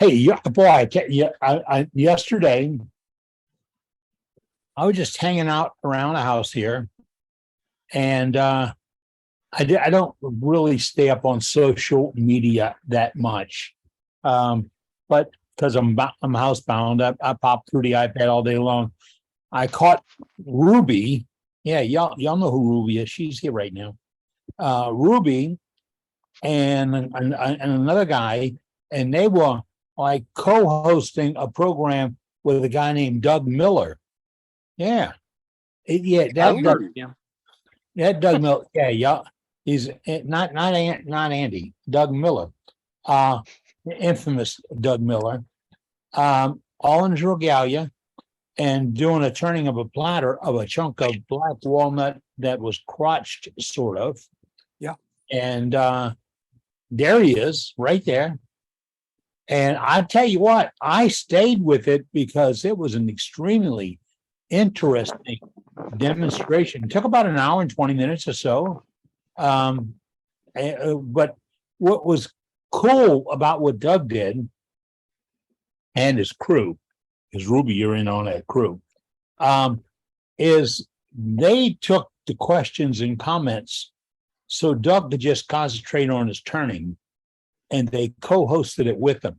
Hey, boy, yesterday I was just hanging out around the house here, and I don't really stay up on social media that much, but because I'm housebound, I pop through the iPad all day long. I caught Ruby. Yeah, y'all know who Ruby is. She's here right now. Ruby and another guy, and they were like co-hosting a program with a guy named Doug Miller. Yeah, yeah, I remember him. that Doug Miller. Yeah, yeah, he's not Andy. Doug Miller, uh, infamous Doug Miller. All in his regalia and doing a turning of a platter of a chunk of black walnut that was crotched, sort of. Yeah, and there he is, right there. And I tell you what, I stayed with it because it was an extremely interesting demonstration. It took about an hour and 20 minutes or so. But what was cool about what Doug did and his crew, because Ruby, you're in on that crew, is they took the questions and comments so Doug could just concentrate on his turning, and they co-hosted it with him.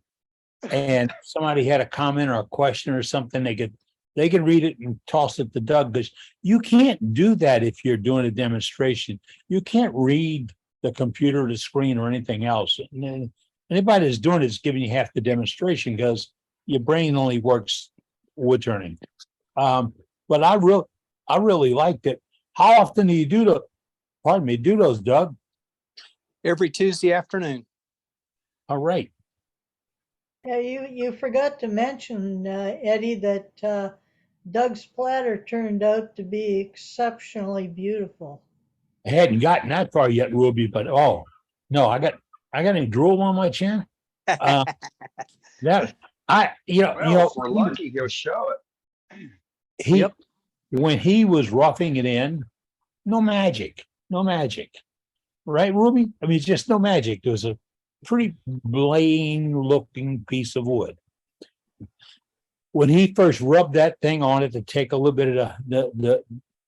And somebody had a comment or a question or something, they could read it and toss it to Doug, because you can't do that if you're doing a demonstration. You can't read the computer, the screen, or anything else. And anybody that's doing it is giving you half the demonstration, because your brain only works wood turning. But I really liked it. How often do you do those, Doug? every Tuesday afternoon. All right. Yeah, you forgot to mention, Eddie, that Doug's platter turned out to be exceptionally beautiful. I hadn't gotten that far yet, Ruby, but oh no, I got any drool on my chin. Uh, that If we're lucky, he'll show it. Yep. When he was roughing it in, no magic, right, Ruby? I mean, it's just no magic. There was a pretty plain looking piece of wood. When he first rubbed that thing on it to take a little bit of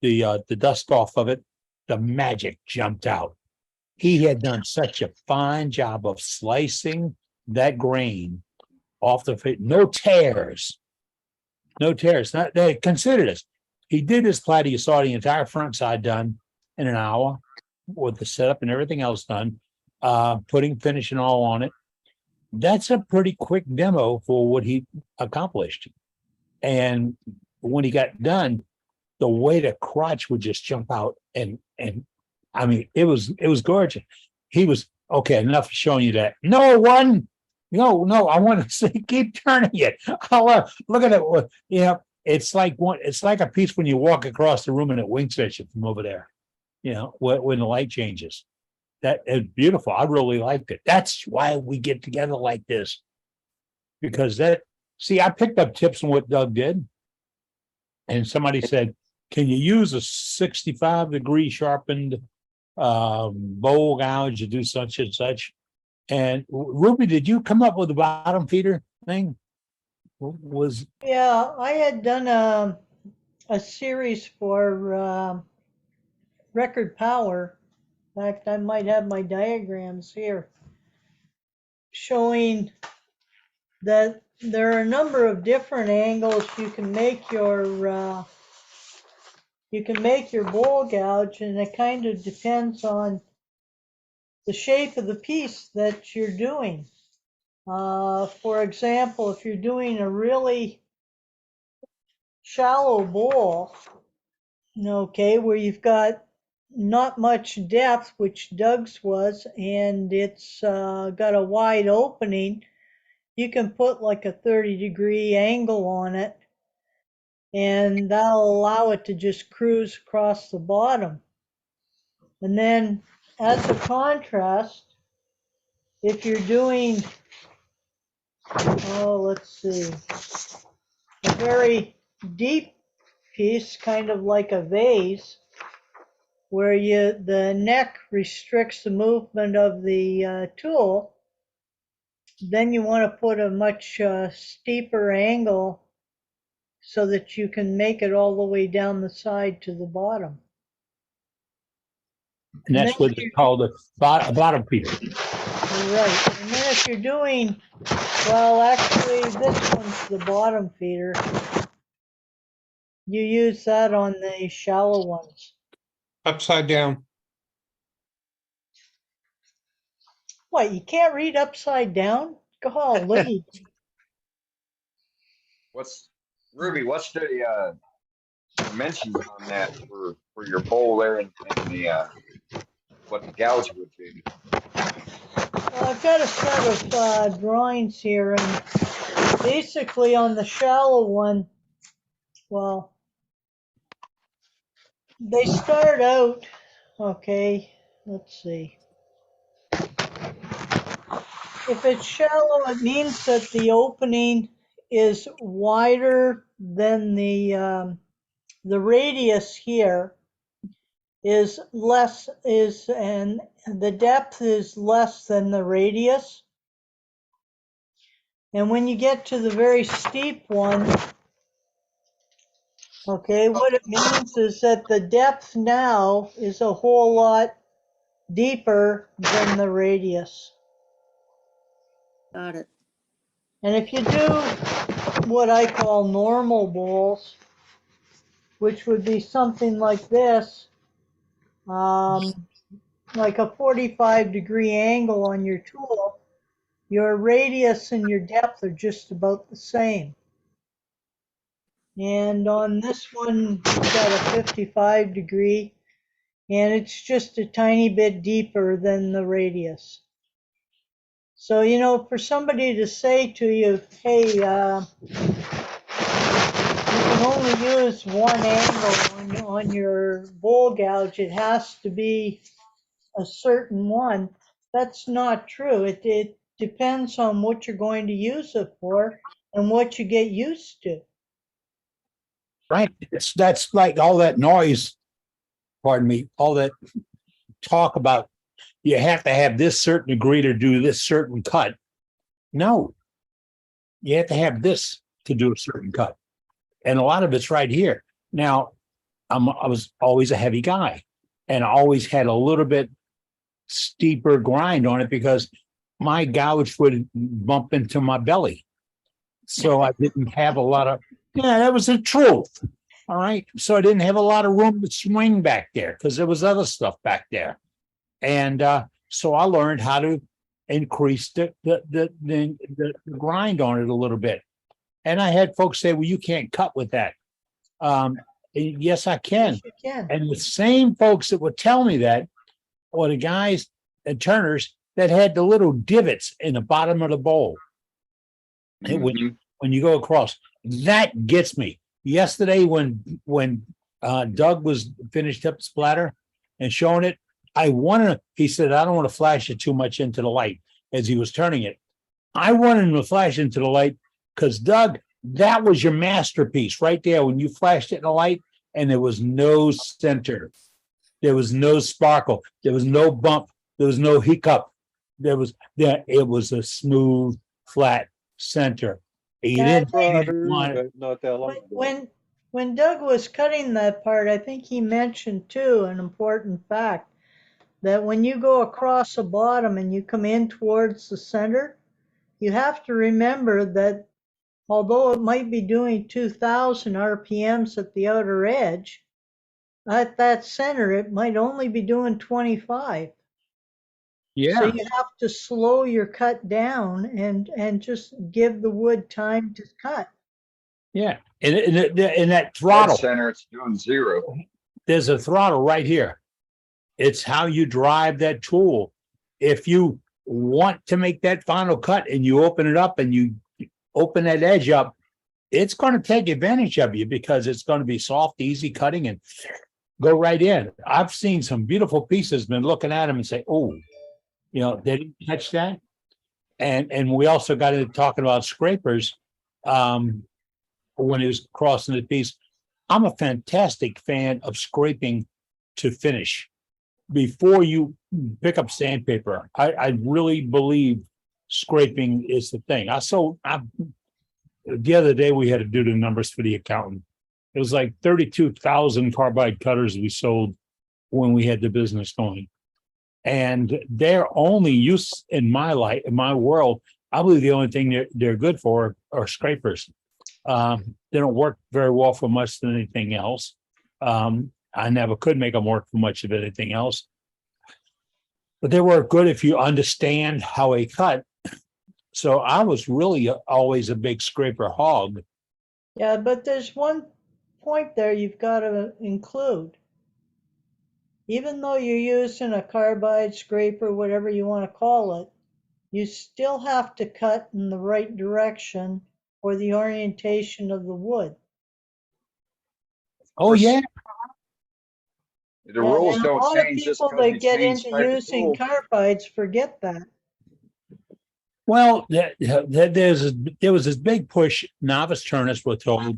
the dust off of it, the magic jumped out. He had done such a fine job of slicing that grain off the fit. No tears. Not, they consider this. He did his platter. You saw the entire front side done in an hour with the setup and everything else done, putting finish and all on it. That's a pretty quick demo for what he accomplished. And when he got done, the way the crotch would just jump out, and I mean, it was gorgeous. He was okay. Enough of showing you that. No, I want to see. Keep turning it. Look at it. Yeah, it's like a piece when you walk across the room and it winks at you from over there. You know, when the light changes. That is beautiful. I really liked it. That's why we get together like this, because I picked up tips on what Doug did, and somebody said, can you use a 65-degree sharpened bowl gouge to do such and such? And Ruby, did you come up with the bottom feeder thing? Yeah, I had done a series for record power. In fact, I might have my diagrams here showing that there are a number of different angles you can make your bowl gouge, and it kind of depends on the shape of the piece that you're doing. For example, if you're doing a really shallow bowl, okay, where you've got not much depth, which Doug's was, and it's got a wide opening, you can put like a 30-degree angle on it, and that'll allow it to just cruise across the bottom. And then as a contrast, if you're doing, let's see, a very deep piece, kind of like a vase, where the neck restricts the movement of the tool, then you want to put a much steeper angle so that you can make it all the way down the side to the bottom. And that's what it's called a bottom feeder. Right. And then if you're doing, well, actually, this one's the bottom feeder. You use that on the shallow ones. Upside down. What, you can't read upside down? Golly. Ruby, what's the dimensions on that for your bowl there and the what the gouge would be? Well, I've got a set of drawings here, and basically on the shallow one, well, they start out, okay, let's see. If it's shallow, it means that the opening is wider than the radius here is less, and the depth is less than the radius. And when you get to the very steep one, okay, what it means is that the depth now is a whole lot deeper than the radius. Got it. And if you do what I call normal bowls, which would be something like this, like a 45-degree angle on your tool, your radius and your depth are just about the same. And on this one, we've got a 55-degree, and it's just a tiny bit deeper than the radius. So, you know, for somebody to say to you, hey, you can only use one angle on your bowl gouge, it has to be a certain one, that's not true. It depends on what you're going to use it for and what you get used to. Right. That's like all that noise, pardon me, all that talk about you have to have this certain degree to do this certain cut. No, you have to have this to do a certain cut. And a lot of it's right here. Now, I was always a heavy guy, and I always had a little bit steeper grind on it because my gouge would bump into my belly. So I didn't have a lot of, yeah, that was the truth. All right. So I didn't have a lot of room to swing back there because there was other stuff back there. And so I learned how to increase the grind on it a little bit. And I had folks say, well, you can't cut with that. Yes, I can. Yes, you can. And the same folks that would tell me that were the guys and turners that had the little divots in the bottom of the bowl. And when you go across, that gets me. Yesterday, when Doug was finished up splatter and showing it, he said, I don't want to flash it too much into the light as he was turning it. I wanted him to flash into the light because, Doug, that was your masterpiece right there when you flashed it in the light and there was no center. There was no sparkle. There was no bump. There was no hiccup. It was a smooth, flat center. He didn't want it. Not that long ago. When Doug was cutting that part, I think he mentioned too an important fact that when you go across the bottom and you come in towards the center, you have to remember that although it might be doing 2,000 RPMs at the outer edge, at that center, it might only be doing 25. Yeah. So you have to slow your cut down and just give the wood time to cut. Yeah. And that throttle. Center, it's doing 0. There's a throttle right here. It's how you drive that tool. If you want to make that final cut and you open it up and you open that edge up, it's going to take advantage of you because it's going to be soft, easy cutting and go right in. I've seen some beautiful pieces, been looking at them and say, oh, you know, they didn't catch that. And we also got into talking about scrapers when he was crossing the piece. I'm a fantastic fan of scraping to finish. Before you pick up sandpaper, I really believe scraping is the thing. The other day we had to do the numbers for the accountant. It was like 32,000 carbide cutters we sold when we had the business going. And their only use in my life, in my world, I believe the only thing they're good for are scrapers. They don't work very well for much than anything else. I never could make them work for much of anything else. But they work good if you understand how they cut. So I was really always a big scraper hog. Yeah, but there's one point there you've got to include. Even though you're using a carbide scraper, whatever you want to call it, you still have to cut in the right direction for the orientation of the wood. Oh, yeah. The rules And a don't lot of change just people because that you get change into type of using tool. carbides forget that. Well, there was this big push. Novice turners were told,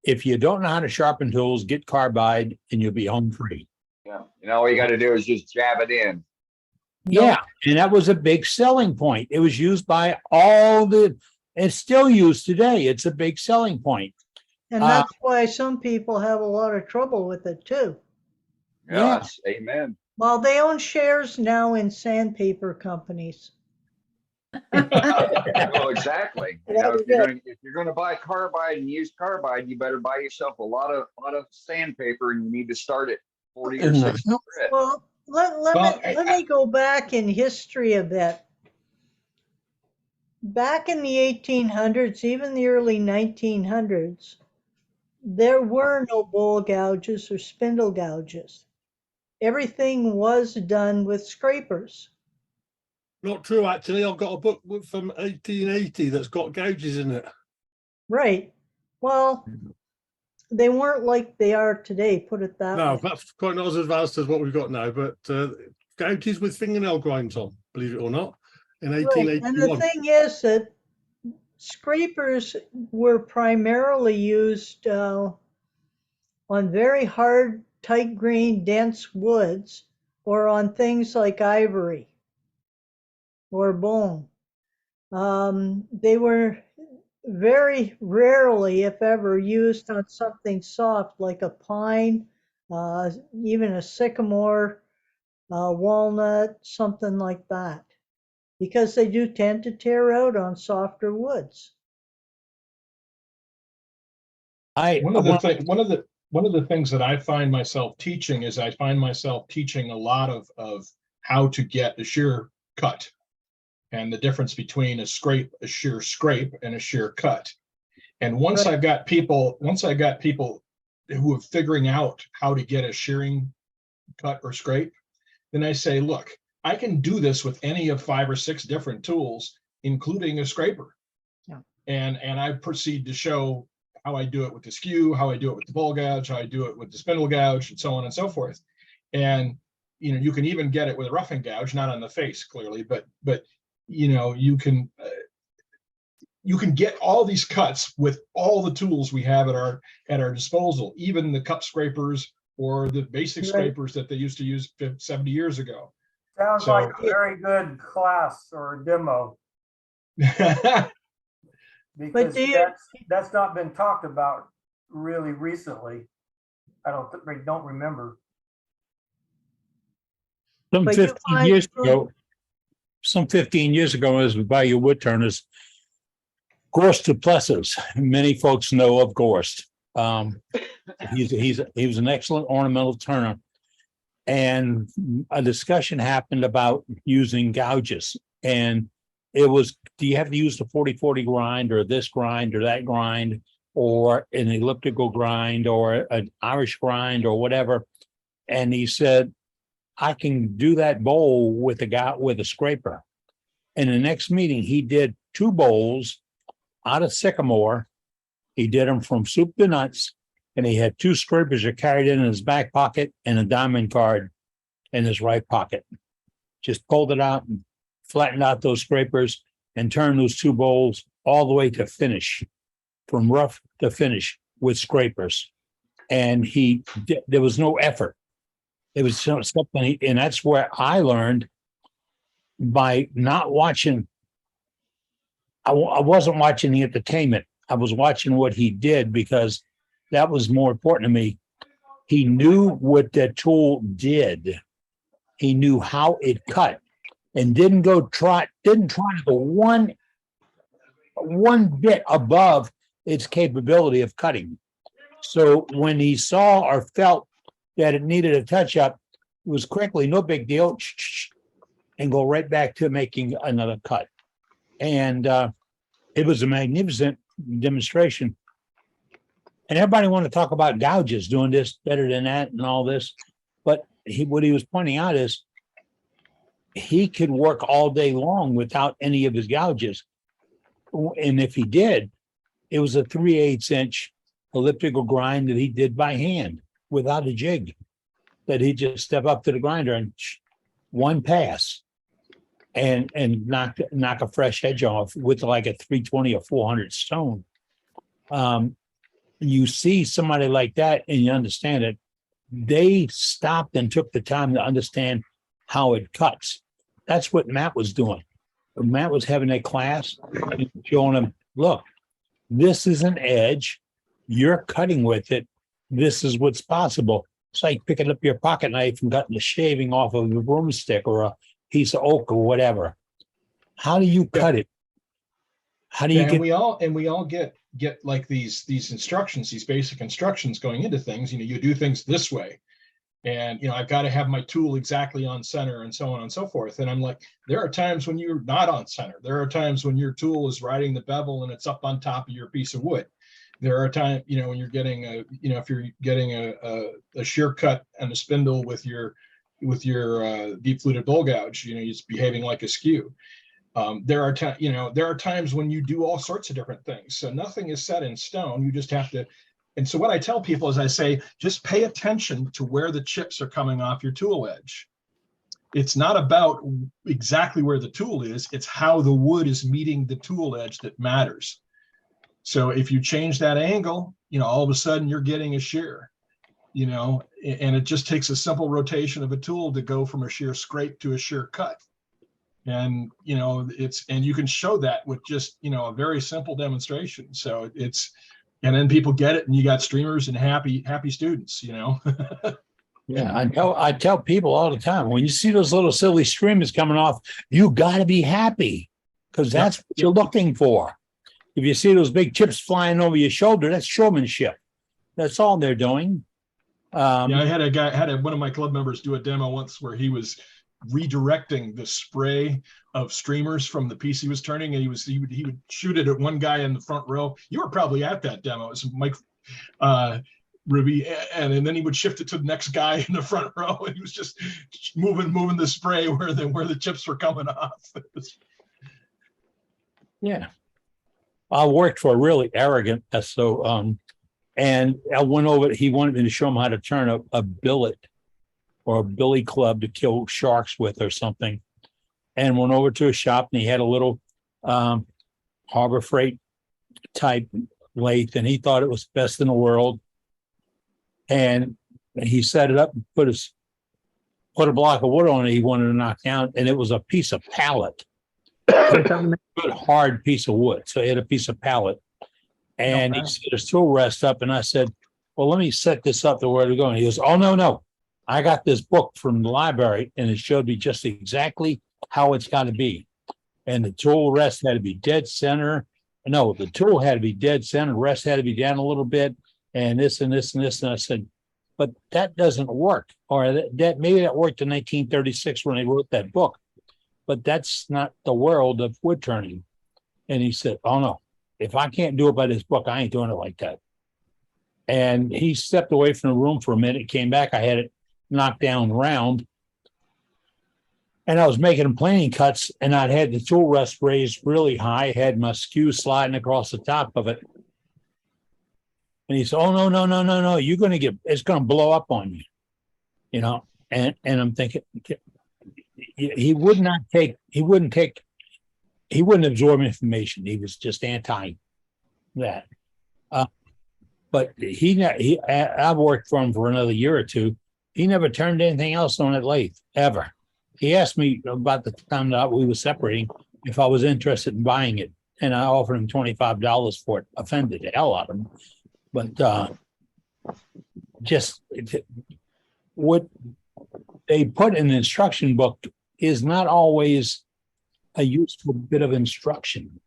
if you don't know how to sharpen tools, get carbide and you'll be home free. Yeah, and all you got to do is just jab it in. Yeah, and that was a big selling point. It was used by it's still used today. It's a big selling point. And that's why some people have a lot of trouble with it too. Yeah, that's amen. Well, they own shares now in sandpaper companies. Well, exactly. You know, if you're gonna buy carbide and use carbide, you better buy yourself a lot of sandpaper, and you need to start at 40 or 60 grit. Well, let me go back in history a bit. Back in the 1800s, even the early 1900s, there were no bowl gouges or spindle gouges. Everything was done with scrapers. Not true, actually. I've got a book from 1880 that's got gouges in it. Right. Well, they weren't like they are today, put it that No, way. that's quite not as advanced as what we've got now, but gouges with fingernail grinds on, believe it or not, in Right. 1881. And the thing is that scrapers were primarily used on very hard, tight grained, dense woods, or on things like ivory or bone. They were very rarely, if ever, used on something soft like a pine, even a sycamore, walnut, something like that, because they do tend to tear out on softer woods. One of the things that I find myself teaching is I find myself teaching a lot of how to get a shear cut and the difference between a shear scrape and a shear cut. And once I got people who are figuring out how to get a shearing cut or scrape, then I say, look, I can do this with any of 5 or 6 different tools, including a scraper. Yeah. And I proceed to show how I do it with the skew, how I do it with the bowl gouge, how I do it with the spindle gouge, and so on and so forth. And you can even get it with a roughing gouge, not on the face clearly, but you can get all these cuts with all the tools we have at our disposal, even the cup scrapers or the basic scrapers that they used to use 70 years ago. Sounds like a very good class or demo. Because that's not been talked about really recently. I don't remember. Some 15 years ago, as we buy your wood turners, Gorst Duplessis. Many folks know of Gorst. He was an excellent ornamental turner, and a discussion happened about using gouges, and it was, do you have to use the 40-40 grind or this grind or that grind or an elliptical grind or an Irish grind or whatever? And he said, I can do that bowl with a scraper. In the next meeting, he did 2 bowls out of sycamore. He did them from soup to nuts, and he had 2 scrapers that carried in his back pocket and a diamond card in his right pocket. Just pulled it out and flattened out those scrapers and turned those 2 bowls all the way to finish, from rough to finish with scrapers. And there was no effort. It was something, and that's where I learned by not watching I wasn't watching the entertainment. I was watching what he did because that was more important to me. He knew what that tool did. He knew how it cut, and didn't try to go one bit above its capability of cutting. So when he saw or felt that it needed a touch up, it was quickly, no big deal, and go right back to making another cut. And it was a magnificent demonstration. And everybody want to talk about gouges, doing this better than that and all this. But what he was pointing out is he could work all day long without any of his gouges. And if he did, it was a 3/8 inch elliptical grind that he did by hand without a jig, that he just step up to the grinder and one pass and knock a fresh edge off with like a 320 or 400 stone. You see somebody like that and you understand it. They stopped and took the time to understand how it cuts. That's what Matt was doing. Matt was having a class and showing him, look, this is an edge. You're cutting with it. This is what's possible. It's like picking up your pocket knife and cutting the shaving off of a broomstick or a piece of oak or whatever. How do you cut it? How do you Yeah, get? we all get like these instructions, these basic instructions going into things. You know, you do things this way, and you know, I've got to have my tool exactly on center and so on and so forth. And I'm like, there are times when you're not on center. There are times when your tool is riding the bevel and it's up on top of your piece of wood. There are times, you know, when you're getting a, you know, if you're getting a shear cut and a spindle with your deep fluted bowl gouge, you know, it's behaving like a skew. There are times when you do all sorts of different things. So nothing is set in stone. You just have to. And so what I tell people is I say, just pay attention to where the chips are coming off your tool edge. It's not about exactly where the tool is. It's how the wood is meeting the tool edge that matters. So if you change that angle, you know, all of a sudden you're getting a shear, you know, and it just takes a simple rotation of a tool to go from a shear scrape to a shear cut. And, you know, and you can show that with just, you know, a very simple demonstration. So and then people get it and you got streamers and happy students, you know. Yeah, I tell people all the time, when you see those little silly streamers coming off, you got to be happy because that's what you're looking for. If you see those big chips flying over your shoulder, that's showmanship. That's all they're doing. Yeah, I had one of my club members do a demo once where he was redirecting the spray of streamers from the piece he was turning, and he would shoot it at one guy in the front row. You were probably at that demo. It was Mike Ruby, and then he would shift it to the next guy in the front row, and he was just moving the spray where the chips were coming off. Yeah. I worked for a really arrogant SO, and I went over, he wanted me to show him how to turn a billet or a billy club to kill sharks with or something, and went over to a shop, and he had a little Harbor Freight type lathe, and he thought it was best in the world. And he set it up and put a block of wood on it he wanted to knock down, and it was a piece of pallet. Good hard piece of wood. So he had a piece of pallet, and he set his tool rest up, and I said, well, let me set this up to where to go. And he goes, oh, no. I got this book from the library, and it showed me just exactly how it's got to be. And the tool rest had to be dead center. No, the tool had to be dead center. Rest had to be down a little bit, and this and this and this. And I said, but that doesn't work. Or that maybe that worked in 1936 when they wrote that book. But that's not the world of wood turning. And he said, oh, no, if I can't do it by this book, I ain't doing it like that. And he stepped away from the room for a minute, came back. I had it knocked down round. And I was making planing cuts, and I'd had the tool rest raised really high, had my skew sliding across the top of it. And he said, oh, no, you're going to it's going to blow up on you, you know? And I'm thinking, he wouldn't absorb information. He was just anti that. But I've worked for him for another year or two. He never turned anything else on that lathe ever. He asked me about the time that we were separating if I was interested in buying it, and I offered him $25 for it. Offended the hell out of him. But just what they put in the instruction book is not always a useful bit of instruction.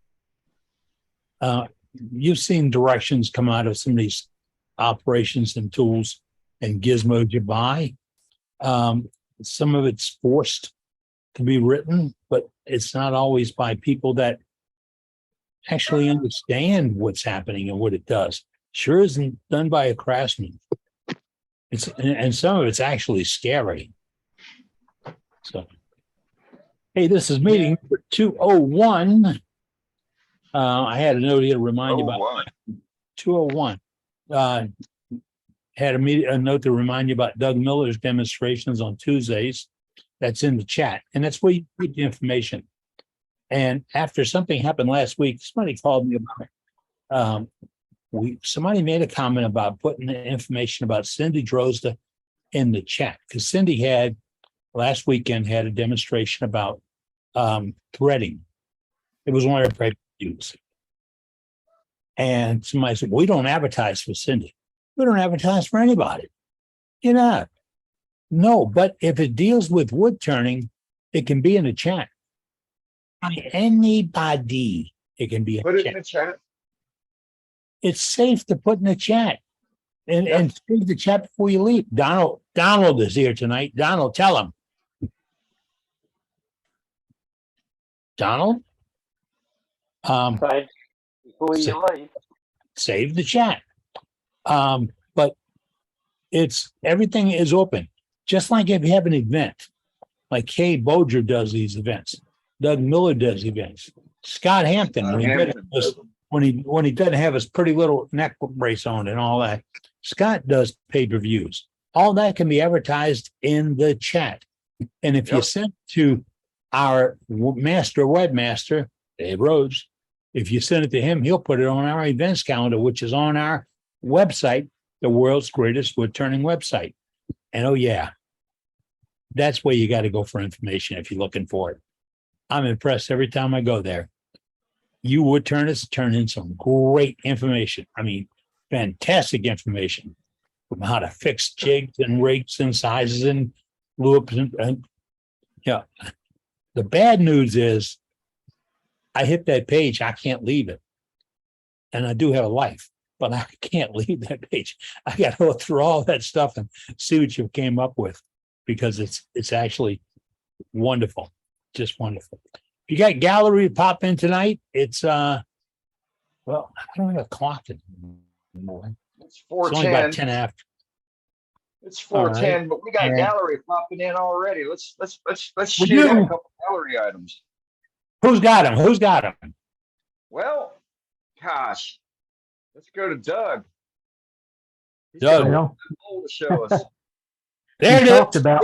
You've seen directions come out of some of these operations and tools and gizmos you buy. Some of it's forced to be written, but it's not always by people that actually understand what's happening and what it does. Sure isn't done by a craftsman. And some of it's actually scary. So, hey, this is meeting number 201. I had a note here to remind you about 201. Had a note to remind you about Doug Miller's demonstrations on Tuesdays. That's in the chat, and that's where you get the information. And after something happened last week, somebody called me about it. Somebody made a comment about putting the information about Cindy Drozda in the chat, because Cindy had last weekend had a demonstration about threading. It was one of her previews. And somebody said, we don't advertise for Cindy. We don't advertise for anybody. You know, no, but if it deals with wood turning, it can be in the chat. Anybody, it can be Put it in the chat. It's safe to put in the chat and save the chat before you leave. Donald is here tonight. Donald, tell him. Donald? Before you leave. Save the chat. But everything is open. Just like if you have an event, like Kay Boger does these events, Doug Miller does events, Scott Hampton, when he doesn't have his pretty little neck brace on and all that, Scott does pay-per-views. All that can be advertised in the chat. And if you send to our webmaster, Dave Rhodes, if you send it to him, he'll put it on our events calendar, which is on our website, the world's greatest wood turning website. And oh yeah, that's where you got to go for information if you're looking for it. I'm impressed every time I go there. You wood turners turn in some great information. I mean, fantastic information from how to fix jigs and rigs and sizes and loops and yeah. The bad news is I hit that page, I can't leave it. And I do have a life, but I can't leave that page. I got to go through all that stuff and see what you came up with, because it's actually wonderful, just wonderful. If you got gallery pop in tonight, it's well, I don't have a clock anymore. It's It's only about 10 after. It's 4:10, right. but we got And gallery popping in already. Let's We shoot out do. a couple gallery items. Who's got him? Who's got him? Well, gosh, let's go to Doug. He's Doug. got a bowl to show us. There it talked is. about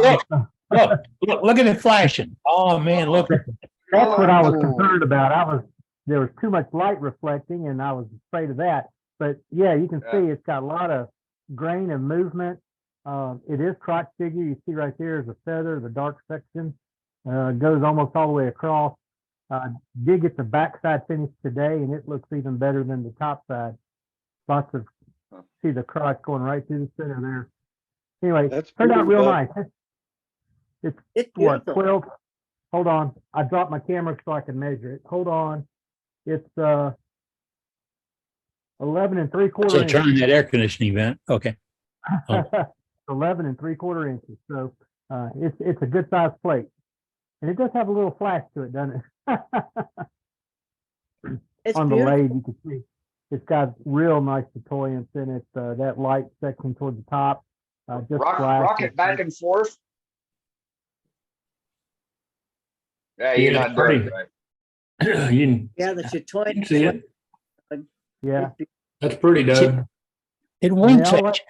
Look at it flashing. Oh man, look. That's what I was concerned about. There was too much light reflecting, and I was afraid of that. But yeah, you can see it's got a lot of grain and movement. It is crotch figure. You see right there is a feather, the dark section goes almost all the way across. Did get the backside finished today, and it looks even better than the top side. Lots of see the crotch going right through the center there. Anyway, That's turned out real beautiful. nice. It's what, 12? Hold on. I dropped my camera so I can measure it. Hold on. It's 11 3/4 So inches. turn that air conditioning vent. Okay. 11 3/4 inches. So it's a good sized plate. And it does have a little flash to it, doesn't it? It's On the beautiful. lathe, you can see it's got real nice deployance in it. That light section toward the top. Just Rock it back and forth. Yeah, you're Yeah, not doing it right. Yeah, the Chatoyan. See it? Yeah. That's pretty, Doug. It And won't all touch.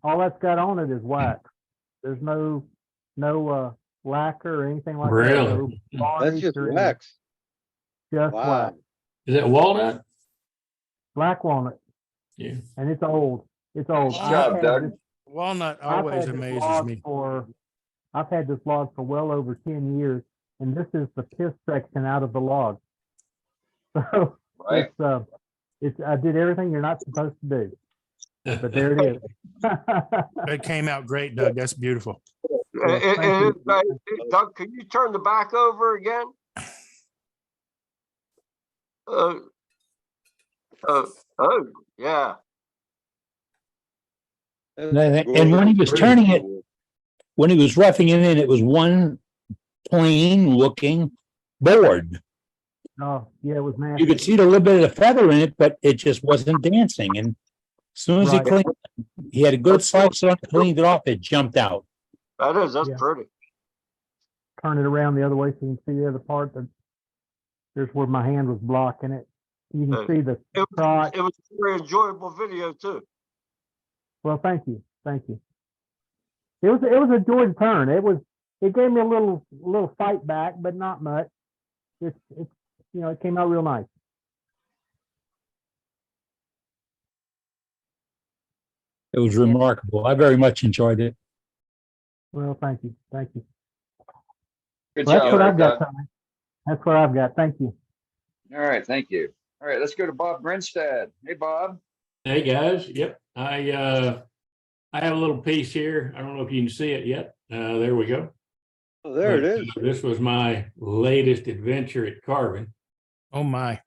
that's got on it is wax. There's no lacquer or anything like Really? that. No That's varnish just or anything. wax. Just Wow. wax. Is that walnut? Black walnut. Yeah. And it's old. It's old. Good job, Doug. Walnut I've always had this amazes log me. I've had this log for well over 10 years, and this is the piss section out of the log. So Right. I did everything you're not supposed to do, but there it is. It came out great, Doug. That's beautiful. Thank you. Doug, can you turn the back over again? Oh, yeah. And when he was turning it, when he was roughing it in, it was one plain looking board. Oh, yeah, it was nasty. You could see a little bit of the feather in it, but it just wasn't dancing. And as soon as he Right. cleaned, he had a good slice on it, cleaned it off, it jumped out. That's Yeah. pretty. Turn it around the other way so you can see the other part. There's where my hand was blocking it. You can see the crotch. It was a very enjoyable video too. Well, thank you. Thank you. It was a joy to turn. It gave me a little fight back, but not much. It's it came out real nice. It was remarkable. I very much enjoyed it. Well, thank you. Thank you. Good Well, job. that's what I've got, Doug. Tommy. That's what I've got. Thank you. All right, thank you. All right, let's go to Bob Grinstead. Hey, Bob. Hey, guys. Yep. I have a little piece here. I don't know if you can see it yet. There we go. Oh, there it is. This was my latest adventure at carving. Oh my,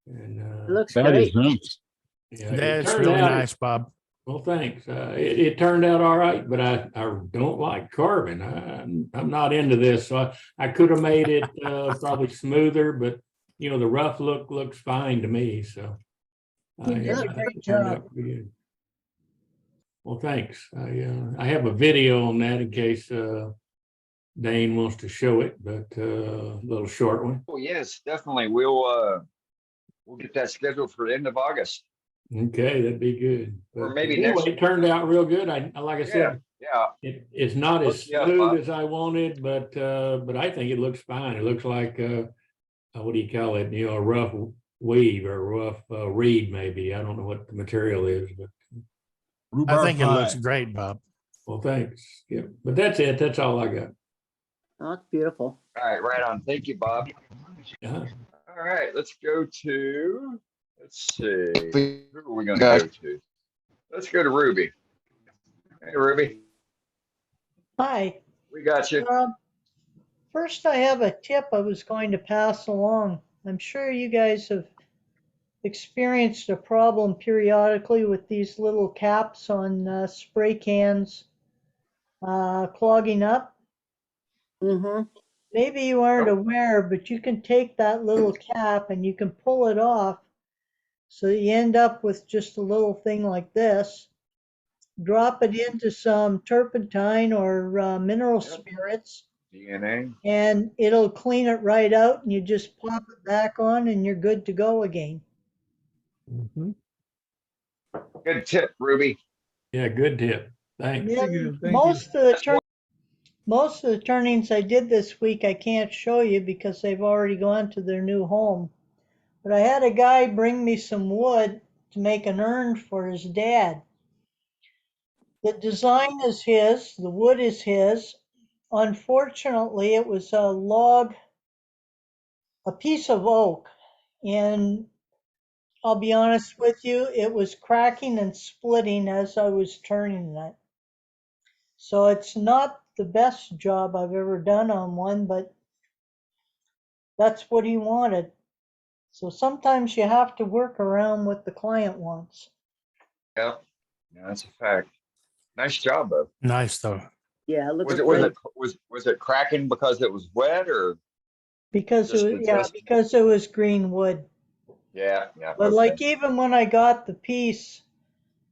And It looks That great. is nice. yeah, it that's turned really out- nice, Bob. Well, thanks. It turned out all right, but I don't like carving. I'm not into this, so I could have made it probably smoother, but the rough look looks fine to me. So You did a I think great it turned job. out pretty good. Well, thanks. I have a video on that in case Dane wants to show it, but a little short one. Oh, yes, definitely. We'll get that scheduled for the end of August. Okay, that'd be good. Or But maybe anyway, next it turned out real good. Like I said, Yeah. it's not as Yeah, smooth Bob. as I wanted, but I think it looks fine. It looks like what do you call it? A rough weave or rough reed, maybe. I don't know what the material is, but I think it looks great, Bob. well, thanks. Yeah, but that's it. That's all I got. Oh, it's beautiful. All right, right on. Thank you, Bob. Uh-huh. All right, let's see. Who are we going to go to? Let's go to Ruby. Hey, Ruby, Hi. we got you. First, I have a tip I was going to pass along. I'm sure you guys have experienced a problem periodically with these little caps on spray cans clogging up. Mm-hmm. Maybe you aren't aware, but you can take that little cap and you can pull it off so you end up with just a little thing like this. Drop it into some turpentine or mineral spirits, DNA. and it'll clean it right out, and you just pop it back on and you're good to go again. Mhm. Good tip, Ruby. Yeah, good tip. Thanks. Yeah, most of the turnings I did this week I can't show you because they've already gone to their new home. But I had a guy bring me some wood to make an urn for his dad. The design is his, the wood is his. Unfortunately, it was a piece of oak, and I'll be honest with you, it was cracking and splitting as I was turning it. So it's not the best job I've ever done on one, but that's what he wanted. So sometimes you have to work around what the client wants. Yeah, that's a fact. Nice job, though. Nice though. Yeah, it looks Was great. it cracking because it was wet or? Because Just it was, yeah, just- because it was green wood. Yeah. But okay. like even when I got the piece,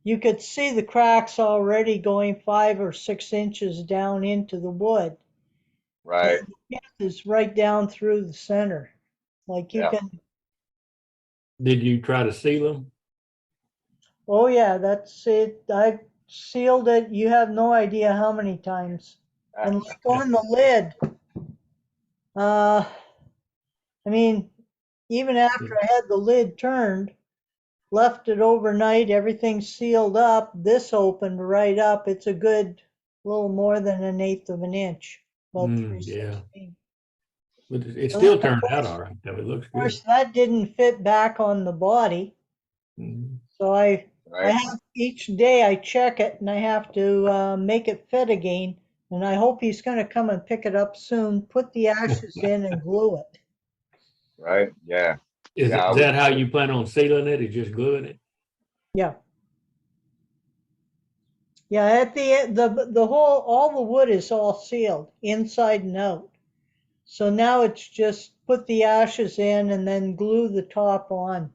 you could see the cracks already going 5 or 6 inches down into the wood. Right. And the piece is right down through the center. Like you Yeah. can, Did you try to seal them? oh yeah, that's it. I sealed it. You have no idea how many times. And like on the lid, I mean, even after I had the lid turned, left it overnight, everything sealed up, this opened right up. It's a good little more than 1/8 of an inch, about Yeah. 3/16. But it still turned out all right, though. It looks Of good. course, that didn't fit back on the body. Mhm. So I Right. have, each day I check it and I have to make it fit again. And I hope he's going to come and pick it up soon, put the ashes in and glue it. Right. Yeah. Is Yeah, I that would- how you plan on sealing it? Is just gluing it? Yeah. Yeah, at the end, the whole, all the wood is all sealed inside and out. So now it's just put the ashes in and then glue the top on.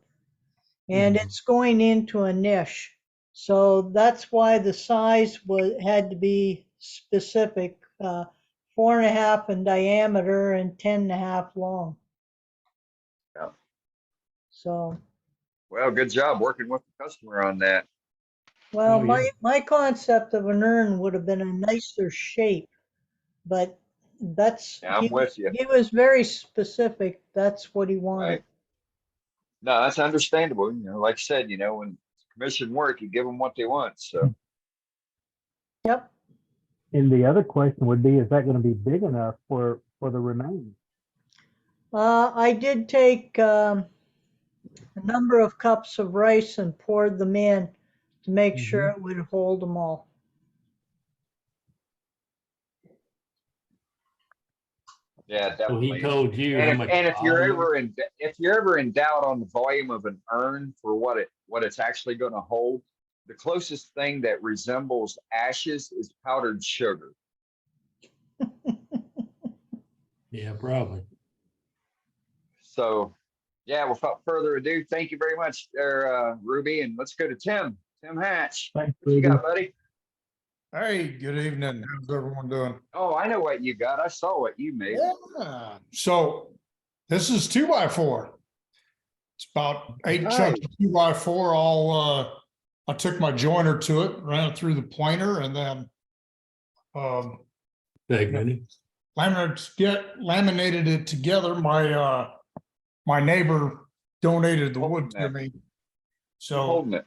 And Mhm. it's going into a niche. So that's why the size had to be specific, 4.5 in diameter and 10.5 long. Yeah. So, Well, good job working with the customer on that. well, Oh, yeah. my concept of an urn would have been a nicer shape, but that's, Yeah, I'm with you. he was very specific. That's what he wanted. Right. No, that's understandable. You know, like I said, you know, when it's commission work, you give them what they want. So Yep. And the other question would be, is that going to be big enough for the remaining? I did take a number of cups of rice and poured them in to make sure it would hold them all. yeah, So he definitely. told you how And much. if you're volume? ever in doubt on the volume of an urn for what it's actually going to hold, the closest thing that resembles ashes is powdered sugar. Yeah, probably. So, yeah, without further ado, thank you very much, there, Ruby, and let's go to Tim. Tim Hatch. Thanks, What you Ruby. got, buddy? Hey, good evening. How's everyone doing? Oh, I know what you got. I saw what you made. Yeah. So this is 2x4. It's about 8 Nice. chunks of 2x4. All I took my joiner to it, ran it through the planer, and then Segmented. laminated it together. My neighbor donated the wood to Holding me. Keep So holding it.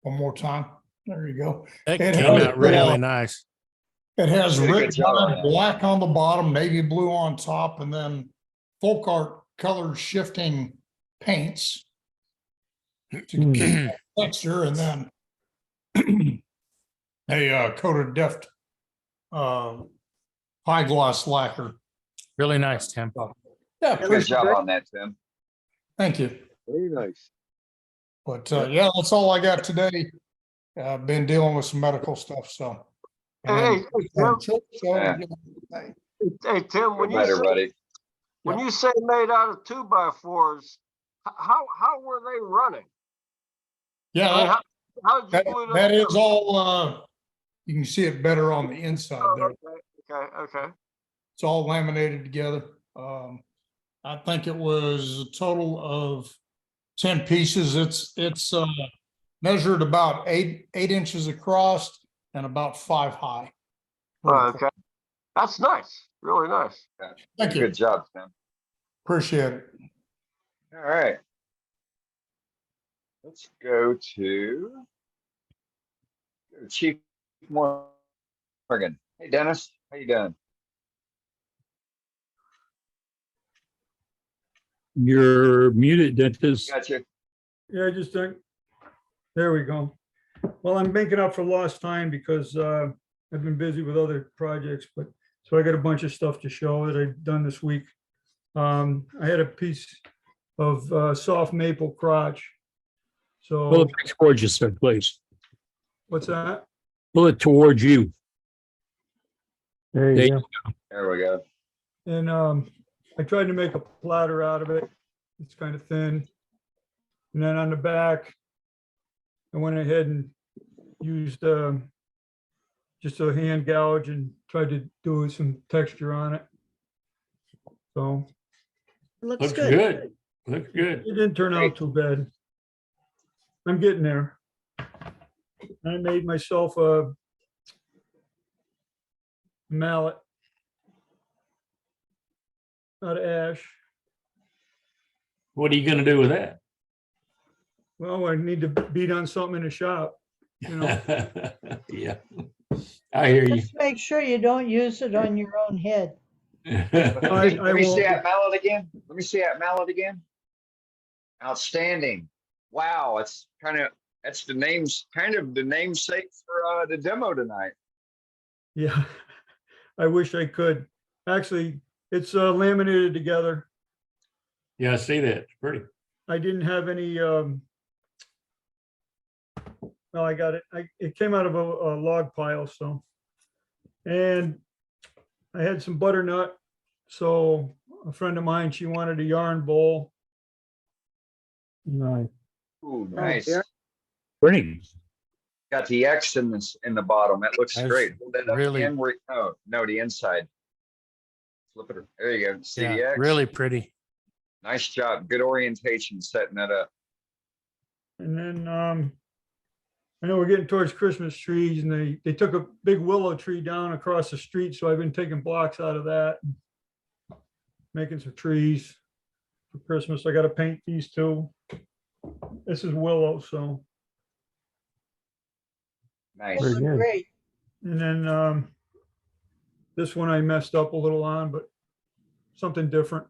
one more time. There you go. It It came has, out really uh, nice. It has Did a good red, job on that. black on the bottom, navy blue on top, and then folk art color shifting paints to get that texture, and then a coated deft high gloss lacquer. Really nice, Tim. Yeah, Good job on that, Tim. thank you. Very nice. But yeah, that's all I got today. I've been dealing with some medical stuff, so. Hey, Tim. Yeah. Hey, Tim, when Feel better, buddy. you say made out of 2x4s, how were they running? I mean, Yeah, how did you glue them that is together? all, you can see it better on the inside Oh, there. okay. It's all laminated together. I think it was a total of 10 pieces. It's measured about 8 inches across and about 5 high. Okay. That's nice. Really nice. Thank you. Good job, Tim. Appreciate it. All right. Let's go to Chief Morgan. Hey, Dennis, how you doing? You're muted, Dennis. Gotcha. Yeah, just there we go. Well, I'm making up for lost time because I've been busy with other projects, but so I got a bunch of stuff to show that I've done this week. I had a piece of soft maple crotch. Pull So it back towards you, sir, please. what's that? Pull it towards you. There There you you go. There we go. And I tried to make a platter out of it. It's kind of thin. And then on the back, I went ahead and used just a hand gouge and tried to do some texture on it. So Looks Looks good. good. Looks good. it didn't turn out too bad. I'm getting there. I made myself a mallet out of ash. What are you gonna do with that? Well, I need to beat on something in the shop, you know. Yeah, I hear you. Just make sure you don't use it on your own head. Let me see won't. that mallet again. Let me see that mallet again. Outstanding. Wow, it's that's the names, kind of the namesake for the demo tonight. Yeah, I wish I could. Actually, it's laminated together. Yeah, I see that. It's pretty. I didn't have any, no, I got it. It came out of a log pile, so. And I had some butternut. So a friend of mine, she wanted a yarn bowl. Nice. Ooh, nice. yeah. Pretty. Got the X in the bottom. That looks That's great. Hold that up really- again. No, the inside. Flip it. There you go. See the Yeah, X? really pretty. Nice job. Good orientation setting that up. And then, I know we're getting towards Christmas trees and they took a big willow tree down across the street. So I've been taking blocks out of that. Making some trees for Christmas. I got to paint these too. This is willow, so. Nice. Those are great. And then, this one I messed up a little on, but something different.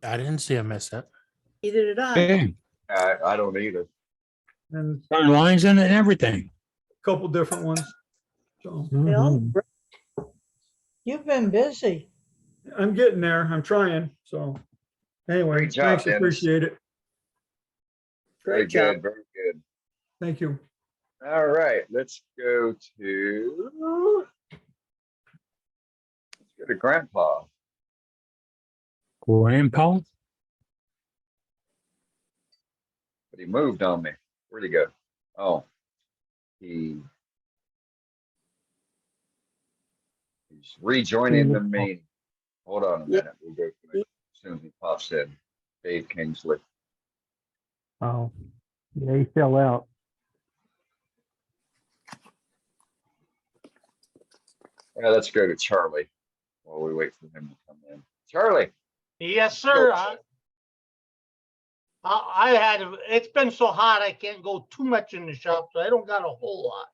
I didn't see a mess up. Either did I. Hey, I don't either. And got lines in it and everything. a couple different ones. So They all Mhm. You've been busy. I'm getting there. I'm trying. So anyway, Great job, thanks. Dennis. Appreciate it. Very Great job. good. Very good. Thank you. All right, let's go to Grandpa. Grandpa? But he moved on me. Where'd he go? Oh, he's rejoining the meeting. Hold on a minute. We'll go to it as soon as he pops in. Dave Kingsley. Oh, yeah, he fell out. Yeah, let's go to Charlie while we wait for him to come in. Charlie. Yes, sir. I had, it's been so hot, I can't go too much in the shop, so I don't got a whole lot.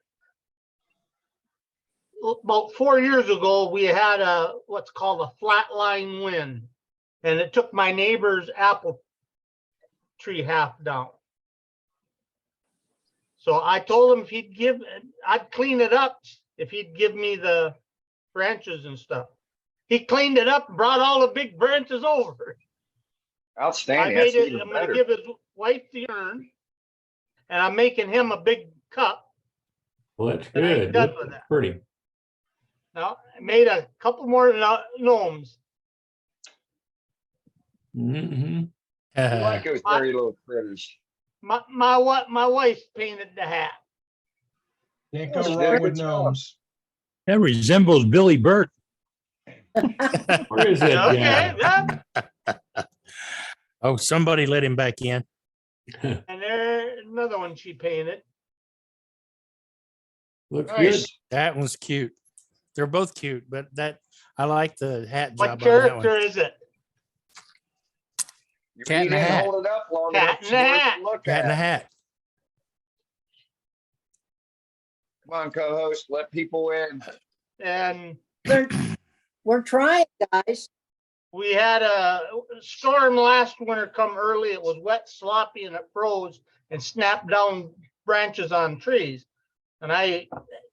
About 4 years ago, we had what's called a flatline wind, and it took my neighbor's apple tree half down. So I told him if I'd clean it up if he'd give me the branches and stuff. He cleaned it up and brought all the big branches over. Outstanding. I made That's it. even I'm going better. to give his wife the urn, and I'm making him a big cup. Well, that's And I'm good. done That's with that. pretty. Now I made a couple more gnomes. Mm-hmm. I like those very little critters. My wife painted the hat. Can't Yes, go did a wrong good with job. gnomes. That resembles Billy Burt. Where is that Okay, guy? yeah. Oh, somebody let him back in. And there's another one she painted. Looks Nice. good. That one's cute. They're both cute, but I like the hat What job on that character one. is it? You Cat in a didn't hat. hold it up long Cat enough in so a we hat. can look Cat in a at it. hat. Come on, co-host, let people in. And We're trying, guys. we had a storm last winter come early. It was wet, sloppy, and it froze and snapped down branches on trees. And I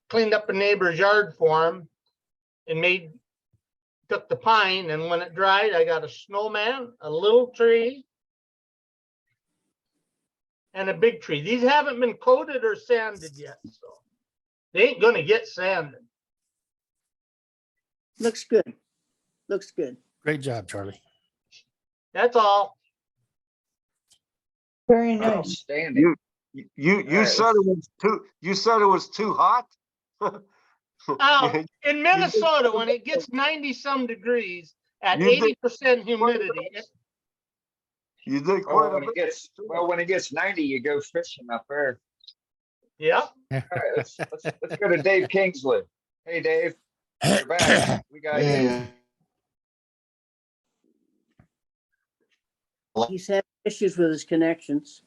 cleaned up a neighbor's yard for him and took the pine, and when it dried, I got a snowman, a little tree, and a big tree. These haven't been coated or sanded yet, so they ain't gonna get sanded. Looks good. Looks good. Great job, Charlie. That's all. Very nice. Outstanding. You Alright, said it was too. You said it was too hot. Oh, in Minnesota, when it gets 90 some degrees at You did- 80% humidity, You did Well, quite a when it gets 90, you go fishing up there. yeah. All right, let's go to Dave Kingsley. Hey, Dave, you're back. We got you. He's had issues with his connections.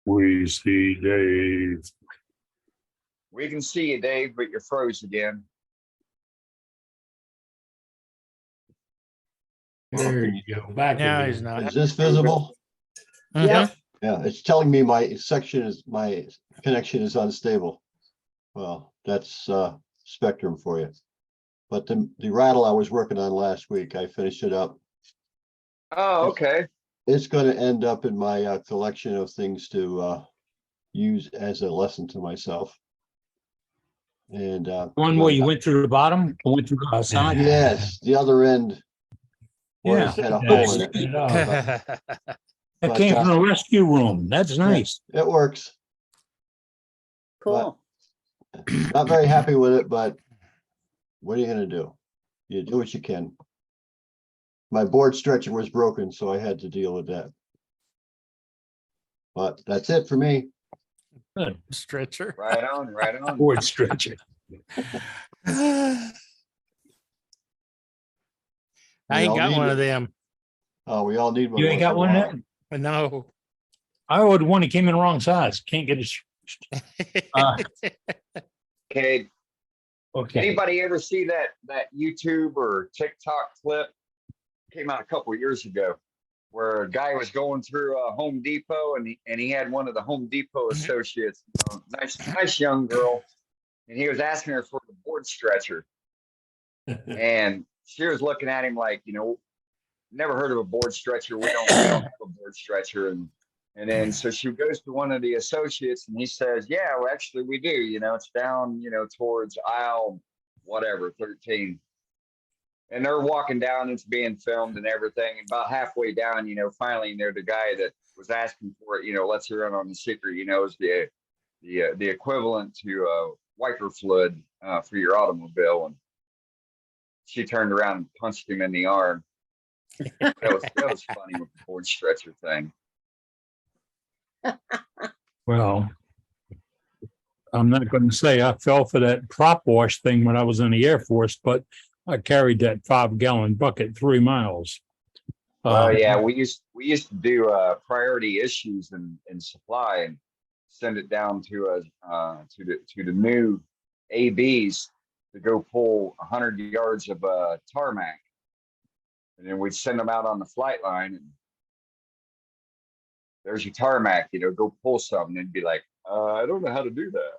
We see Dave. We can see you, Dave, but you're froze again. There you go. Back No, again. he's not. Is this visible? Mhm. Yeah, it's telling me my connection is unstable. Well, that's Spectrum for you. But the rattle I was working on last week, I finished it up. Oh, okay. It's going to end up in my collection of things to use as a lesson to myself. And One where you went through the bottom, went through the side. yes, the other end. Where Yeah. it had a hole in it. That came from the rescue room. That's nice. It works. Cool. Not very happy with it, but what are you going to do? You do what you can. My board stretcher was broken, so I had to deal with that. But that's it for me. Good. Stretcher. Right on, right on. Board stretcher. I We ain't all got need one it. of them. Oh, we all need one. You ain't once got in a one while. then? No. I ordered one that came in the wrong size. Can't get it. Okay. Okay. Anybody ever see that YouTube or TikTok clip? Came out a couple of years ago, where a guy was going through a Home Depot and he had one of the Home Depot associates, nice young girl, and he was asking her for the board stretcher, and she was looking at him like, never heard of a board stretcher. We don't have a board stretcher, and then so she goes to one of the associates and he says, yeah, well, actually we do. It's down, towards aisle whatever 13. And they're walking down, it's being filmed and everything. And about halfway down, finally, the guy that was asking for it, lets her in on the secret, is the equivalent to wiper fluid for your automobile. And she turned around and punched him in the arm. That was funny with the board stretcher thing. Well, I'm not going to say I fell for that prop wash thing when I was in the Air Force, but I carried that 5-gallon bucket 3 miles. Yeah, we used to do priority issues and supply and send it down to the new ABs to go pull 100 yards of tarmac, and then we'd send them out on the flight line and there's your tarmac, go pull something, and be like, I don't know how to do that.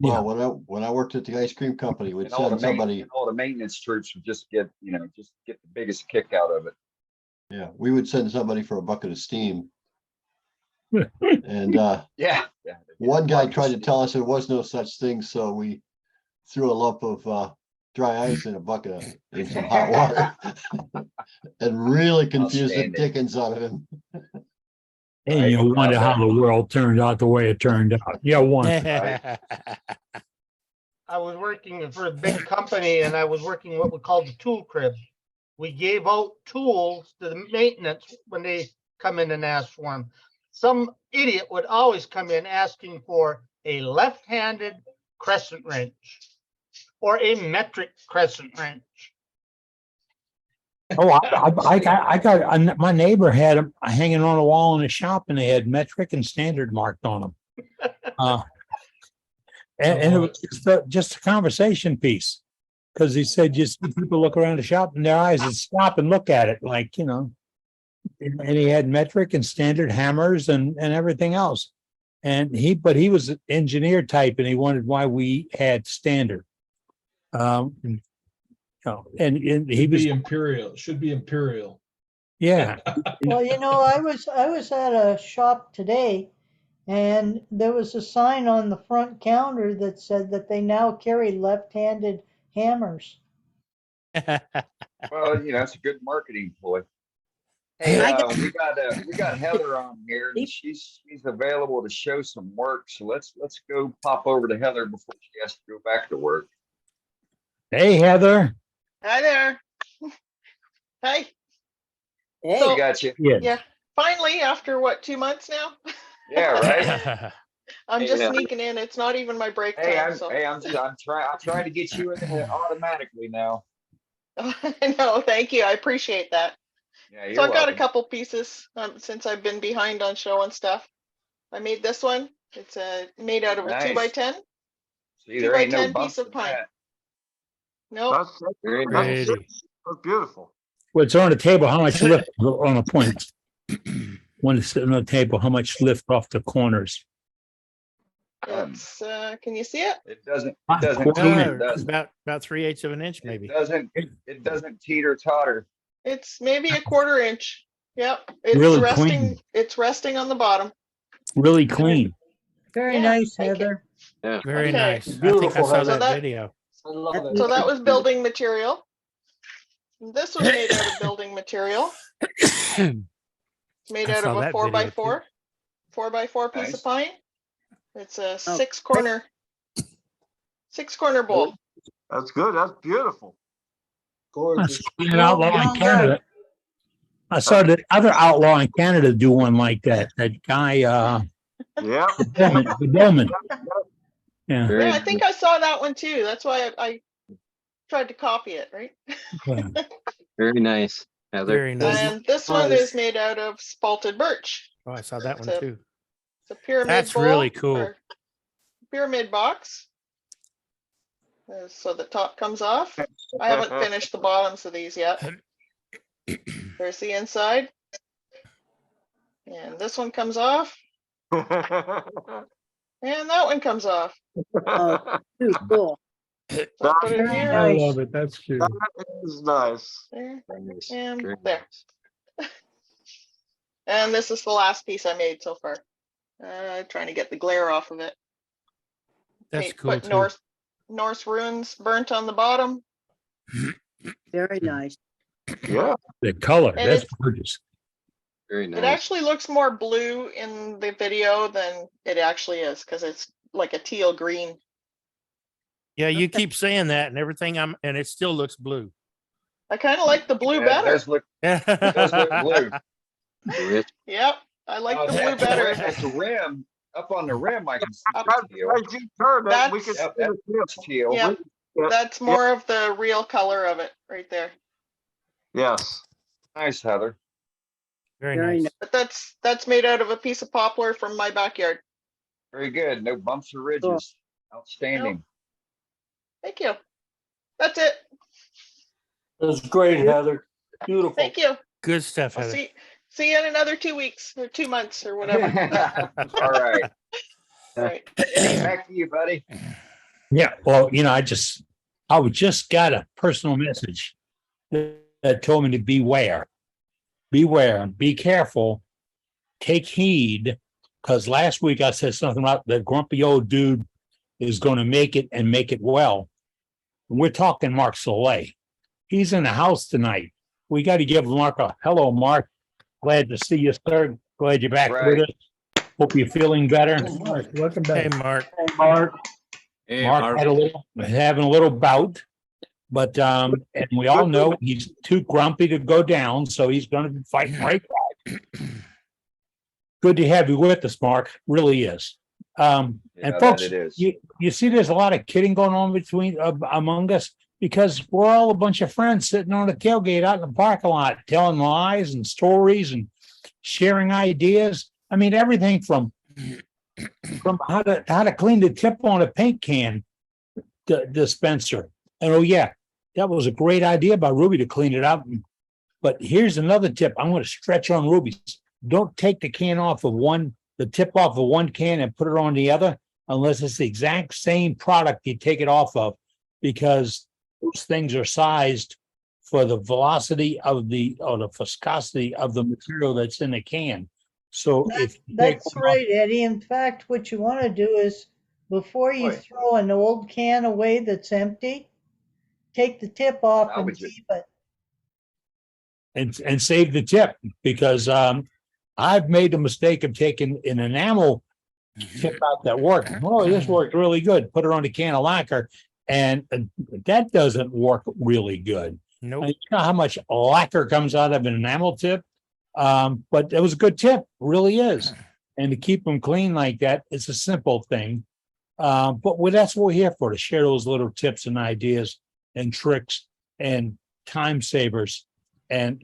Well, when I worked at the ice cream company, we'd send somebody. All the maintenance troops would just get the biggest kick out of it. Yeah, we would send somebody for a bucket of steam. And yeah. One guy tried to tell us there was no such thing, so we threw a lump of dry ice in a bucket in some hot water and really confused the dickens out of him. And you wonder how the world turned out the way it turned out. Yeah, one. I was working for a big company and I was working what we call the tool crib. We gave out tools to the maintenance when they come in and ask for them. Some idiot would always come in asking for a left-handed crescent wrench or a metric crescent wrench. Oh, I got my neighbor had them hanging on a wall in the shop, and they had metric and standard marked on them. And it was just a conversation piece, because he said just people look around the shop and their eyes would stop and look at it like, and he had metric and standard hammers and everything else. And he was an engineer type, and he wondered why we had standard. And he was imperial. Should be imperial. Yeah. Well, I was at a shop today, and there was a sign on the front counter that said that they now carry left-handed hammers. Well, it's a good marketing ploy. Hey, we got Heather on here, and she's available to show some work. So let's go pop over to Heather before she has to go back to work. Hey, Heather. Hi there. Hi. Hey, So, got you. Yeah. Finally, after what, 2 months now? Yeah, right. I'm just sneaking in. It's not even my break time. I'm trying to get you in there automatically now. No, thank you. I appreciate that. Yeah, so I've got a couple pieces since I've been behind on showing stuff. I made this one. It's made out of a 2x10. See, 2 there by ain't no 10 bumps piece of in pine. that. Nope. Very Pretty. nice. That's beautiful. Well, it's on the table. How much lift on a point? When it's sitting on the table, how much lift off the corners? It's, can you see it? It doesn't Quarter teeter, inch. does it? About 3/8 of an inch, maybe. It doesn't teeter totter. It's maybe a 1/4 inch. Yep. It's Really resting. clean. It's resting on the bottom. Really clean. Very Yeah, nice, thank you. Heather. Yeah. Very Okay. nice. I think I Beautiful, saw Heather. that that- video. I love it. So that was building material. This was made out of building material. It's made I out saw of a that 4x4, 4x4 piece Nice. of pine. It's a Oh. 6-corner bolt. That's good. That's beautiful. I Gorgeous. saw an outlaw in Canada. I saw the other outlaw in Canada do one like that. That guy, Yeah. Bowman. Yeah. Very Yeah, I think I saw that one too. That's why I tried to copy it, right? Very nice, Heather. Very nice. And this one is made out of spalted birch. Oh, I saw that one So- too. It's a pyramid That's bowl really cool. or pyramid box. So the top comes off. I haven't finished the bottoms of these yet. There's the inside. And this one comes off. And that one comes off. Oh, too cool. So I'll put it Very here, I nice. love it. That's cute. That is nice. there, Very nice. and Very there. nice. And this is the last piece I made so far. Trying to get the glare off of it. That's cool Put too. Norse runes burnt on the bottom. Very nice. Yeah. The color, And that's it's- gorgeous. Very It nice. actually looks more blue in the video than it actually is because it's like a teal green. Yeah, you keep saying that and everything. And it still looks blue. I kind of like the blue Yeah, it better. does look blue. Rich. Yep, I like the blue At better. the rim, up on the rim, I can see Up- the teal. As you turn it, we can That's- see Yep, the that's teal. Yep, Yeah. that's more of the real color of it right there. Yes. Nice, Heather. Very Very nice. But that's made out of a piece of poplar from my backyard. Very good. No bumps or ridges. Outstanding. Thank you. That's it. It was great, Heather. Beautiful. Thank you. Good stuff, I'll Heather. see you in another 2 weeks or 2 months or whatever. All right. All right. Back to you, buddy. Yeah, well, I just got a personal message that told me to beware, be careful, take heed, because last week I said something about the grumpy old dude is going to make it and make it well. We're talking Mark Soleil. He's in the house tonight. We got to give Mark a hello, Mark. Glad to see you, sir. Glad you're back Right. with us. Hope you're feeling better. Welcome Hey, back. Mark. Hey, Mark. Hey, Mark Mark. having a little bout, but and we all know he's too grumpy to go down, so he's going to be fighting right back. Good to have you with us, Mark. Really is. And Yeah, folks, that it is. you see, there's a lot of kidding going on among us because we're all a bunch of friends sitting on a tailgate out in the parking lot, telling lies and stories and sharing ideas. I mean, everything from how to clean the tip on a paint can dispenser. And oh yeah, that was a great idea by Ruby to clean it out. But here's another tip. I'm going to stretch on Ruby's. Don't take the can off of the tip off of one can and put it on the other unless it's the exact same product you take it off of, because those things are sized for the velocity or the viscosity of the material that's in the can. So if you take That's one right, Eddie. In fact, what you want to do is before you Right. throw an old can away that's empty, take the tip off and Salvage it. keep it. and save the tip, because I've made the mistake of taking an enamel tip out that worked. Oh, this worked really good. Put it on a can of lacquer, and that doesn't work really good. Nope. You know how much lacquer comes out of an enamel tip, but it was a good tip, really is. And to keep them clean like that, it's a simple thing. But that's what we're here for, to share those little tips and ideas and tricks and time savers. And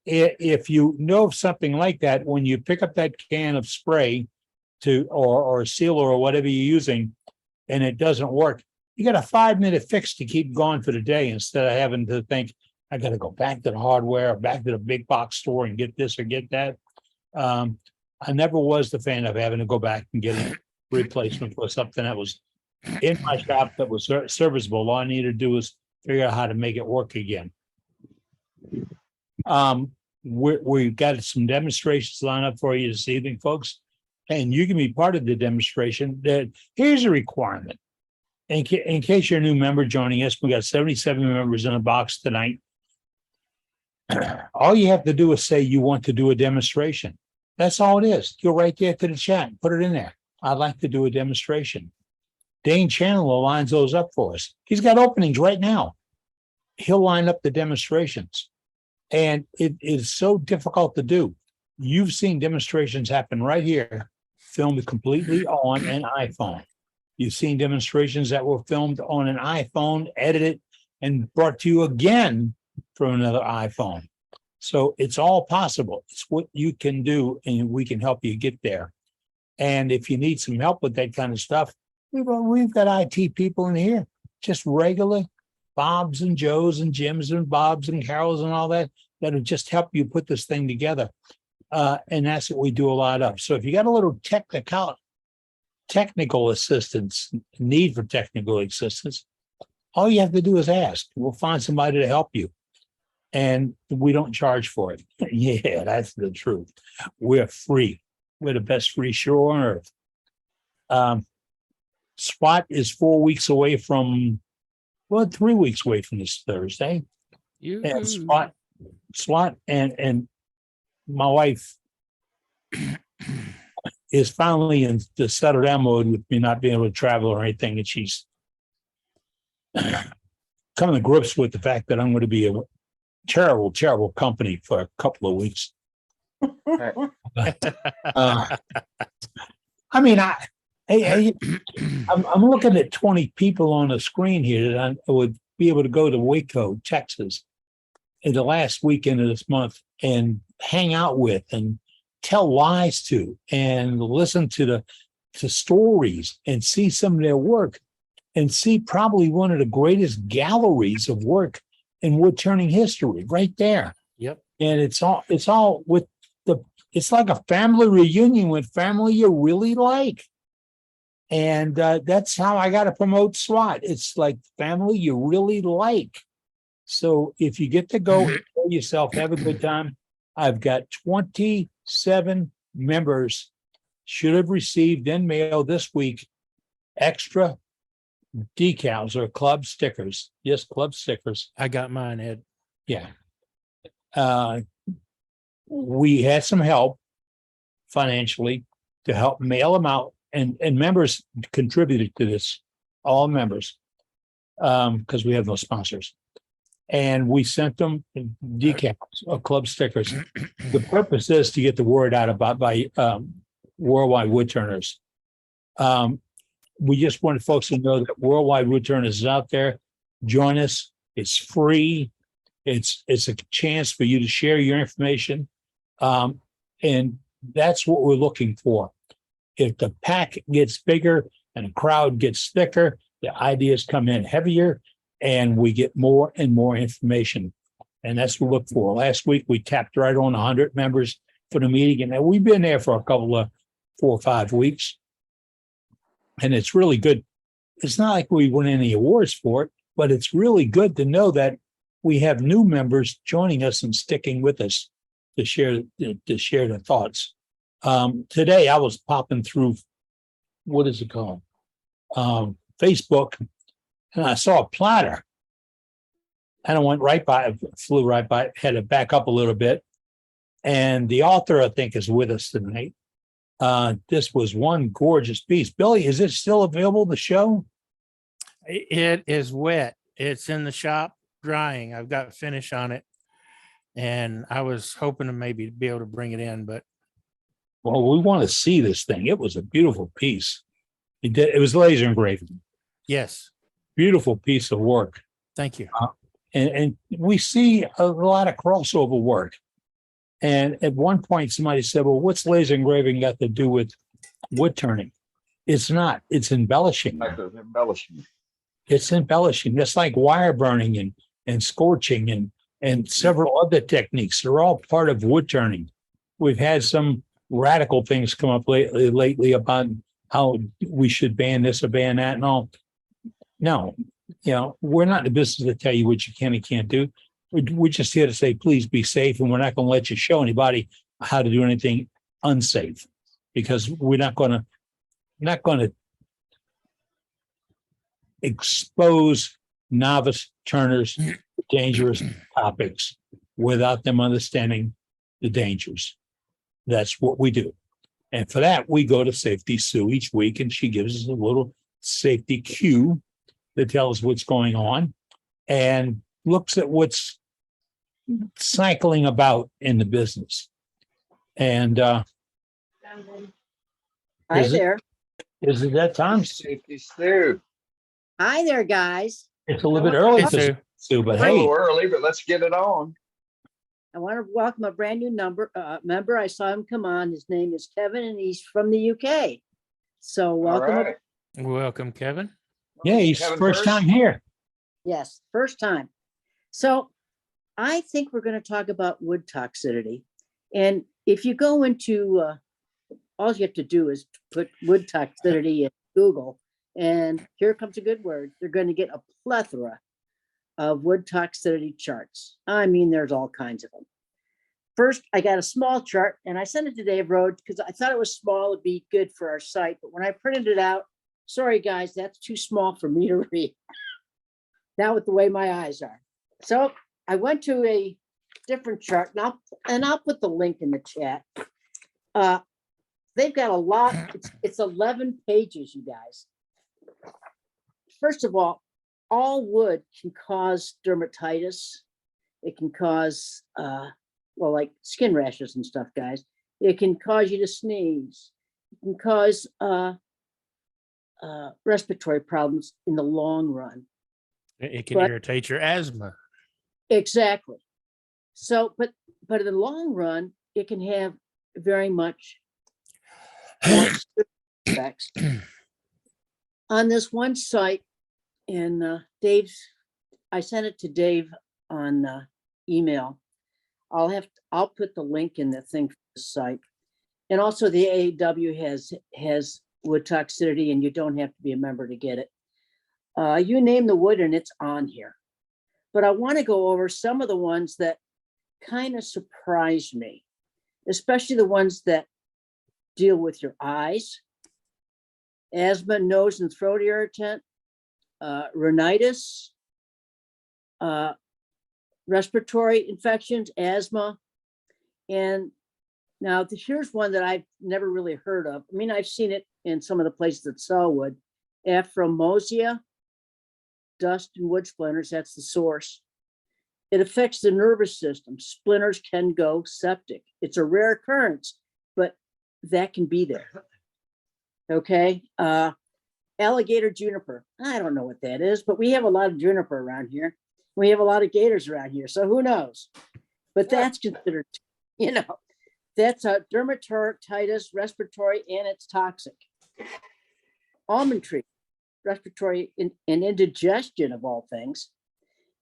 if you know something like that, when you pick up that can of spray or sealer or whatever you're using, and it doesn't work, you got a 5-minute fix to keep going for the day instead of having to think, I got to go back to the hardware or back to the big box store and get this or get that. I never was the fan of having to go back and get a replacement for something that was in my shop that was serviceable. All I needed to do was figure out how to make it work again. We've got some demonstrations lined up for you this evening, folks, and you can be part of the demonstration. Here's a requirement. In case you're a new member joining us, we got 77 members in a box tonight. All you have to do is say you want to do a demonstration. That's all it is. Go right there to the chat and put it in there. I'd like to do a demonstration. Dane Chandler lines those up for us. He's got openings right now. He'll line up the demonstrations. And it is so difficult to do. You've seen demonstrations happen right here, filmed completely on an iPhone. You've seen demonstrations that were filmed on an iPhone, edited, and brought to you again from another iPhone. So it's all possible. It's what you can do, and we can help you get there. And if you need some help with that kind of stuff, we've got IT people in here, just regular Bobs and Joes and Jims and Bobs and Carols and all that, that'll just help you put this thing together. And that's what we do a lot of. So if you got a little technical assistance, need for technical assistance, all you have to do is ask. We'll find somebody to help you. And we don't charge for it. Yeah, that's the truth. We're free. We're the best free show on earth. SWAT is 4 weeks away from, 3 weeks away from this Thursday. And SWAT and my wife is finally in the settle down mode with me not being able to travel or anything. And she's coming to grips with the fact that I'm going to be a terrible, terrible company for a couple of weeks. I mean, I'm looking at 20 people on the screen here that I would be able to go to Waco, Texas, in the last weekend of this month and hang out with and tell lies to and listen to stories and see some of their work and see probably one of the greatest galleries of work in wood turning history right there. Yep. And it's all with it's like a family reunion with family you really like. And that's how I got to promote SWAT. It's like family you really like. So if you get to go enjoy yourself, have a good time. I've got 27 members should have received in mail this week extra decals or club stickers. Yes, club stickers. I got mine, Ed. Yeah. We had some help financially to help mail them out, and members contributed to this, all members, because we have no sponsors. And we sent them decals or club stickers. The purpose is to get the word out about by Worldwide Wood Turners. We just wanted folks to know that Worldwide Wood Turners is out there. Join us. It's free. It's a chance for you to share your information. And that's what we're looking for. If the pack gets bigger and the crowd gets thicker, the ideas come in heavier and we get more and more information. And that's what we look for. Last week, we tapped right on 100 members for the meeting. And we've been there for a couple of 4 or 5 weeks. And it's really good. It's not like we won any awards for it, but it's really good to know that we have new members joining us and sticking with us to share their thoughts. Today, I was popping through, what is it called? Facebook, and I saw a platter. And I went right by it, flew right by it, had to back up a little bit. And the author, I think, is with us tonight. This was one gorgeous piece. Billy, is it still available to show? It is wet. It's in the shop drying. I've got finish on it. And I was hoping to maybe be able to bring it in, but. Well, we want to see this thing. It was a beautiful piece. It was laser engraving. Yes. Beautiful piece of work. Thank you. And we see a lot of crossover work. And at one point, somebody said, well, what's laser engraving got to do with wood turning? It's not. It's embellishing. Type of embellishment. It's embellishing. It's like wire burning and scorching and several other techniques. They're all part of wood turning. We've had some radical things come up lately about how we should ban this or ban that and all. No, we're not in the business to tell you what you can and can't do. We're just here to say, please be safe, and we're not going to let you show anybody how to do anything unsafe, because we're not going to expose novice turners to dangerous topics without them understanding the dangers. That's what we do. And for that, we go to Safety Sue each week, and she gives us a little safety cue that tells what's going on and looks at what's cycling about in the business. And Hi there. Is it that time? Safety Sue. Hi there, guys. It's a little bit early Hey, for Sue, but A little hey, early, but let's get it on. I want to welcome a brand new member. I saw him come on. His name is Kevin, and he's from the UK. So All welcome. right. Welcome, Kevin. yeah, he's Kevin first first. time here. Yes, first time. So I think we're going to talk about wood toxicity. And if you go into, all you have to do is put wood toxicity in Google, and here comes a good word. You're going to get a plethora of wood toxicity charts. I mean, there's all kinds of them. First, I got a small chart, and I sent it to Dave Rhodes because I thought it was small. It'd be good for our site. But when I printed it out, sorry, guys, that's too small for me to read. Now with the way my eyes are. So I went to a different chart, and I'll put the link in the chat. They've got a lot. It's 11 pages, you guys. First of all wood can cause dermatitis. It can cause, like skin rashes and stuff, guys. It can cause you to sneeze. It can cause respiratory problems in the long run. It can irritate your asthma. Exactly. So, but in the long run, it can have very much effects. On this one site, and I sent it to Dave on email. I'll put the link in the thing for the site. And also the AAW has wood toxicity, and you don't have to be a member to get it. You name the wood and it's on here. But I want to go over some of the ones that kind of surprised me, especially the ones that deal with your eyes, asthma, nose and throat irritant, rhinitis, respiratory infections, asthma. And now here's one that I've never really heard of. I mean, I've seen it in some of the places that sell wood. Aphromosia, dust and wood splinters, that's the source. It affects the nervous system. Splinters can go septic. It's a rare occurrence, but that can be there. Okay. Alligator juniper. I don't know what that is, but we have a lot of juniper around here. We have a lot of gators around here, so who knows? But that's considered, that's a dermatitis, respiratory, and it's toxic. Almond tree, respiratory and indigestion of all things,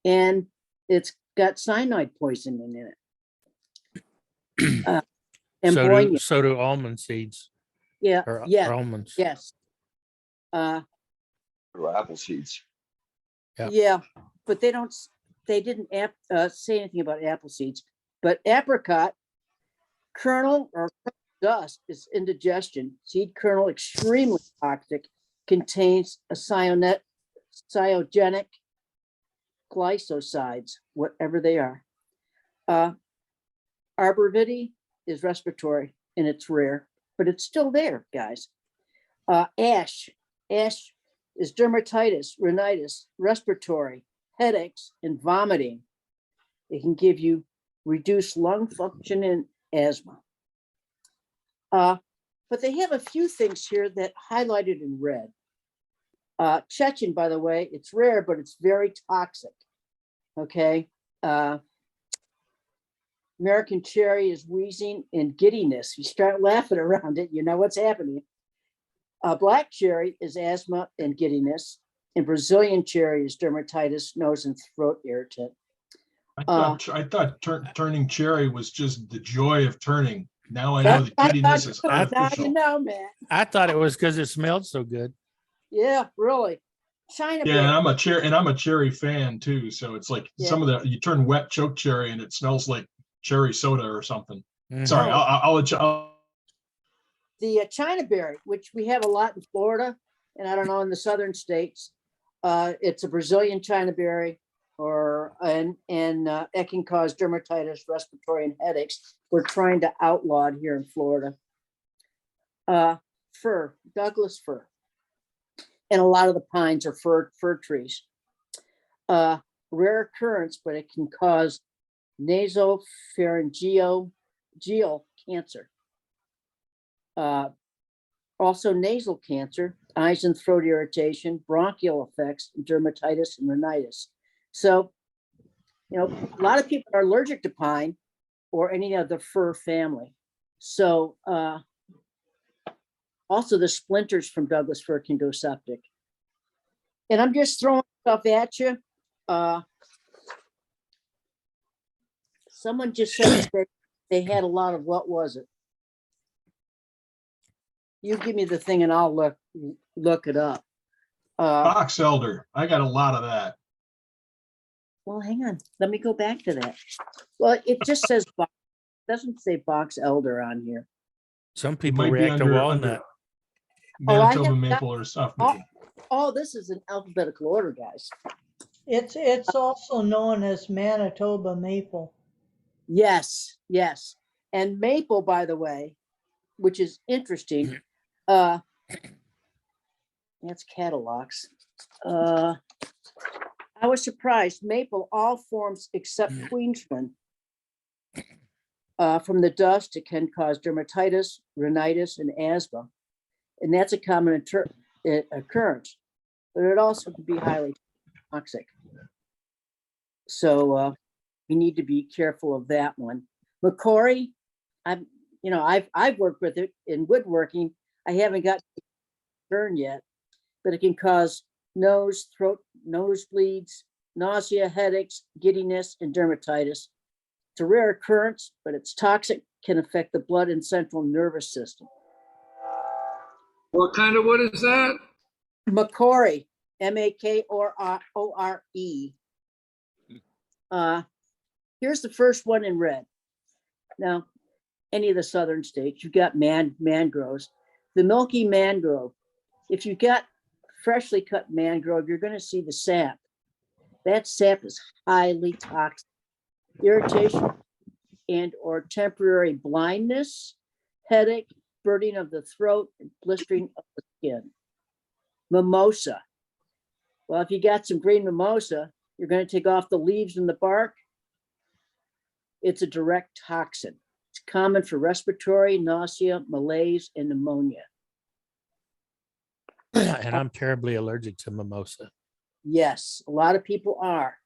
and it's got cyanide poisoning in it. And So do almond seeds. Yeah, Or almonds. yes. Apple seeds. Yeah, but they didn't say anything about apple seeds. But apricot kernel or dust is indigestion. Seed kernel, extremely toxic, contains a cyogenic glycosides, whatever they are. Arborvitae is respiratory, and it's rare, but it's still there, guys. Ash is dermatitis, rhinitis, respiratory, headaches, and vomiting. It can give you reduced lung function and asthma. But they have a few things here that highlighted in red. Chechen, by the way, it's rare, but it's very toxic. Okay. American cherry is wheezing and giddiness. You start laughing around it, you know what's happening. Black cherry is asthma and giddiness, and Brazilian cherry is dermatitis, nose and throat irritant. I thought turning cherry was just the joy of turning. Now I know the giddiness is Now you artificial. know, man. I thought it was because it smelled so good. Yeah, really. China Yeah, and berry. I'm a cherry fan too. So it's like Yeah. some of the you turn wet choke cherry and it smells like cherry soda or something. Mhm. Sorry, Oh. I'll let you. The China berry, which we have a lot in Florida, and I don't know in the southern states. It's a Brazilian China berry, and it can cause dermatitis, respiratory, and headaches. We're trying to outlaw it here in Florida. Fir, Douglas fir, and a lot of the pines are fir trees. Rare occurrence, but it can cause nasopharyngeal cancer. Also nasal cancer, eyes and throat irritation, bronchial effects, dermatitis, and rhinitis. So, a lot of people are allergic to pine or any of the fir family. So, also the splinters from Douglas fir can go septic. And I'm just throwing stuff at you. Someone just said that they had a lot of, what was it? You give me the thing and I'll look it up. Box elder. I got a lot of that. Well, hang on. Let me go back to that. Well, it just says box. It doesn't say box elder on here. Some people might be react to under- walnut. Manitoba have maple got- or stuff. Oh, this is in alphabetical order, guys. It's also known as Manitoba maple. Yes, yes. And maple, by the way, which is interesting. That's catalogs. I was surprised. Maple, all forms except Queensland. From the dust, it can cause dermatitis, rhinitis, and asthma. And that's a common occurrence, but it also can be highly toxic. So we need to be careful of that one. McCory, I've worked with it in woodworking. I haven't got to turn yet, but it can cause nose, throat, nosebleeds, nausea, headaches, giddiness, and dermatitis. It's a rare occurrence, but it's toxic, can affect the blood and central nervous system. What kind of wood is that? McCory, MAKORE. Here's the first one in red. Now, any of the southern states, you've got mangroves. The milky mangrove. If you've got freshly cut mangrove, you're going to see the sap. That sap is highly toxic. Irritation and or temporary blindness, headache, burning of the throat, and blistering of the skin. Mimosa. Well, if you got some green mimosa, you're going to take off the leaves and the bark. It's a direct toxin. It's common for respiratory, nausea, malaise, and pneumonia. And I'm terribly allergic to mimosa. Yes, a lot of people are.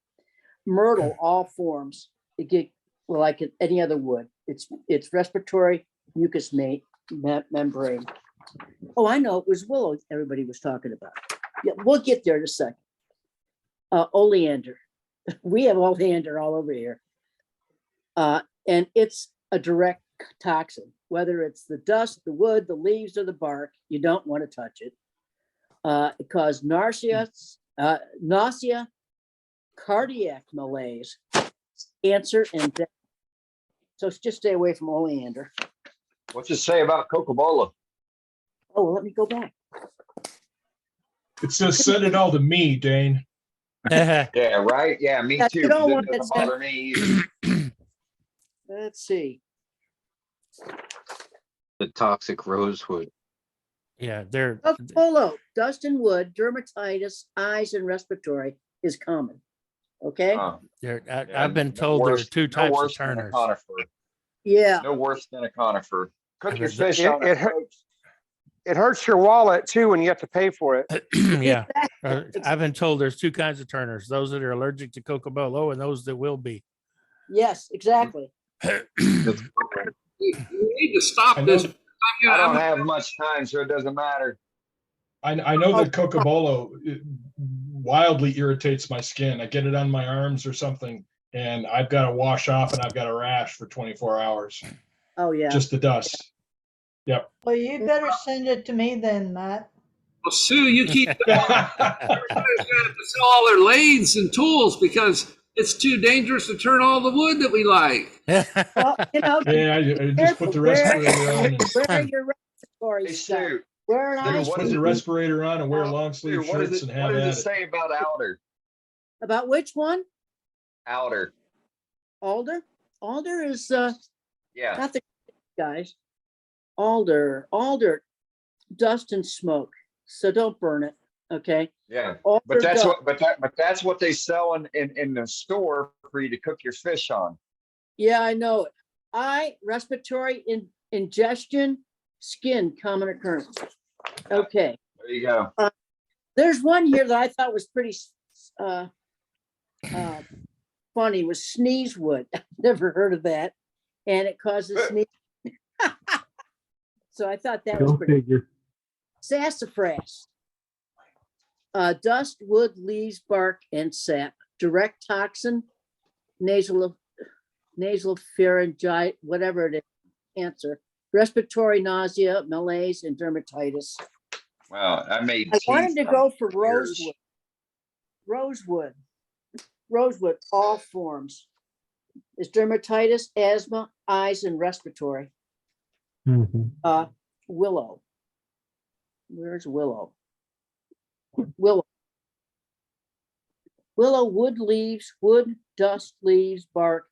Myrtle, all forms. It get like any other wood. It's respiratory mucous membrane. Oh, I know, it was willow everybody was talking about. Yeah, we'll get there in a second. Oleander. We have oleander all over here. And it's a direct toxin, whether it's the dust, the wood, the leaves, or the bark. You don't want to touch it. It causes nausea, cardiac malaise, cancer, and death. So just stay away from oleander. What's it say about Coca-Cola? Oh, let me go back. It says send it all to me, Dane. Yeah, right? Yeah, me Yeah, too. you don't 'Cause want it doesn't it bother me either. Let's see. The toxic rosewood. Yeah, they're Polo, dust and wood, dermatitis, eyes, and respiratory is common. Okay. I've been told there are two types of turners. Yeah. No worse than a conifer. Cook your It- fish it- on it it, hurt- folks. It hurts your wallet too when you have to pay for it. Yeah, I've been told there's two kinds of turners: those that are allergic to cocobolo and those that will be. Yes, exactly. We need to stop this. I don't have much time, so it doesn't matter. I know that cocobolo wildly irritates my skin. I get it on my arms or something, and I've got to wash off, and I've got a rash for 24 hours. Oh, yeah. Just the dust. Yep. Well, you better send it to me then, Matt. Well, Sue, you keep everybody's got to sell all their lathes and tools because it's too dangerous to turn all the wood that we like. Well, you know, Yeah, I just put the respirator on. And wear your respiratory Hey, stuff. Sue, Wear an Sue, I eye just what put is the it- respirator on and wear long Sue, sleeve what shirts and have does at it it. say about outer? About which one? Outer. Alder? Alder is Yeah. not the guys. Alder, dust and smoke. So don't burn it. Okay. Yeah. Alder But that's dust. but that's what they sell in the store for you to cook your fish on. Yeah, I know it. Respiratory ingestion, skin, common occurrence. Okay. There you go. There's one here that I thought was pretty funny, was sneeze wood. I've never heard of that. And it causes sneeze. So I thought that was Go pretty. figure. Sassafras. Dust, wood, leaves, bark, and sap. Direct toxin, nasal pharyngitis, whatever it is. Cancer. Respiratory nausea, malaise, and dermatitis. Wow, I made. I wanted teeth to from go for years. rosewood, all forms. Is dermatitis, asthma, eyes, and respiratory. Mhm. Willow. Where's willow? Willow, wood leaves, wood, dust, leaves, bark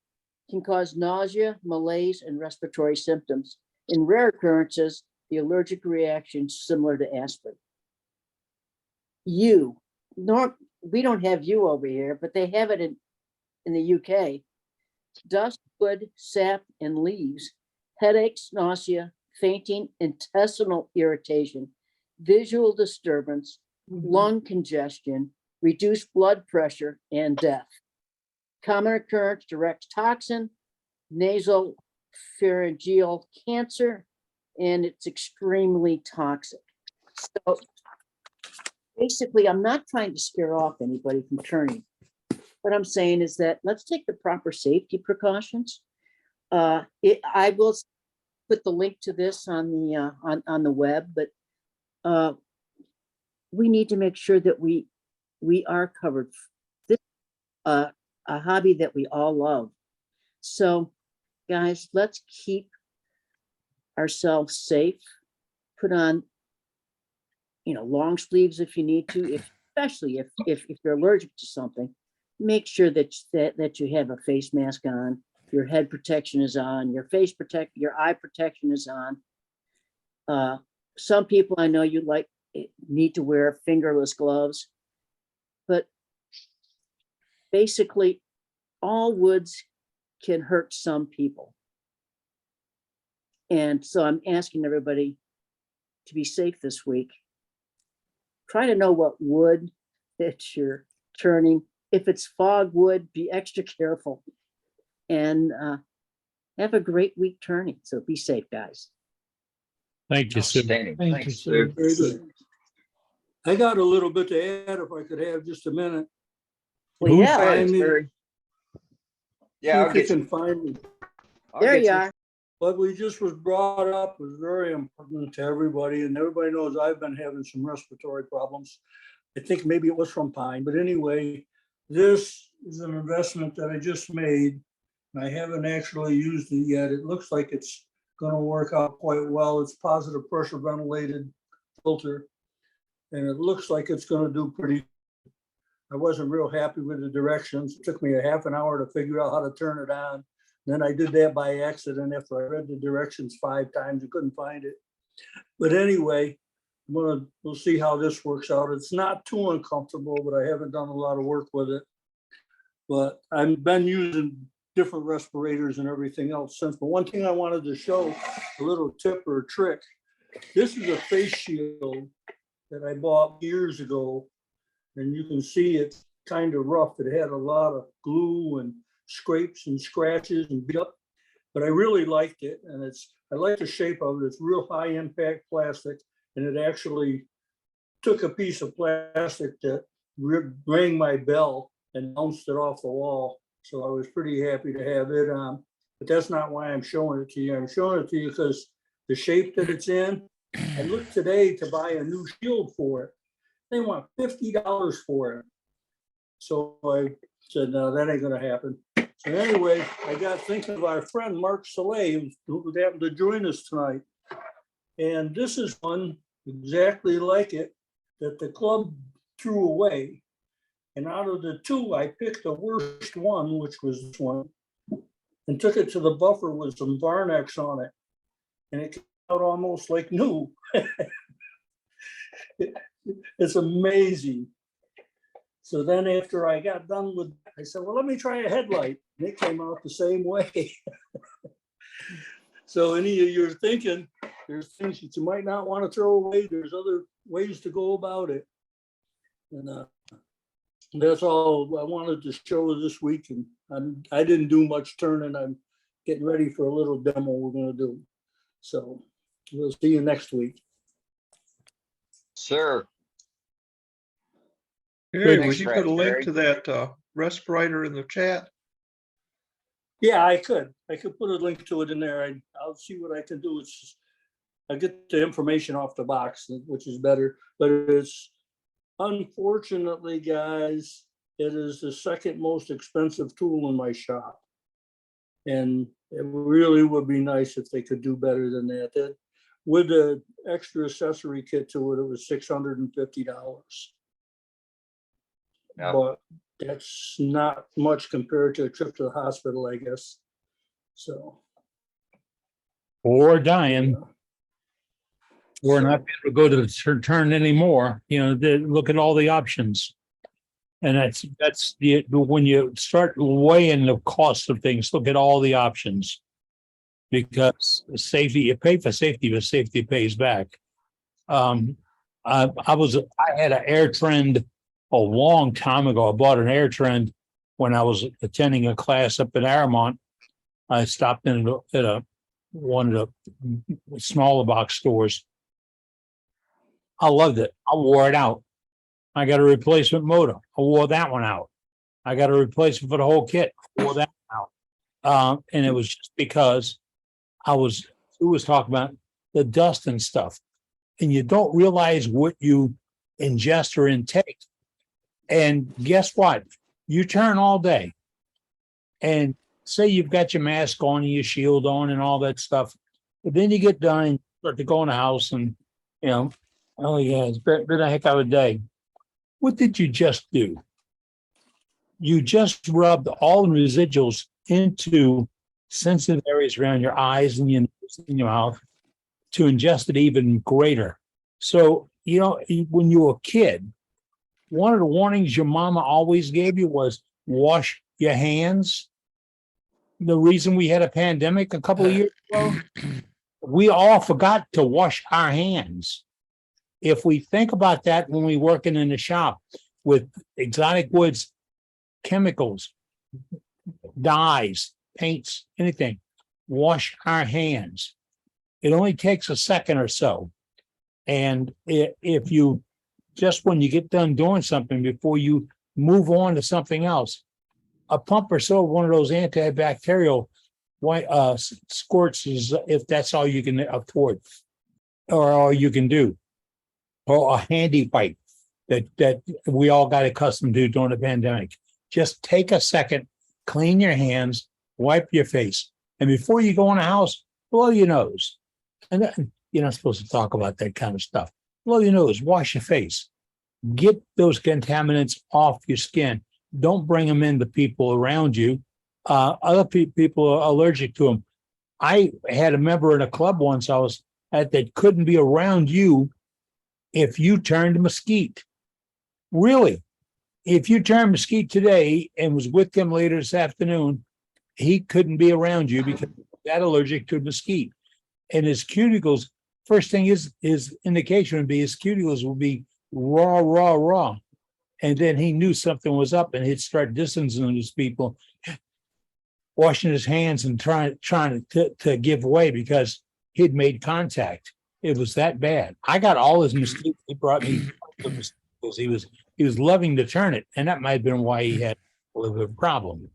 can cause nausea, malaise, and respiratory symptoms. In rare occurrences, the allergic reaction is similar to aspirin. We don't have yew over here, but they have it in the UK. Dust, wood, sap, and leaves, headaches, nausea, fainting, intestinal irritation, visual disturbance, lung congestion, reduced blood pressure, and death. Common occurrence, direct toxin, nasal pharyngeal cancer, and it's extremely toxic. So basically, I'm not trying to scare off anybody from turning. What I'm saying is that let's take the proper safety precautions. I will put the link to this on the web, but we need to make sure that we are covered. This a hobby that we all love. So, guys, let's keep ourselves safe. Put on, long sleeves if you need to, especially if you're allergic to something. Make sure that you have a face mask on, your head protection is on, your eye protection is on. Some people I know need to wear fingerless gloves, but basically all woods can hurt some people. And so I'm asking everybody to be safe this week. Try to know what wood that you're turning. If it's fog wood, be extra careful, and have a great week turning. So be safe, guys. Thank you, Sue. Outstanding. Thank Thanks, you, Sue. Very good. I got a little bit to add if I could have just a minute. Well, Who's yeah, Hey, Find me. Terry. See Yeah, I'll if you get you. can find me. I'll there get you are. What we just was brought up was very important to everybody, and everybody knows I've been having some respiratory problems. I think maybe it was from pine, but anyway, this is an investment that I just made. And I haven't actually used it yet. It looks like it's gonna work out quite well. It's positive pressure ventilated filter. And it looks like it's gonna do pretty. I wasn't real happy with the directions. It took me a half an hour to figure out how to turn it on. Then I did that by accident after I read the directions 5 times. I couldn't find it. But anyway, we'll see how this works out. It's not too uncomfortable, but I haven't done a lot of work with it. But I've been using different respirators and everything else since. But one thing I wanted to show, a little tip or a trick. This is a face shield that I bought years ago. And you can see it's kind of rough. It had a lot of glue and scrapes and scratches and beat up, but I really liked it. And I like the shape of it. It's real high impact plastic, and it actually took a piece of plastic that rang my bell and bounced it off the wall. So I was pretty happy to have it on, but that's not why I'm showing it to you. I'm showing it to you because the shape that it's in, I looked today to buy a new shield for it. They want $50 for it. So I said, no, that ain't gonna happen. So anyway, I got thinking of our friend Mark Soleil, who happened to join us tonight. And this is one exactly like it that the club threw away. And out of the two, I picked the worst one, which was this one, and took it to the buffer with some Varnex on it. And it came out almost like new. It's amazing. So then after I got done with, I said, well, let me try a headlight. And it came out the same way. So any of you are thinking, there's things that you might not want to throw away. There's other ways to go about it. And that's all I wanted to show this week. And I didn't do much turning. I'm getting ready for a little demo we're going to do. So we'll see you next week. Sir. Hey, Thanks, would you put a link Raspberry. to that respirator in the chat? Yeah, I could put a link to it in there. I'll see what I can do. It's just, I get the information off the box, which is better, but it's unfortunately, guys, it is the second most expensive tool in my shop. And it really would be nice if they could do better than that. With the extra accessory kit to it, it was $650. Yeah. But that's not much compared to a trip to the hospital, I guess. So. Or dying. Or not be able to go to the turn anymore. You know, look at all the options. And that's when you start weighing the cost of things, look at all the options. Because safety, you pay for safety, but safety pays back. I had an Air Trend a long time ago. I bought an Air Trend when I was attending a class up in Aramont. I stopped in at one of the smaller box stores. I loved it. I wore it out. I got a replacement motor. I wore that one out. I got a replacement for the whole kit. I wore that one out. And it was just because who was talking about the dust and stuff. And you don't realize what you ingest or intake. And guess what? You turn all day. And say you've got your mask on and your shield on and all that stuff. But then you get done and start to go in the house and, you know, oh yeah, it's been a heck of a day. What did you just do? You just rubbed all the residuals into sensitive areas around your eyes and your nose and your mouth to ingest it even greater. So, you know, when you were a kid, one of the warnings your mama always gave you was wash your hands. The reason we had a pandemic a couple of years ago, we all forgot to wash our hands. If we think about that when we're working in the shop with exotic woods, chemicals, dyes, paints, anything, wash our hands. It only takes a second or so. And if you, just when you get done doing something before you move on to something else, a pump or so of one of those antibacterial squirts is, if that's all you can afford or all you can do, or a handy wipe that we all got accustomed to during the pandemic. Just take a second, clean your hands, wipe your face. And before you go in the house, blow your nose. And then, you're not supposed to talk about that kind of stuff. Blow your nose, wash your face. Get those contaminants off your skin. Don't bring them into people around you. Other people are allergic to them. I had a member in a club once I was at that couldn't be around you if you turned mesquite. Really, if you turned mesquite today and was with him later this afternoon, he couldn't be around you because he's that allergic to mesquite. And his cuticles, first thing is his indication would be his cuticles would be raw. And then he knew something was up and he'd start distancing these people, washing his hands and trying to give way because he'd made contact. It was that bad. I got all his mesquite. He brought me because he was loving to turn it, and that might have been why he had a little bit of a problem.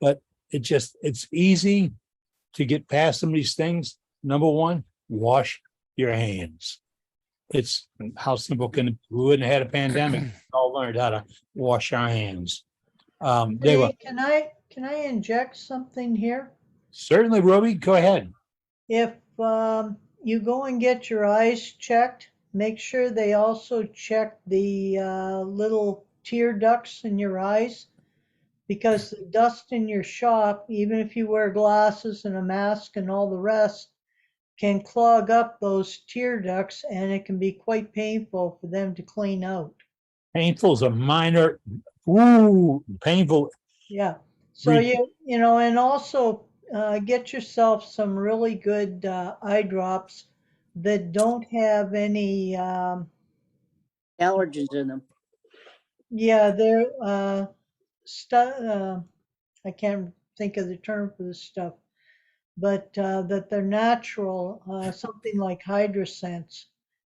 But it's easy to get past some of these things. Number one, wash your hands. It's how simple can it be? We wouldn't have had a pandemic. We all learned how to wash our hands. They were Hey, can I inject something here? certainly, Ruby, go ahead. If you go and get your eyes checked, make sure they also check the little tear ducts in your eyes, because the dust in your shop, even if you wear glasses and a mask and all the rest, can clog up those tear ducts, and it can be quite painful for them to clean out. Painful is a minor, painful. Yeah. So you know, and also get yourself some really good eye drops that don't have any Allergens in them. yeah, they're I can't think of the term for this stuff, but that they're natural, something like Hydrosense,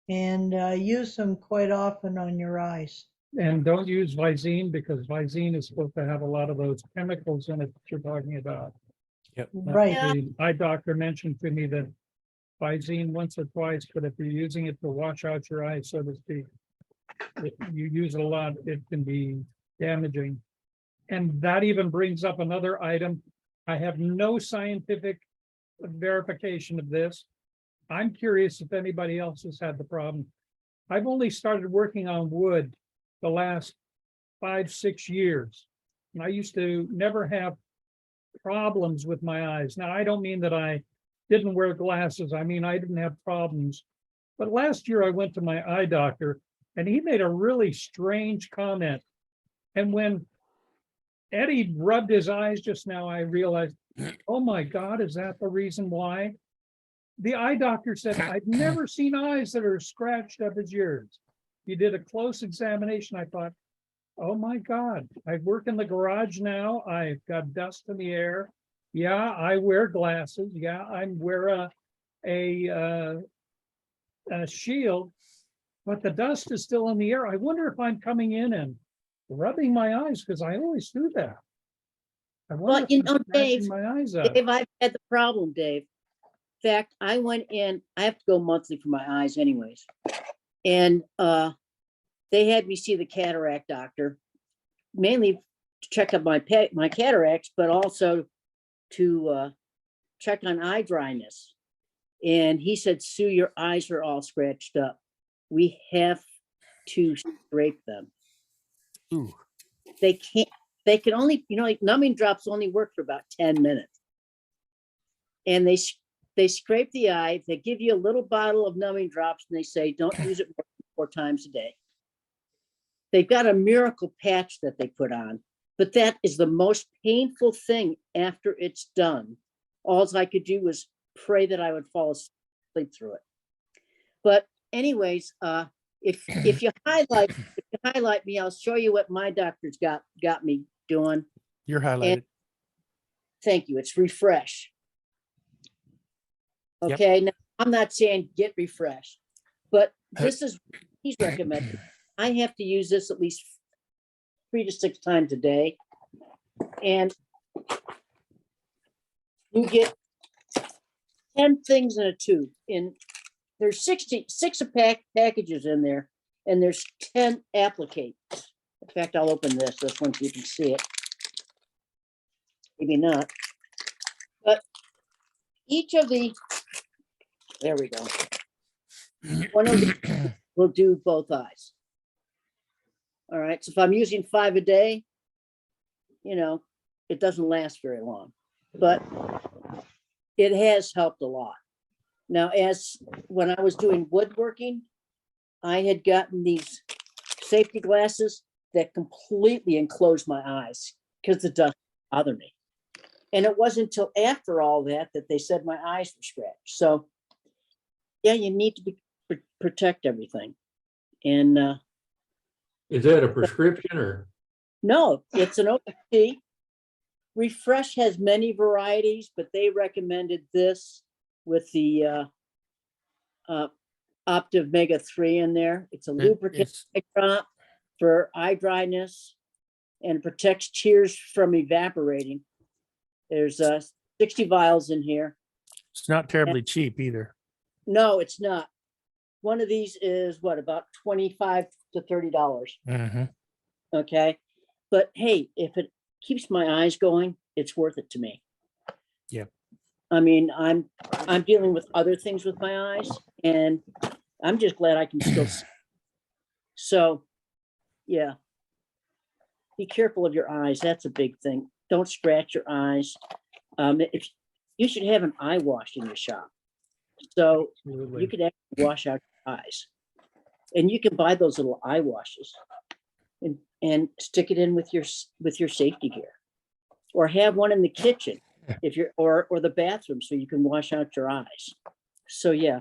and use them quite often on your eyes. And don't use Visine, because Visine is supposed to have a lot of those chemicals in it that you're talking about. Yep. Right. The eye doctor mentioned to me that Visine once or twice, but if you're using it to wash out your eyes, so to speak, if you use it a lot, it can be damaging. And that even brings up another item. I have no scientific verification of this. I'm curious if anybody else has had the problem. I've only started working on wood the last 5-6 years. And I used to never have problems with my eyes. Now, I don't mean that I didn't wear glasses. I mean, I didn't have problems. But last year I went to my eye doctor and he made a really strange comment. And when Eddie rubbed his eyes just now, I realized, oh my God, is that the reason why? The eye doctor said, I've never seen eyes that are scratched up as yours. You did a close examination. I thought, oh my God, I work in the garage now. I've got dust in the air. Yeah, I wear glasses. Yeah, I wear a shield, but the dust is still in the air. I wonder if I'm coming in and rubbing my eyes, because I always do that. I wonder Well, if you I'm know, scratching Dave, my eyes out. Dave, I've had the problem, Dave. In fact, I went in, I have to go monthly for my eyes anyways. And they had me see the cataract doctor, mainly to check up my cataracts, but also to check on eye dryness. And he said, Sue, your eyes are all scratched up. We have to scrape them. Ooh. They can only, you know, like numbing drops only work for about 10 minutes. And they scrape the eye, they give you a little bottle of numbing drops, and they say, don't use it more than 4 times a day. They've got a miracle patch that they put on, but that is the most painful thing after it's done. All I could do was pray that I would fall asleep through it. But anyways, if you highlight me, I'll show you what my doctor's got me doing. You're highlighted. And thank you. It's refresh. Yep. Okay, now I'm not saying get refreshed, but this is what he's recommended. I have to use this at least 3 to 6 times a day, and you get 10 things in a tube. And there's 66 packages in there, and there's 10 applicators. In fact, I'll open this one so you can see it. Maybe not, but each of the, there we go. One of these will do both eyes. All right, so if I'm using 5 a day, you know, it doesn't last very long, but it has helped a lot. Now, as when I was doing woodworking, I had gotten these safety glasses that completely enclosed my eyes because the dust bothered me. And it wasn't until after all that they said my eyes were scratched. So yeah, you need to protect everything. And is that a prescription or? No, it's an OTC. Refresh has many varieties, but they recommended this with the Optive Mega 3 in there. It's a lubricant eye drop for eye dryness and protects tears from evaporating. There's 60 vials in here. It's not terribly cheap either. No, it's not. One of these is what, about $25 to $30. Mm-hmm. Okay. But hey, if it keeps my eyes going, it's worth it to me. Yeah. I mean, I'm dealing with other things with my eyes, and I'm just glad I can still see. So, yeah. Be careful of your eyes. That's a big thing. Don't scratch your eyes. If you should have an eye wash in your shop, so you could actually wash out your eyes, and you can buy those little eye washes and stick it in with your safety gear, or have one in the kitchen if you're or the bathroom so you can wash out your eyes. So yeah.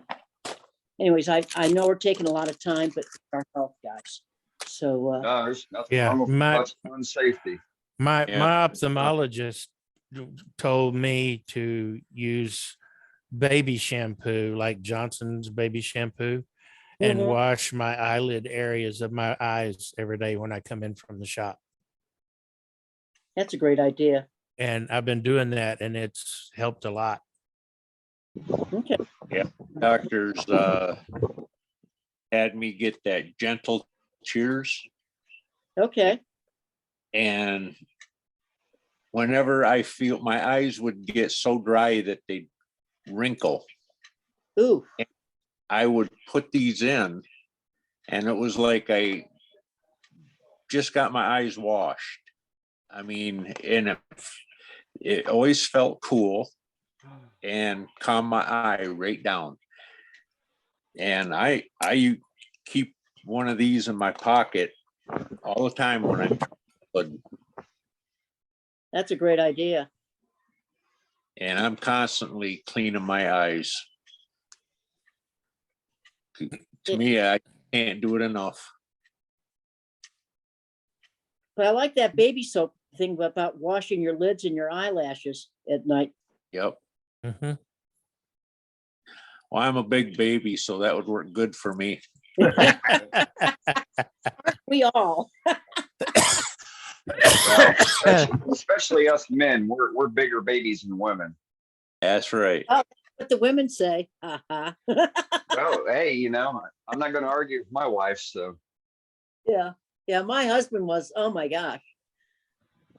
Anyways, I know we're taking a lot of time, but our health, guys. So No, there's nothing Yeah, wrong with my- touch on safety. My Yeah. my ophthalmologist told me to use baby shampoo, like Johnson's baby shampoo, and Mhm. wash my eyelid areas of my eyes every day when I come in from the shop. that's a great idea. And I've been doing that, and it's helped a lot. Okay. Yeah, doctors had me get that gentle tears, Okay. and whenever I feel my eyes would get so dry that they'd wrinkle, Ooh. I would put these in, and it was like I just got my eyes washed. I mean, and it always felt cool and calm my eye right down. And I keep one of these in my pocket all the time when I'm traveling, That's a great idea. and I'm constantly cleaning my eyes. To me, I can't do it enough. But I like that baby soap thing about washing your lids and your eyelashes at night. Yep. Mm-hmm. Well, I'm a big baby, so that would work good for me. We all. Well, especially us men, we're bigger babies than women. That's right. Oh, what the women say. Uh-huh. Well, hey, you know, I'm not going to argue with my wife, so. Yeah. Yeah. My husband was, oh my gosh.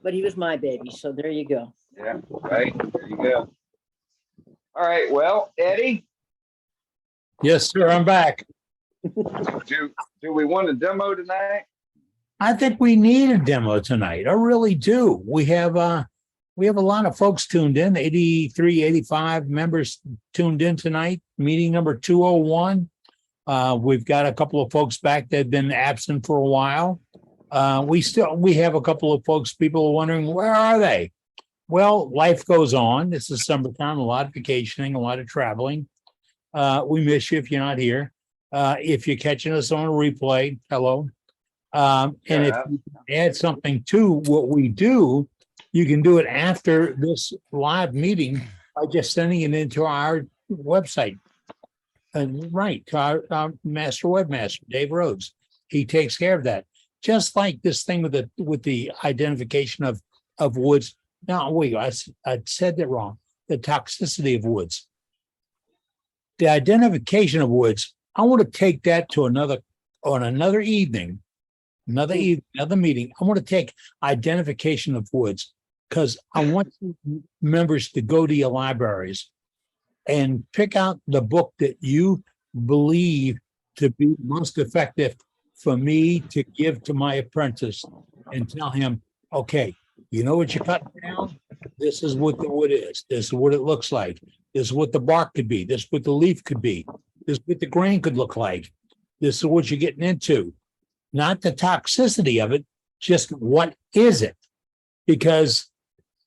But he was my baby. So there you go. Yeah, right. There you go. All right. Well, Eddie, Yes, sir, I'm back. do we want a demo tonight? I think we need a demo tonight. I really do. We have a lot of folks tuned in, 83, 85 members tuned in tonight, meeting number 201. We've got a couple of folks back that have been absent for a while. We have a couple of folks, people are wondering, where are they? Well, life goes on. It's the summertime, a lot of vacationing, a lot of traveling. We miss you if you're not here. If you're catching us on a replay, hello. And if you add something to what we do, you can do it after this live meeting by just sending it into our website. Right, to our master webmaster, Dave Rhodes. He takes care of that. Just like this thing with the identification of woods. No, wait, I said that wrong. The toxicity of woods. The identification of woods. I want to take that to another evening, another meeting. I want to take identification of woods because I want members to go to your libraries and pick out the book that you believe to be most effective for me to give to my apprentice and tell him, okay, you know what you're cutting down? This is what the wood is. This is what it looks like. This is what the bark could be. This is what the leaf could be. This is what the grain could look like. This is what you're getting into. Not the toxicity of it, just what is it? Because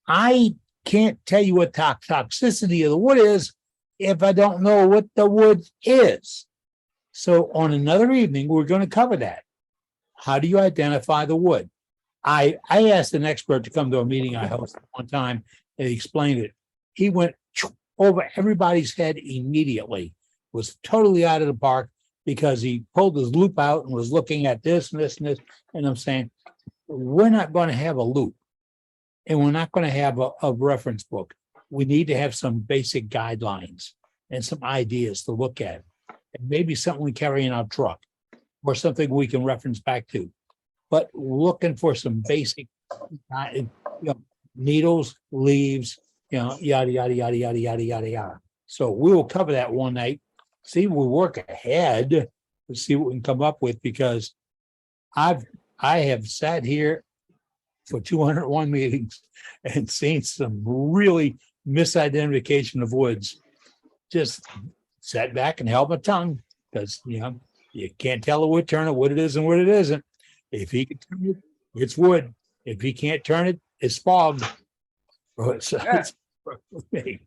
I can't tell you what toxicity of the wood is if I don't know what the wood is. So on another evening, we're going to cover that. How do you identify the wood? I asked an expert to come to a meeting I hosted one time and he explained it. He went over everybody's head immediately, was totally out of the park. because he pulled his loop out and was looking at this and this and this. And I'm saying, we're not going to have a loop and we're not going to have a reference book. We need to have some basic guidelines and some ideas to look at. And maybe something we carry in our truck or something we can reference back to. But looking for some basic, needles, leaves, yada, yada, yada, yada, yada, yada, yada. So we will cover that one night. See, we'll work ahead to see what we can come up with, because I have sat here for 201 meetings and seen some really misidentification of woods. Just sat back and held my tongue, because you can't tell a wood turner what it is and what it isn't. If he can turn it, it's wood. If he can't turn it, it's fog. It's me.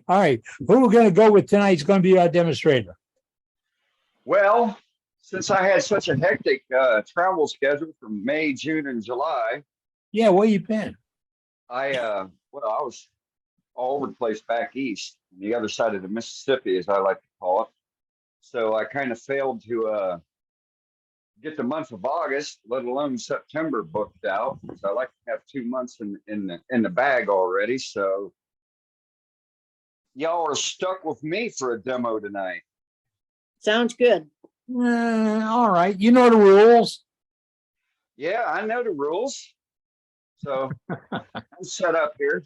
All right, who we're going to go with tonight is going to be our demonstrator. Well, since I had such a hectic travel schedule from May, June, and July. Yeah, where you been? I was all over the place back east, on the other side of the Mississippi, as I like to call it. So I kind of failed to get the month of August, let alone September, booked out, because I like to have 2 months in the bag already. So y'all are stuck with me for a demo tonight. Sounds good. All right, you know the rules. Yeah, I know the rules. So I'm set up here.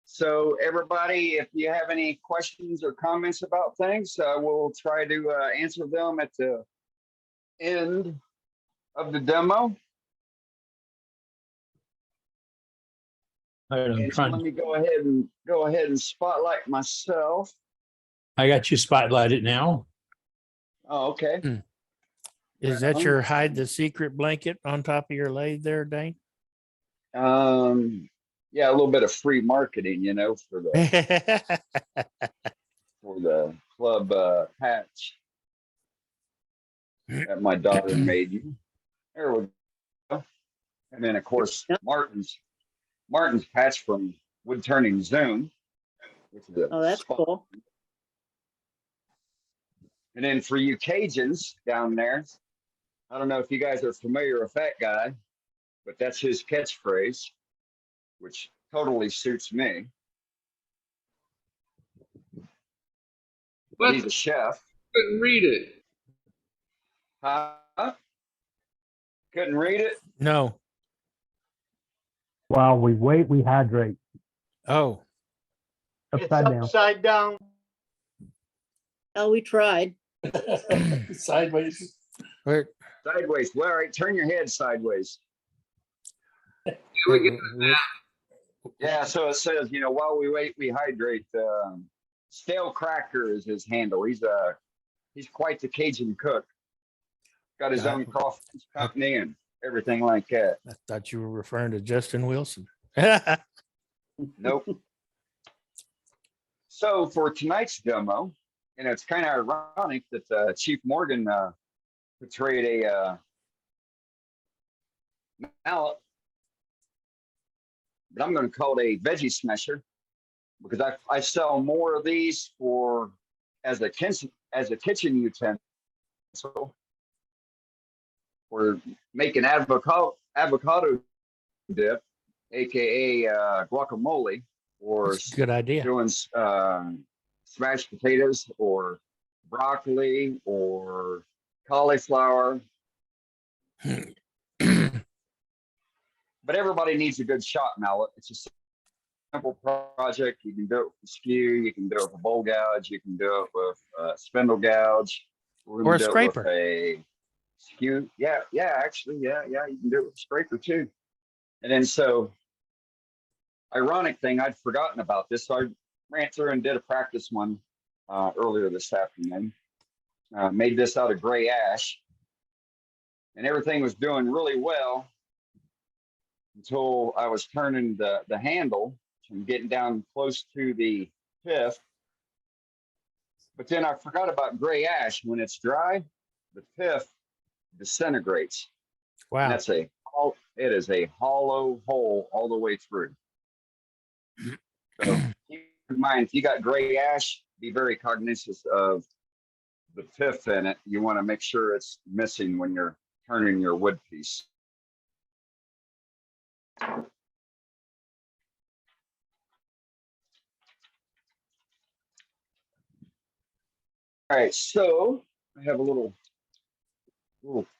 So everybody, if you have any questions or comments about things, we'll try to answer them at the end of the demo. All right, And so let me go ahead and spotlight myself. I got you spotlighted now. Oh, okay. Is that your hide the secret blanket on top of your lathe there, Dane? Yeah, a little bit of free marketing, for the for the club patch that my daughter made you. There we go. And then of course Martin's patch from Wood Turning Zoom, which is that's cool. And then for you Cajuns down there, I don't know if you guys are familiar with that guy, but that's his catchphrase, which totally suits me. But he's a chef. Couldn't read it. Huh? Couldn't read it? No. While we wait, we hydrate. Oh. Upside down. Upside down. Oh, we tried. Sideways. Where? Sideways. Well, all right, turn your head sideways. Yeah, so it says, while we wait, we hydrate. Stale Cracker is his handle. He's quite the Cajun cook. Got his own coffee company and everything like that. I thought you were referring to Justin Wilson. Nope. So for tonight's demo, and it's kind of ironic that Chief Morgan portrayed a mallet, but I'm going to call it a veggie smasher, because I sell more of these as a kitchen utensil. We're making avocado dip, aka guacamole, or good idea. Doing smashed potatoes or broccoli or cauliflower. But everybody needs a good shot mallet. It's a simple project. You can do it with a skew, you can do it with a bowl gouge, you can do it with a spindle gouge, or a scraper. A skew. Yeah, actually, you can do it with a scraper too. And then so, ironic thing, I'd forgotten about this. So I ran through and did a practice one earlier this afternoon. Made this out of gray ash, and everything was doing really well until I was turning the handle and getting down close to the pith. But then I forgot about gray ash. When it's dry, the pith disintegrates. Wow. And it is a hollow hole all the way through. So keep in mind, if you got gray ash, be very cognizant of the pith in it, you want to make sure it's missing when you're turning your wood piece. All right, so I have a little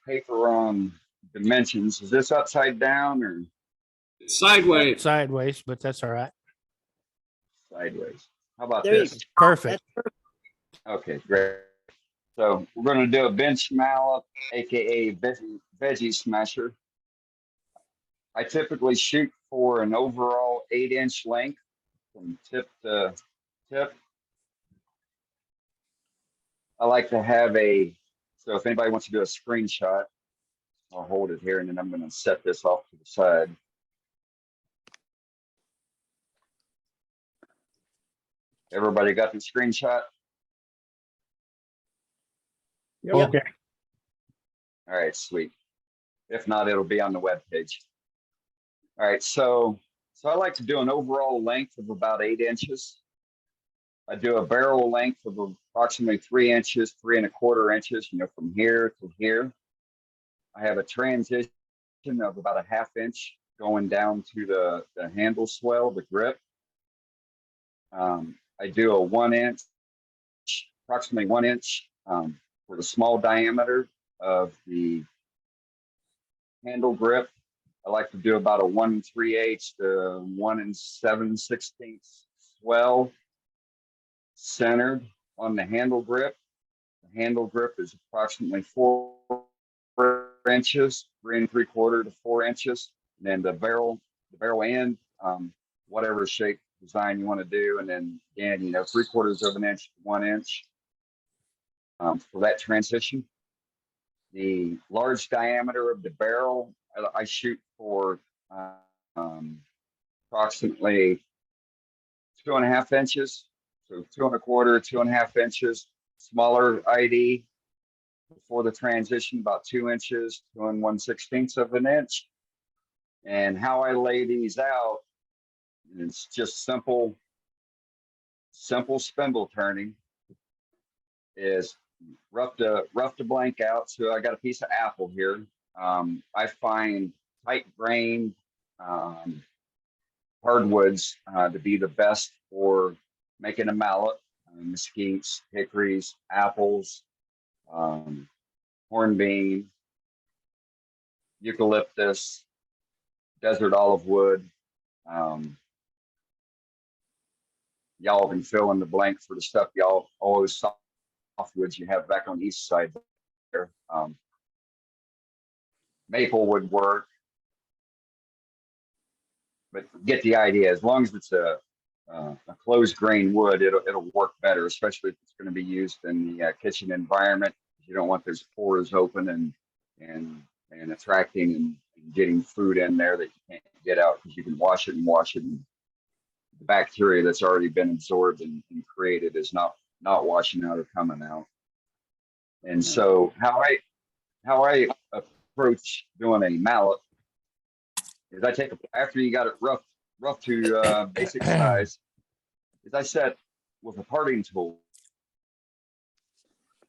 paper on dimensions. Is this upside down or Sideways. Sideways, but that's all right. sideways? How about There you this? go. Perfect. Okay, great. So we're going to do a bench mallet, aka veggie smasher. I typically shoot for an overall 8-inch length from tip to tip. I like to have so if anybody wants to do a screenshot, I'll hold it here and then I'm going to set this off to the side. Everybody got the screenshot? Yep. Okay. All right, sweet. If not, it'll be on the webpage. All right, so I like to do an overall length of about 8 inches. I do a barrel length of approximately 3 inches, 3¼ inches, from here to here. I have a transition of about a 1/2 inch going down to the handle swell, the grip. I do a 1 inch, approximately 1 inch for the small diameter of the handle grip. I like to do about a 1 3/8 to 1 7/16 swell centered on the handle grip. The handle grip is approximately 4 inches, 3 3/4 to 4 inches. And then the barrel end, whatever shape design you want to do. And then again, 3/4 inch to 1 inch for that transition. The large diameter of the barrel, I shoot for approximately 2½ inches. So 2 1/4, 2½ inches. Smaller ID for the transition, about 2 inches, 2 1/16 inch. And how I lay these out, it's just simple spindle turning. Is rough to blank out. So I got a piece of apple here. I find tight grained hardwoods to be the best for making a mallet. Mesquites, hickories, apples, hornbeam, eucalyptus, desert olive wood. Y'all can fill in the blank for the stuff y'all always softwoods you have back on the east side there. Maple would work, but get the idea. As long as it's a closed grain wood, it'll work better, especially if it's going to be used in the kitchen environment. You don't want those pores open and attracting and getting food in there that you can't get out, because you can wash it, and the bacteria that's already been absorbed and created is not washing out or coming out. And so how I approach doing a mallet is I take after you got it rough to basic size, is I set with a parting tool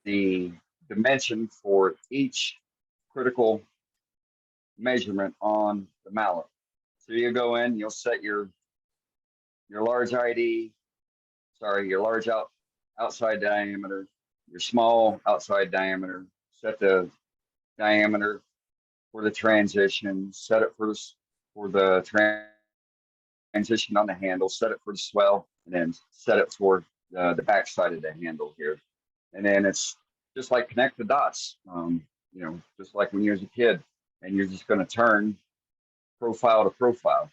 the dimension for each critical measurement on the mallet. So you go in, you'll set your large your large outside diameter, your small outside diameter, set the diameter for the transition, set it for the transition on the handle, set it for the swell, and then set it for the back side of the handle here. And then it's just like connect the dots, just like when you was a kid, and you're just going to turn profile to profile.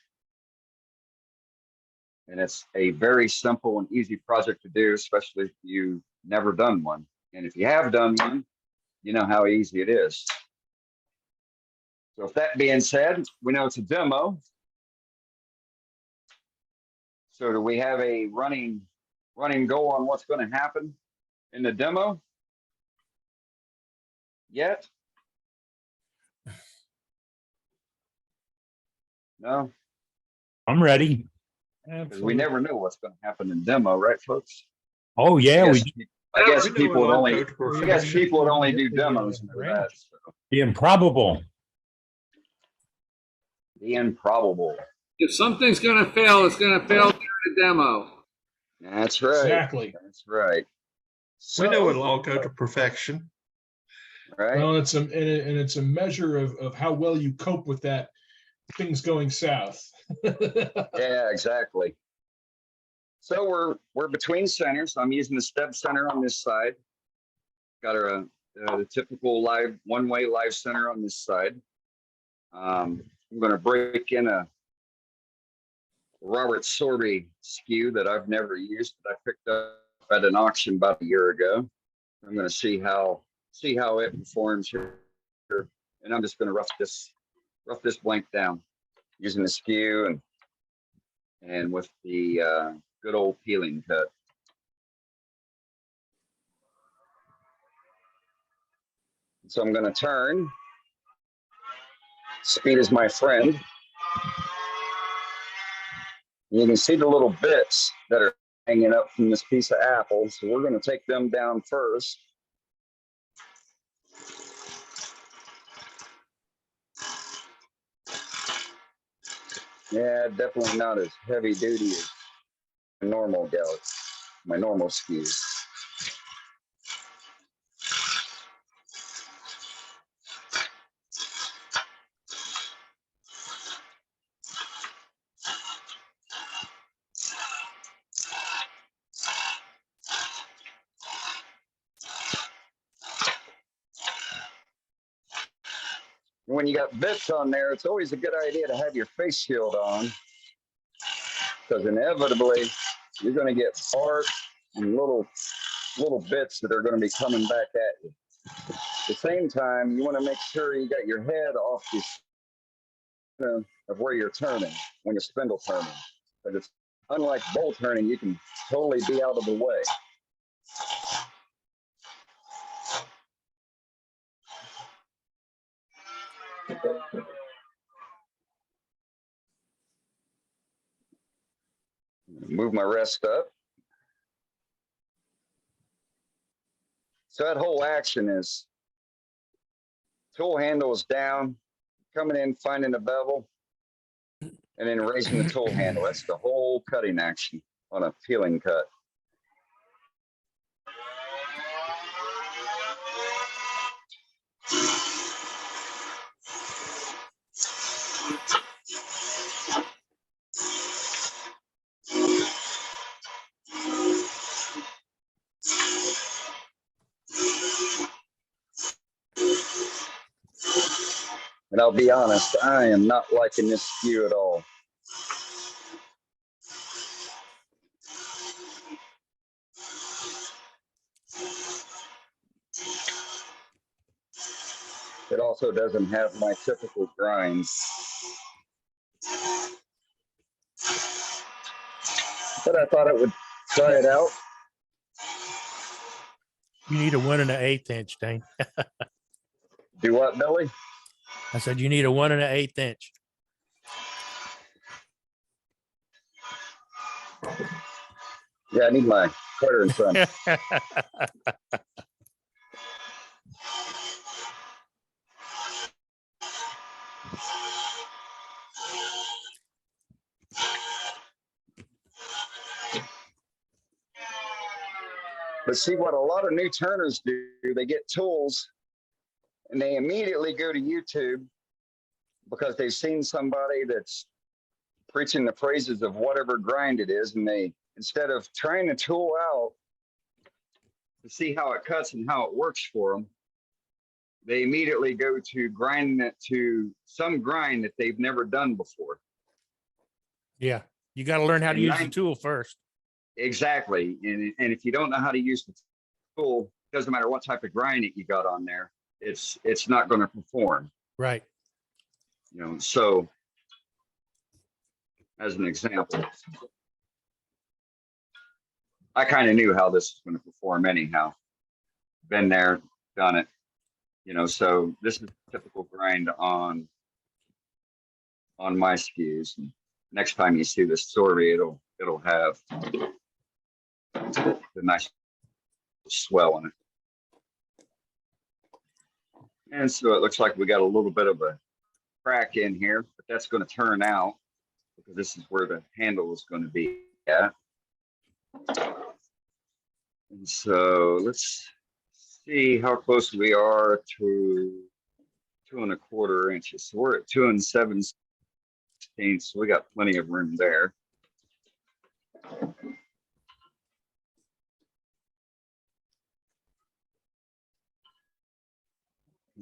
And it's a very simple and easy project to do, especially if you've never done one. And if you have done one, you know how easy it is. So with that being said, we know it's a demo. So do we have a running go on what's going to happen in the demo yet? No? I'm ready. Because we never know what's going to happen in demo, right, folks? Oh yeah, I guess We know people would what only, Unclogged I Perfection guess is. people would only do demos for that. So. The improbable. The improbable. If something's gonna fail, it's gonna fail during a demo. That's right. Exactly. That's right. We know So, it'll all go to perfection. right. Well, it's a measure of how well you cope with that things going south. Yeah, exactly. So we're between centers. I'm using the step center on this side. Got the typical live one-way live center on this side. I'm going to break in a Robert Sorby skew that I've never used, that I picked up at an auction about a year ago. I'm going to see how it performs here, and I'm just going to rough this blank down using the skew and with the good old peeling cut. So I'm going to turn. Speed is my friend. You can see the little bits that are hanging up from this piece of apple. So we're going to take them down first. Yeah, definitely not as heavy duty as my normal gallet, my normal skews. When you got bits on there, it's always a good idea to have your face shield on, because inevitably you're going to get part and little bits that are going to be coming back at you. At the same time, you want to make sure you got your head off the of where you're turning when you're spindle turning. But it's unlike bowl turning, you can totally be out of the way. Move my rest up. So that whole action is tool handle is down, coming in, finding the bevel, and then raising the tool handle. That's the whole cutting action on a peeling cut. And I'll be honest, I am not liking this skew at all. It also doesn't have my typical grinds. But I thought I would try it out. You need a 1 1/8 inch, Dane. Do what, Billy? I said you need a 1 1/8 inch. Yeah, I need my Carter and Son. But see what a lot of new turners do, they get tools and they immediately go to YouTube because they've seen somebody that's preaching the praises of whatever grind it is. And they, instead of trying the tool out to see how it cuts and how it works for them, they immediately go to grinding it to some grind that they've never done before. Yeah, you got to learn how to use the tool first. Exactly. And if you don't know how to use the tool, doesn't matter what type of grind that you got on there, it's not going to perform. Right. You know, so as an example, I kind of knew how this was going to perform anyhow. Been there, done it. You know, so this is typical grind on my skews. And next time you see this story, it'll have the nice of swell in it. And so it looks like we got a little bit of a crack in here, but that's going to turn out because this is where the handle is going to be at. And so let's see how close we are to 2¼ inches. So we're at 2 7/16, so we got plenty of room there.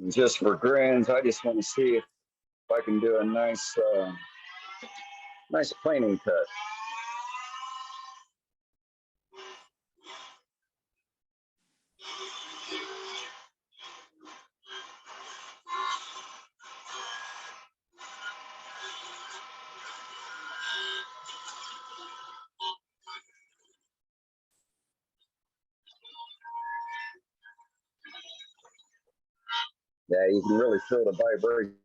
And just for grins, I just want to see if I can do a nice planing cut. Yeah, you can really feel the vibration.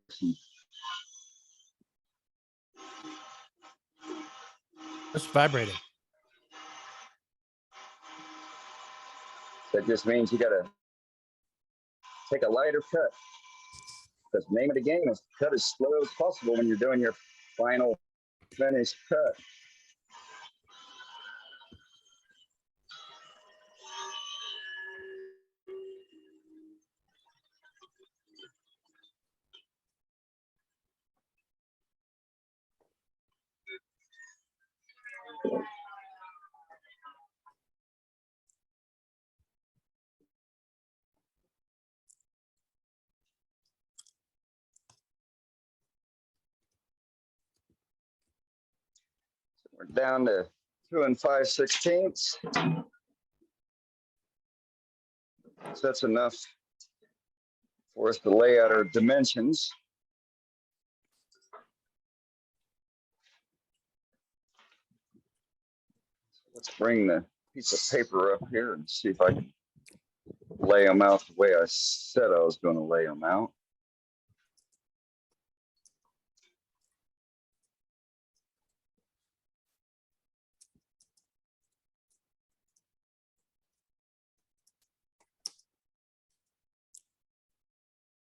It's vibrating. That just means you got to take a lighter cut. Because the name of the game is cut as slow as possible when you're doing your final finished cut. We're down to 2 5/16. So that's enough for us to lay out our dimensions. Let's bring the piece of paper up here and see if I can lay them out the way I said I was going to lay them out.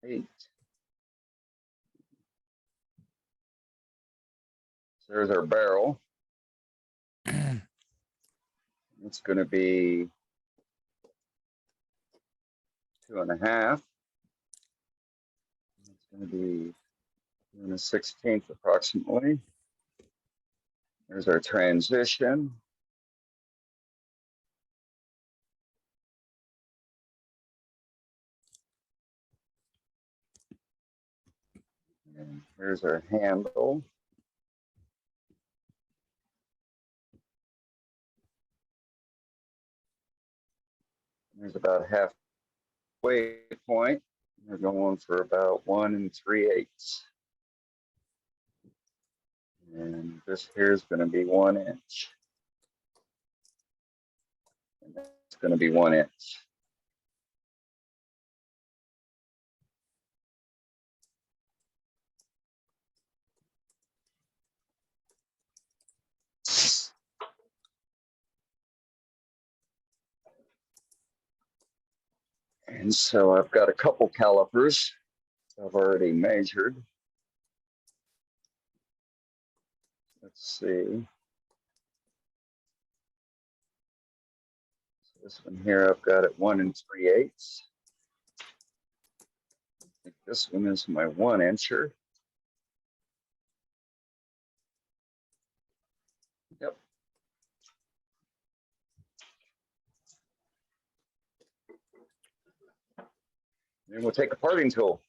Eight. So there's our barrel. It's going to be 2½. It's going to be 2 1/16 approximately. There's our transition. And here's our handle. There's about a halfway point. We're going for about 1 3/8. And this here is going to be 1 inch. And that's going to be 1 inch. And so I've got a couple calipers I've already measured. Let's see. So this one here, I've got it 1 3/8. I think this one is my 1 incher. Yep. And we'll take a parting tool.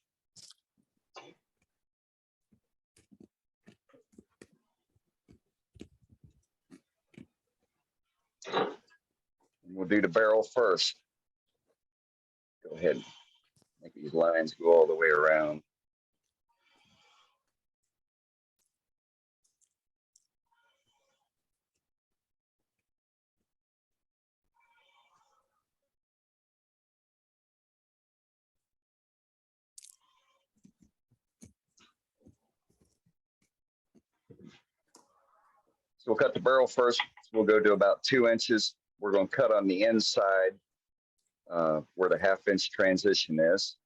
And we'll do the barrel first. Go ahead and make these lines go all the way around. So we'll cut the barrel first. We'll go to about 2 inches. We're going to cut on the inside where the 1/2 inch transition is.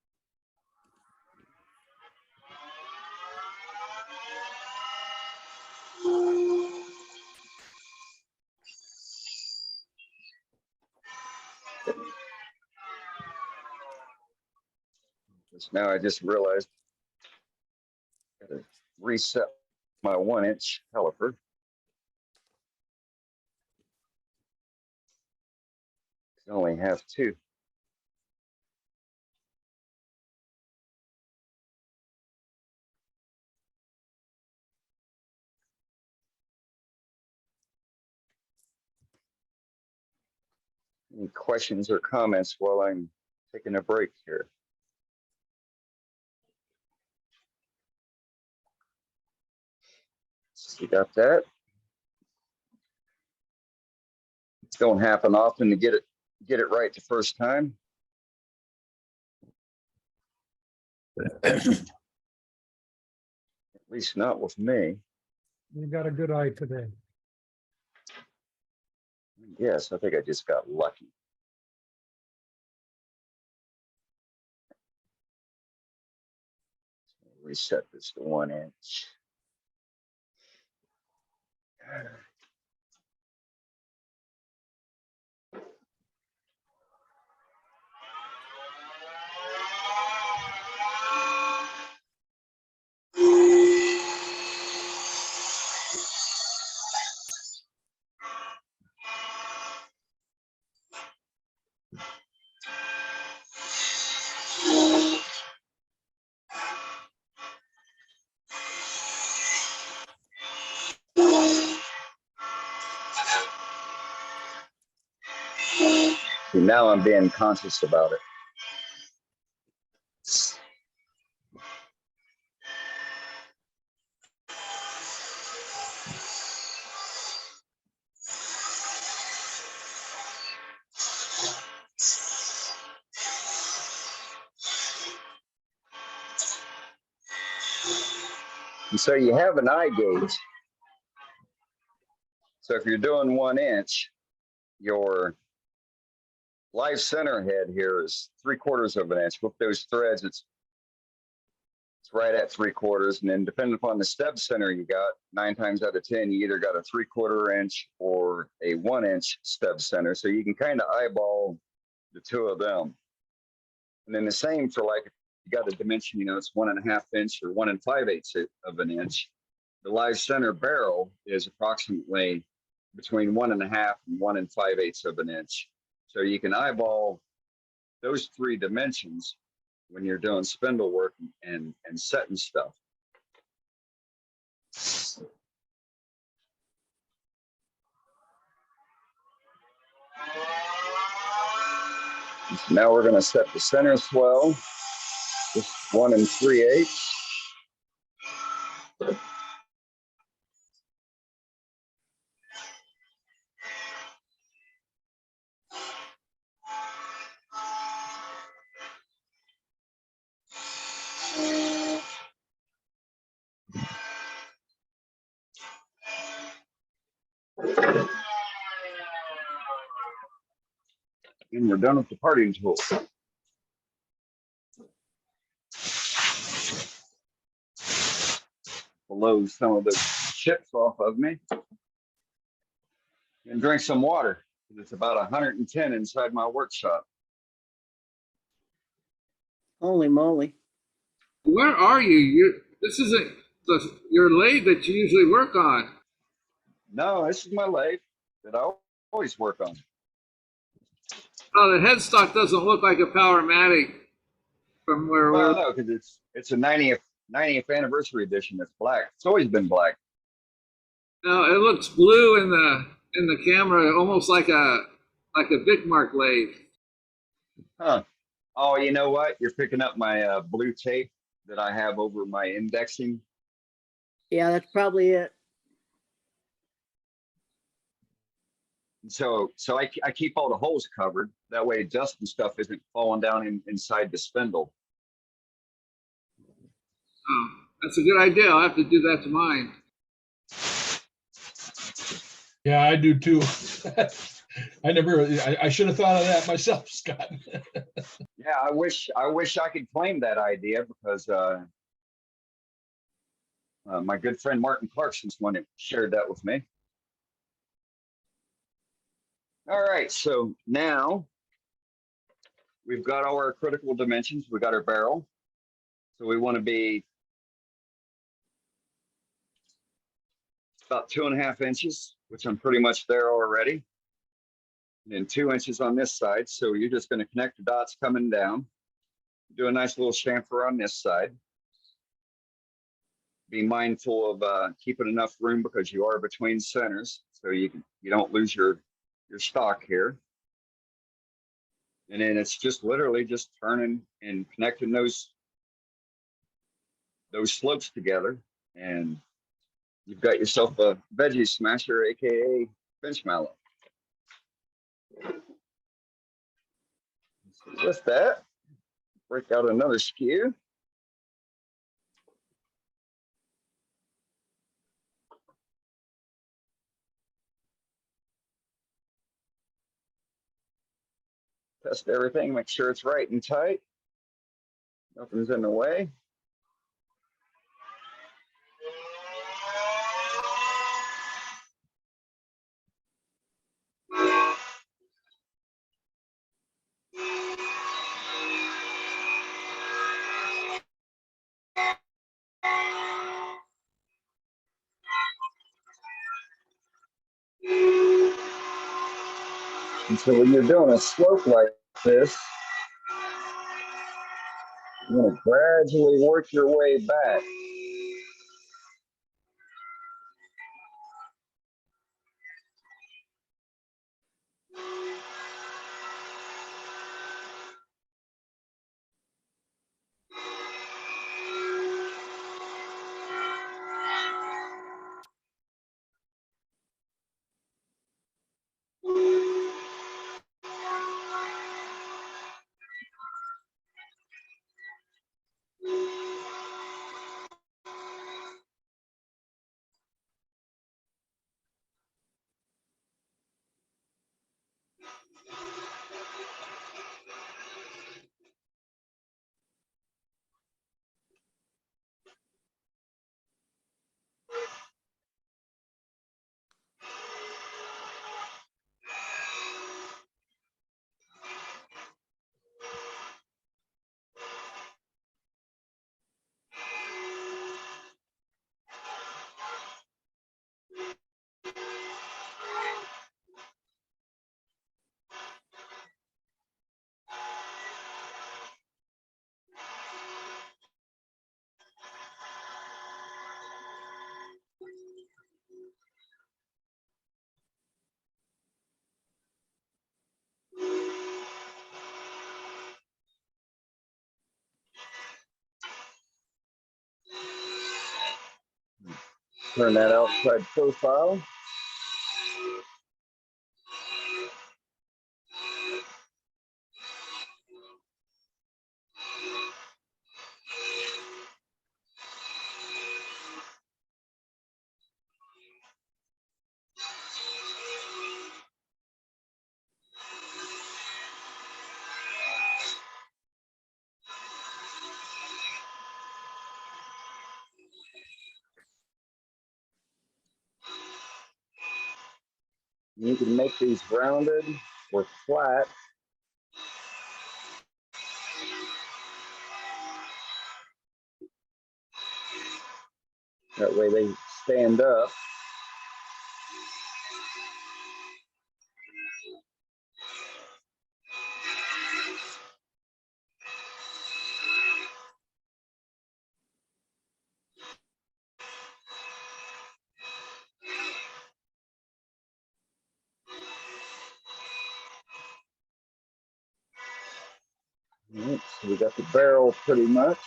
Just now I just realized I gotta reset my 1 inch caliper. I only have 2. Any questions or comments while I'm taking a break here? So you got that. Don't happen often to get it right the first time. At least not with me. You got a good eye today. Yes, I think I just got lucky. Reset this to 1 inch. See, now I'm being conscious about it. And so you have an eye gauge. So if you're doing 1 inch, your live center head here is 3/4 of an inch. With those threads, it's right at 3/4. And then depending upon the stub center you got, 9 times out of 10, you either got a 3/4 inch or a 1 inch stub center. So you can kind of eyeball the 2 of them. And then the same for like, if you got a dimension, you know, it's 1.5 inch or 1 5/8 of an inch. The live center barrel is approximately between 1.5 and 1 5/8 of an inch. So you can eyeball those 3 dimensions when you're doing spindle work and setting stuff. So now we're going to set the center swell, just 1 3/8. And we're done with the parting tool. Blow some of the chips off of me. And drink some water. It's about 110 inside my workshop. Holy moly. Where are you? This isn't your lathe that you usually work on. No, this is my lathe that I always work on. Oh, the headstock doesn't look like a Powermatic from where Well, we're. no, because it's a 90th anniversary edition. It's black. It's always been black. No, it looks blue in the camera, almost like a Bickmark lathe. Huh. Oh, you know what? You're picking up my blue tape that I have over my indexing. Yeah, that's probably it. So I keep all the holes covered. That way dust and stuff isn't falling down inside the spindle. Oh, that's a good idea. I'll have to do that to mine. Yeah, I do too. I should have thought of that myself, Scott. Yeah, I wish I could claim that idea because my good friend Martin Clarkson's one that shared that with me. All right, so now we've got all our critical dimensions. We got our barrel. So we want to be about 2.5 inches, which I'm pretty much there already. And then 2 inches on this side. So you're just going to connect the dots coming down. Do a nice little chamfer on this side. Be mindful of keeping enough room because you are between centers, so you don't lose your stock here. And then it's just literally just turning and connecting those slopes together, and you've got yourself a veggie smasher, aka bench mallet. So with that, break out another skew. Test everything, make sure it's right and tight. Nothing's in the way. And so when you're doing a slope like this, you're going to gradually work your way back. Turn that outside profile. You can make these rounded or flat. That way they stand up. All right, so we got the barrel pretty much.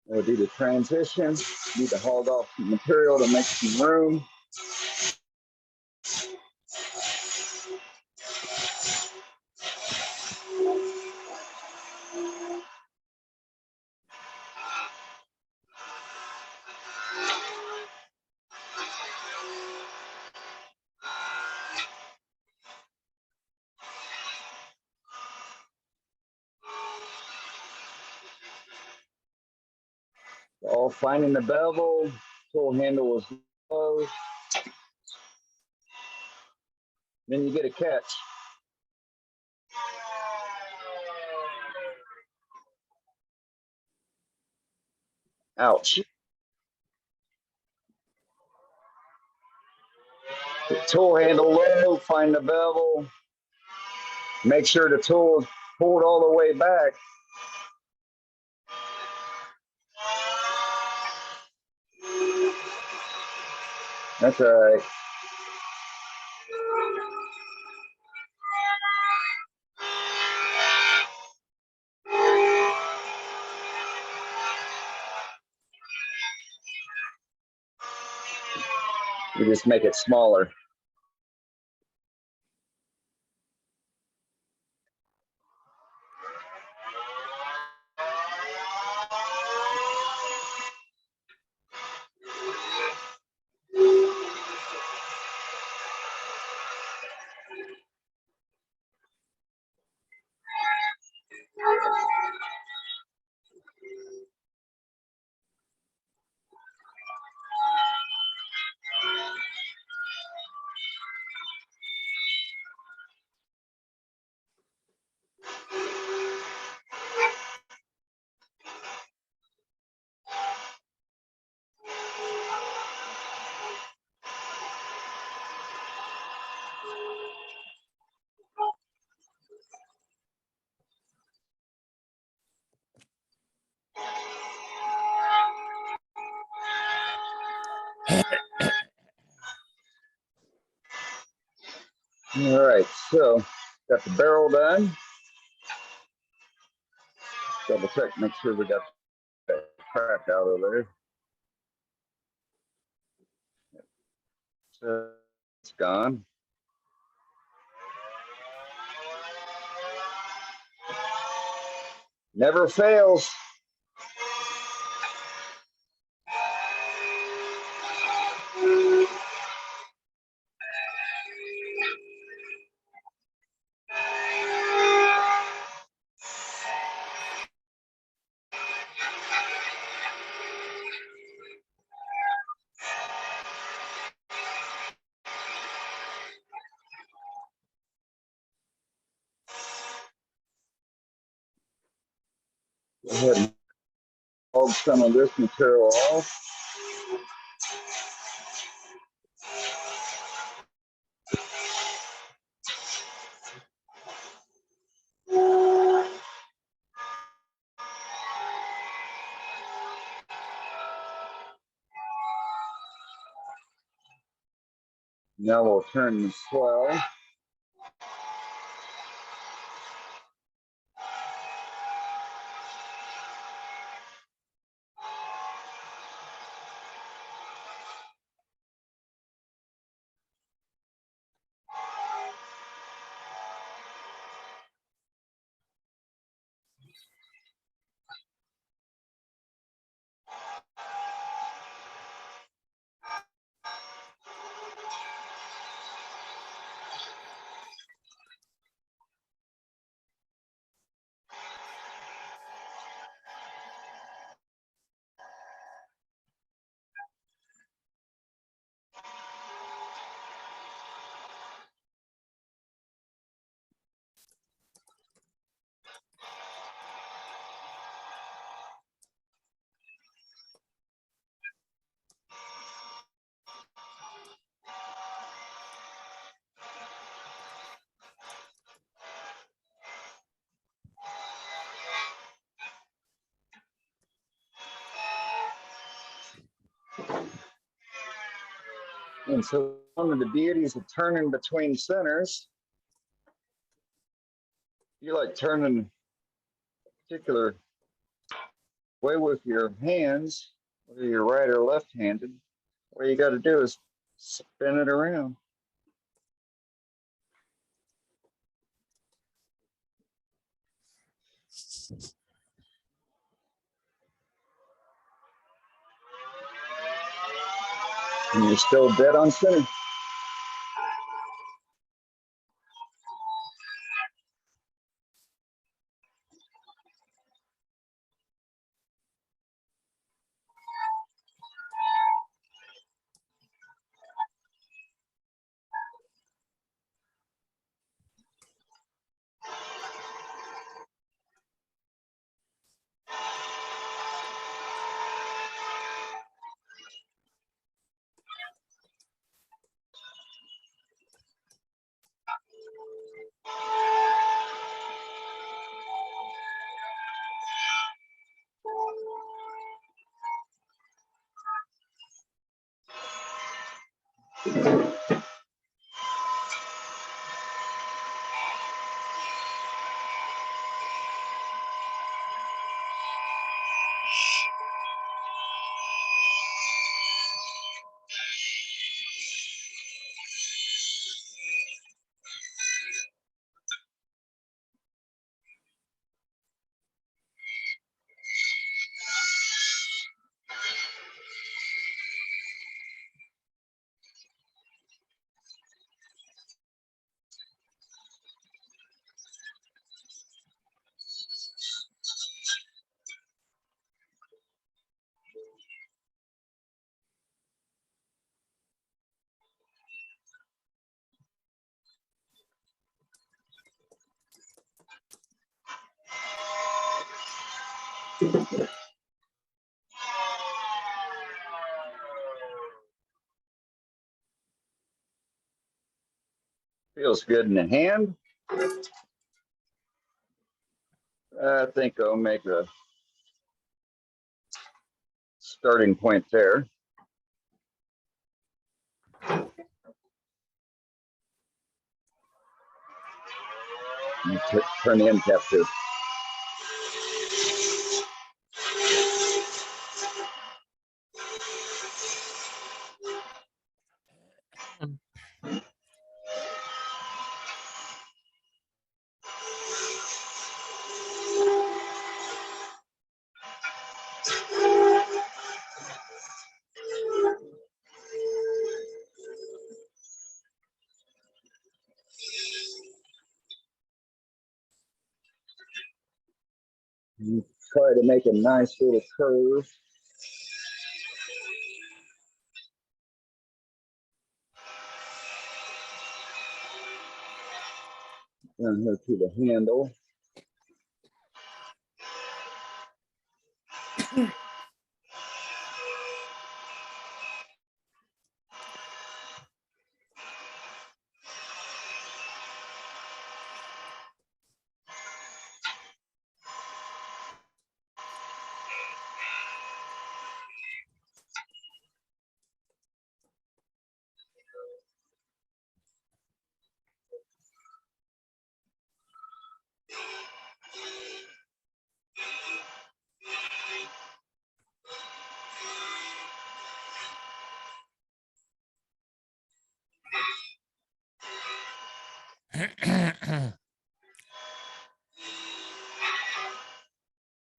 We'll do the transition. Need to haul off some material to make some room. All finding the bevel, tool handle was low. Then you get a catch. Ouch. The tool handle low, find the bevel. Make sure the tool is pulled all the way back. That's all right. You just make it smaller. All right, so got the barrel done. Double check, make sure we got that crack out of there. So it's gone. Never fails. Go ahead and hold some of this material off. Now we'll turn the swell. And so one of the beauties of turning between centers, you like turning a particular way with your hands, whether you're right or left-handed, all you got to do is spin it around. And you're still dead on center. Feels good in the hand. I think I'll make a starting point there. And turn the end cap too. And try to make a nice little curve. Down here to the handle.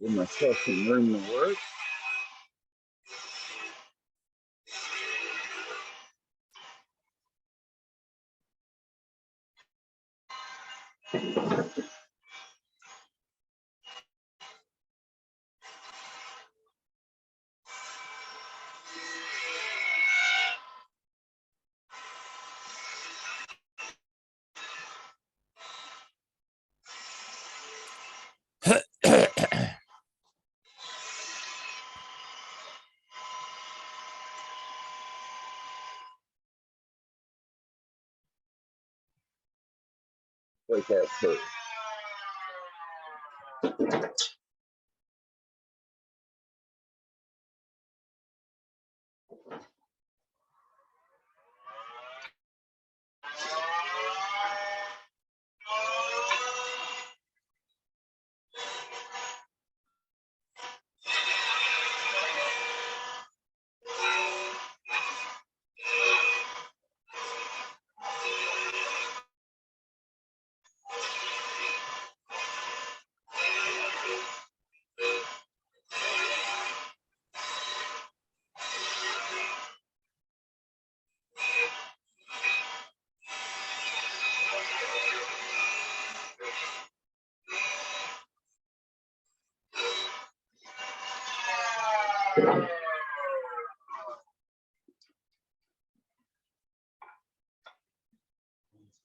Give myself some room to work. Like that curve.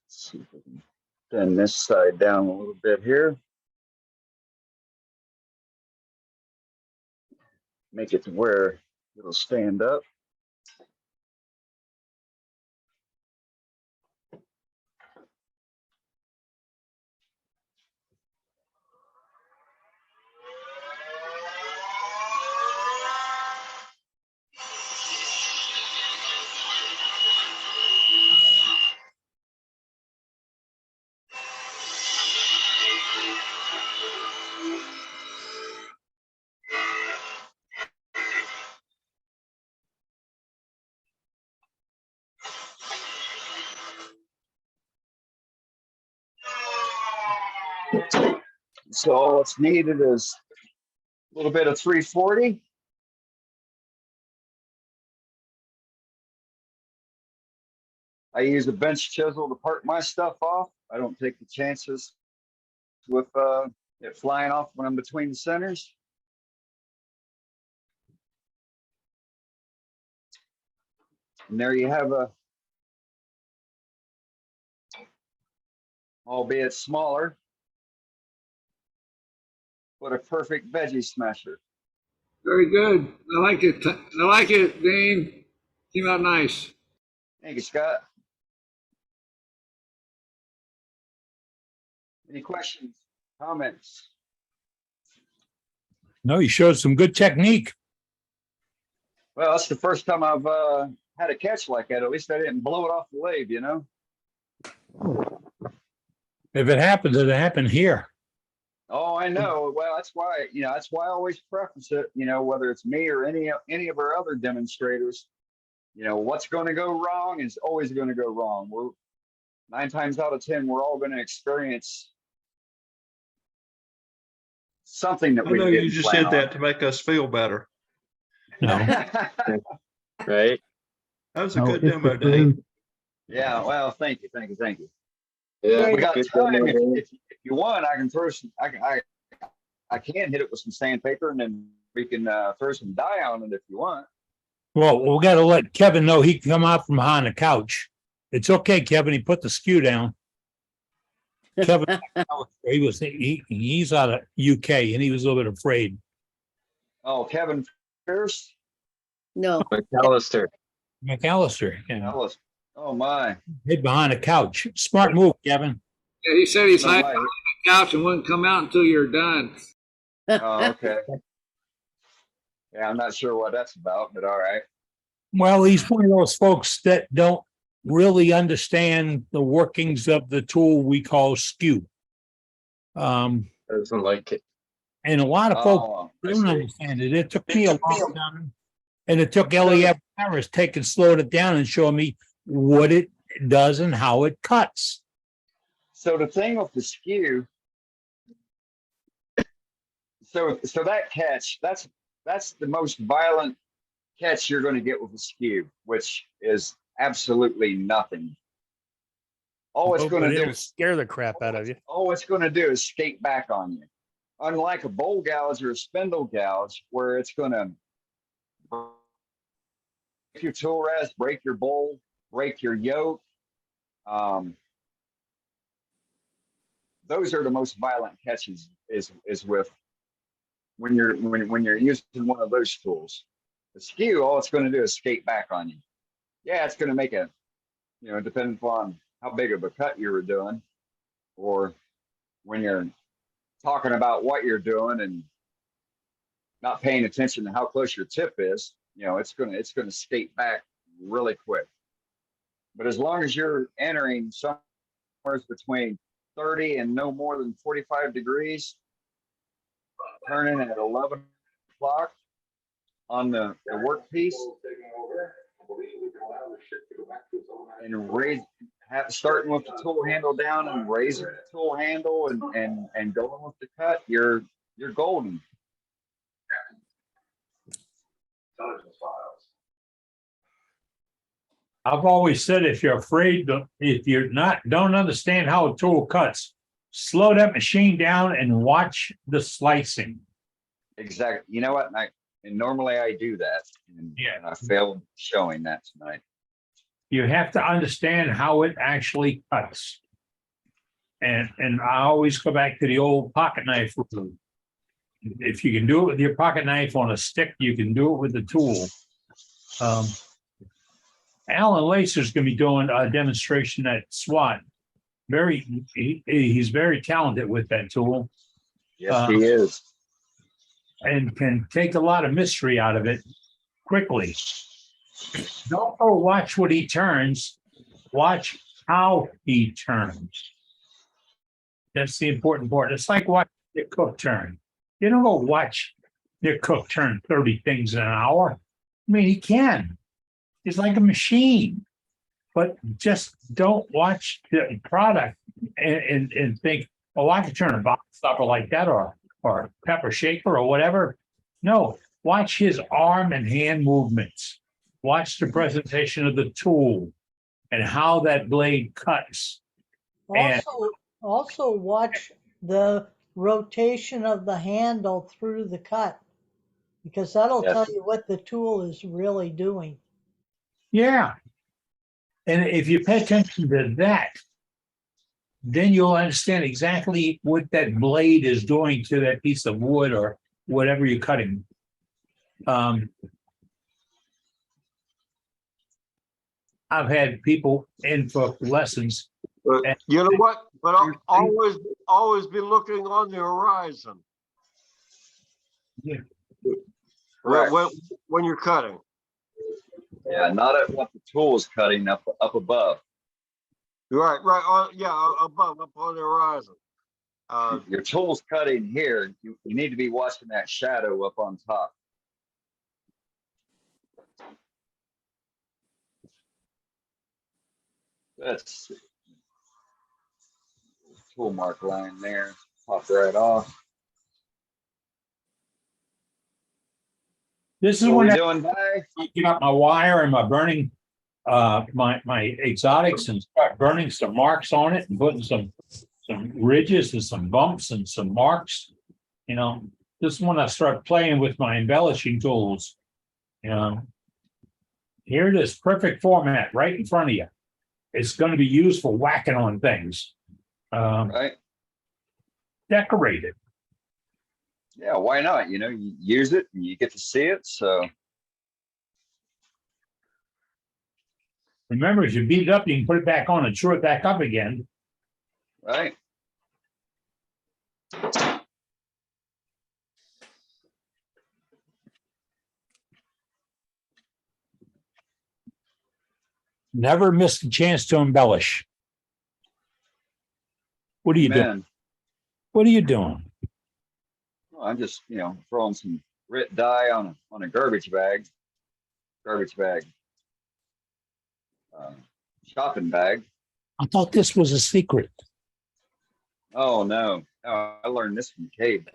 See if we can bend this side down a little bit here. Make it to where it'll stand up. So all that's needed is a little bit of 340. I use a bench chisel to part my stuff off. I don't take the chances with it flying off when I'm between the centers. And there you have a, albeit smaller, but a perfect veggie smasher. Very good. I like it. I like it, Dane. Came out nice. Thank you, Scott. Any questions, comments? No, you showed some good technique. Well, that's the first time I've had a catch like that. At least I didn't blow it off the lathe, you know? If it happens, it happened here. Oh, I know. Well, that's why, that's why I always preface it, whether it's me or any of our other demonstrators, what's going to go wrong is always going to go wrong. We're 9 times out of 10, we're all going to experience something that I we know didn't you just plan said that to make us feel better. No. Right? That was a No, good it's demo, the Dane. Yeah, well, thank you. Yeah, We got good time. demo, If, Dane. if you want, I can throw some. I can hit it with some sandpaper, and then we can throw some dye on it if you want. Well, we got to let Kevin know he can come out from behind the couch. It's okay, Kevin. He put the skew down. Kevin, he's out of UK and he was a little bit afraid. Oh, Kevin Pierce, No, McAllister. McAllister, oh my, hid behind the couch. Smart move, Kevin. Yeah, he said he's No hiding way. on the couch and wouldn't come out until you're done. Oh, okay. Yeah, I'm not sure what that's about, but all right. Well, he's one of those folks that don't really understand the workings of the tool we call skew. Doesn't like it. And a lot of folks Oh, I don't see. understand it. It took me a long time. And it took Elliot Harris taking slowed it down and showing me what it does and how it cuts. So the thing with the skew, so that catch, that's the most violent catch you're going to get with a skew, which is absolutely nothing. All it's going to do it'll is scare the crap out of you. all it's going to do is skate back on you. Unlike a bowl gouge or a spindle gouge, where it's going to break your tool rest, break your bowl, break your yoke. Those are the most violent catches. Is with when you're using one of those tools. The skew, all it's going to do is skate back on you. Yeah, it's going to make a, depending upon how big of a cut you were doing, or when you're talking about what you're doing and not paying attention to how close your tip is, it's gonna skate back really quick. But as long as you're entering somewhere between 30 and no more than 45 degrees, turning at 11 o'clock on the workpiece, and starting with the tool handle down and raising the tool handle and going with the cut, you're golden. I've always said if you're afraid, if you're don't understand how a tool cuts, slow that machine down and watch the slicing. Exactly. You know what? And normally I do that. And I failed showing that tonight. You have to understand how it actually cuts. And I always go back to the old pocket knife rule. If you can do it with your pocket knife on a stick, you can do it with the tool. Alan Lacer's going to be doing a demonstration at SWAT. He's very talented with that tool. Yes, he is. And can take a lot of mystery out of it quickly. Don't go watch what he turns. Watch how he turns. That's the important part. It's like watching the cook turn. You don't go watch the cook turn 30 things in an hour. I mean, he can. He's like a machine. But just don't watch the product and think, oh, I can turn a box stopper like that or pepper shaker or whatever. No, watch his arm and hand movements. Watch the presentation of the tool and how that blade cuts. Also watch the rotation of the handle through the cut, because that'll tell you what the tool is really doing. Yeah. And if you pay attention to that, then you'll understand exactly what that blade is doing to that piece of wood or whatever you're cutting. I've had people in for lessons. But you know what? But I'll always be looking on the horizon. Yeah. When you're cutting. Yeah, not at what the tool is cutting up above. Right. Above, up on the horizon. Your tool's cutting here. You need to be watching that shadow up on top. Let's see. Tool mark line there. Pop right off. This is when I get up my wire and my burning my exotics and start burning some marks on it and putting some ridges and some bumps and some marks. You know, this is when I start playing with my embellishing tools. You know, here it is, perfect format right in front of you. It's going to be used for whacking on things. Right. Decorated. Yeah, why not? You know, you use it and you get to see it. So remember, if you beat it up, you can put it back on and chew it back up again. Right. Never miss a chance to embellish. What are you doing? What are you doing? Well, I'm just, throwing some grit dye on a garbage bag. Shopping bag. I thought this was a secret. Oh no. I learned this from Cade.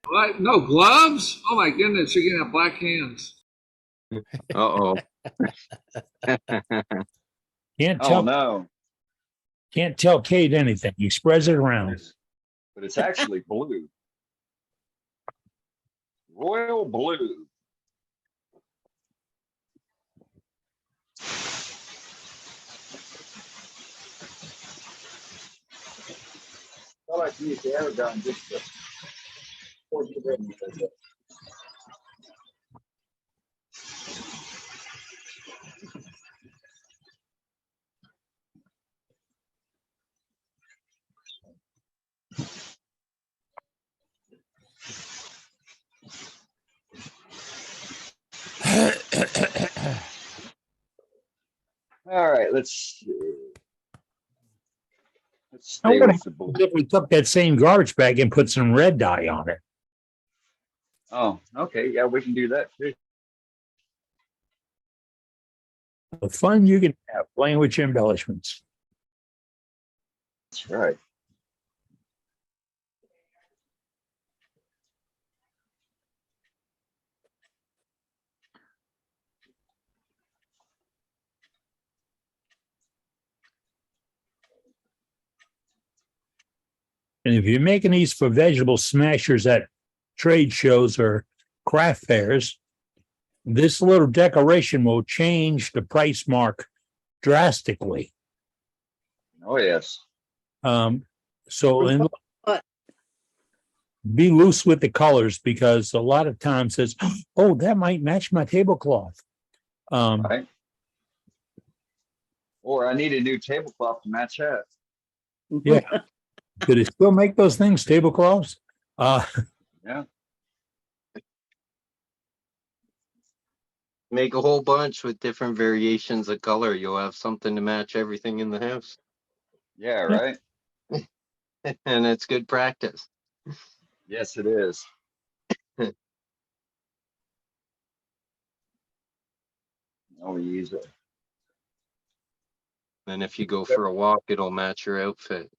What? No gloves? Oh my goodness, you're gonna have black hands. Uh-oh. Can't tell. Oh no. Can't tell Cade anything. He spreads it around. But it's actually blue. Royal blue. I like to use the air gun just to force the rim. All right, let's see. Let's stay with the blue. If we took that same garbage bag and put some red dye on it. Oh, okay. Yeah, we can do that too. The fun you can have playing with your embellishments. That's right. And if you're making these for vegetable smashers at trade shows or craft fairs, this little decoration will change the price mark drastically. Oh, yes. So and be loose with the colors, because a lot of times it's, oh, that might match my tablecloth. Right. Or I need a new tablecloth to match that. Yeah. Do they still make those things, tablecloths? Yeah. Make a whole bunch with different variations of color. You'll have something to match everything in the house. Yeah, right. And it's good practice. Yes, it is. Oh, use it. And if you go for a walk, it'll match your outfit.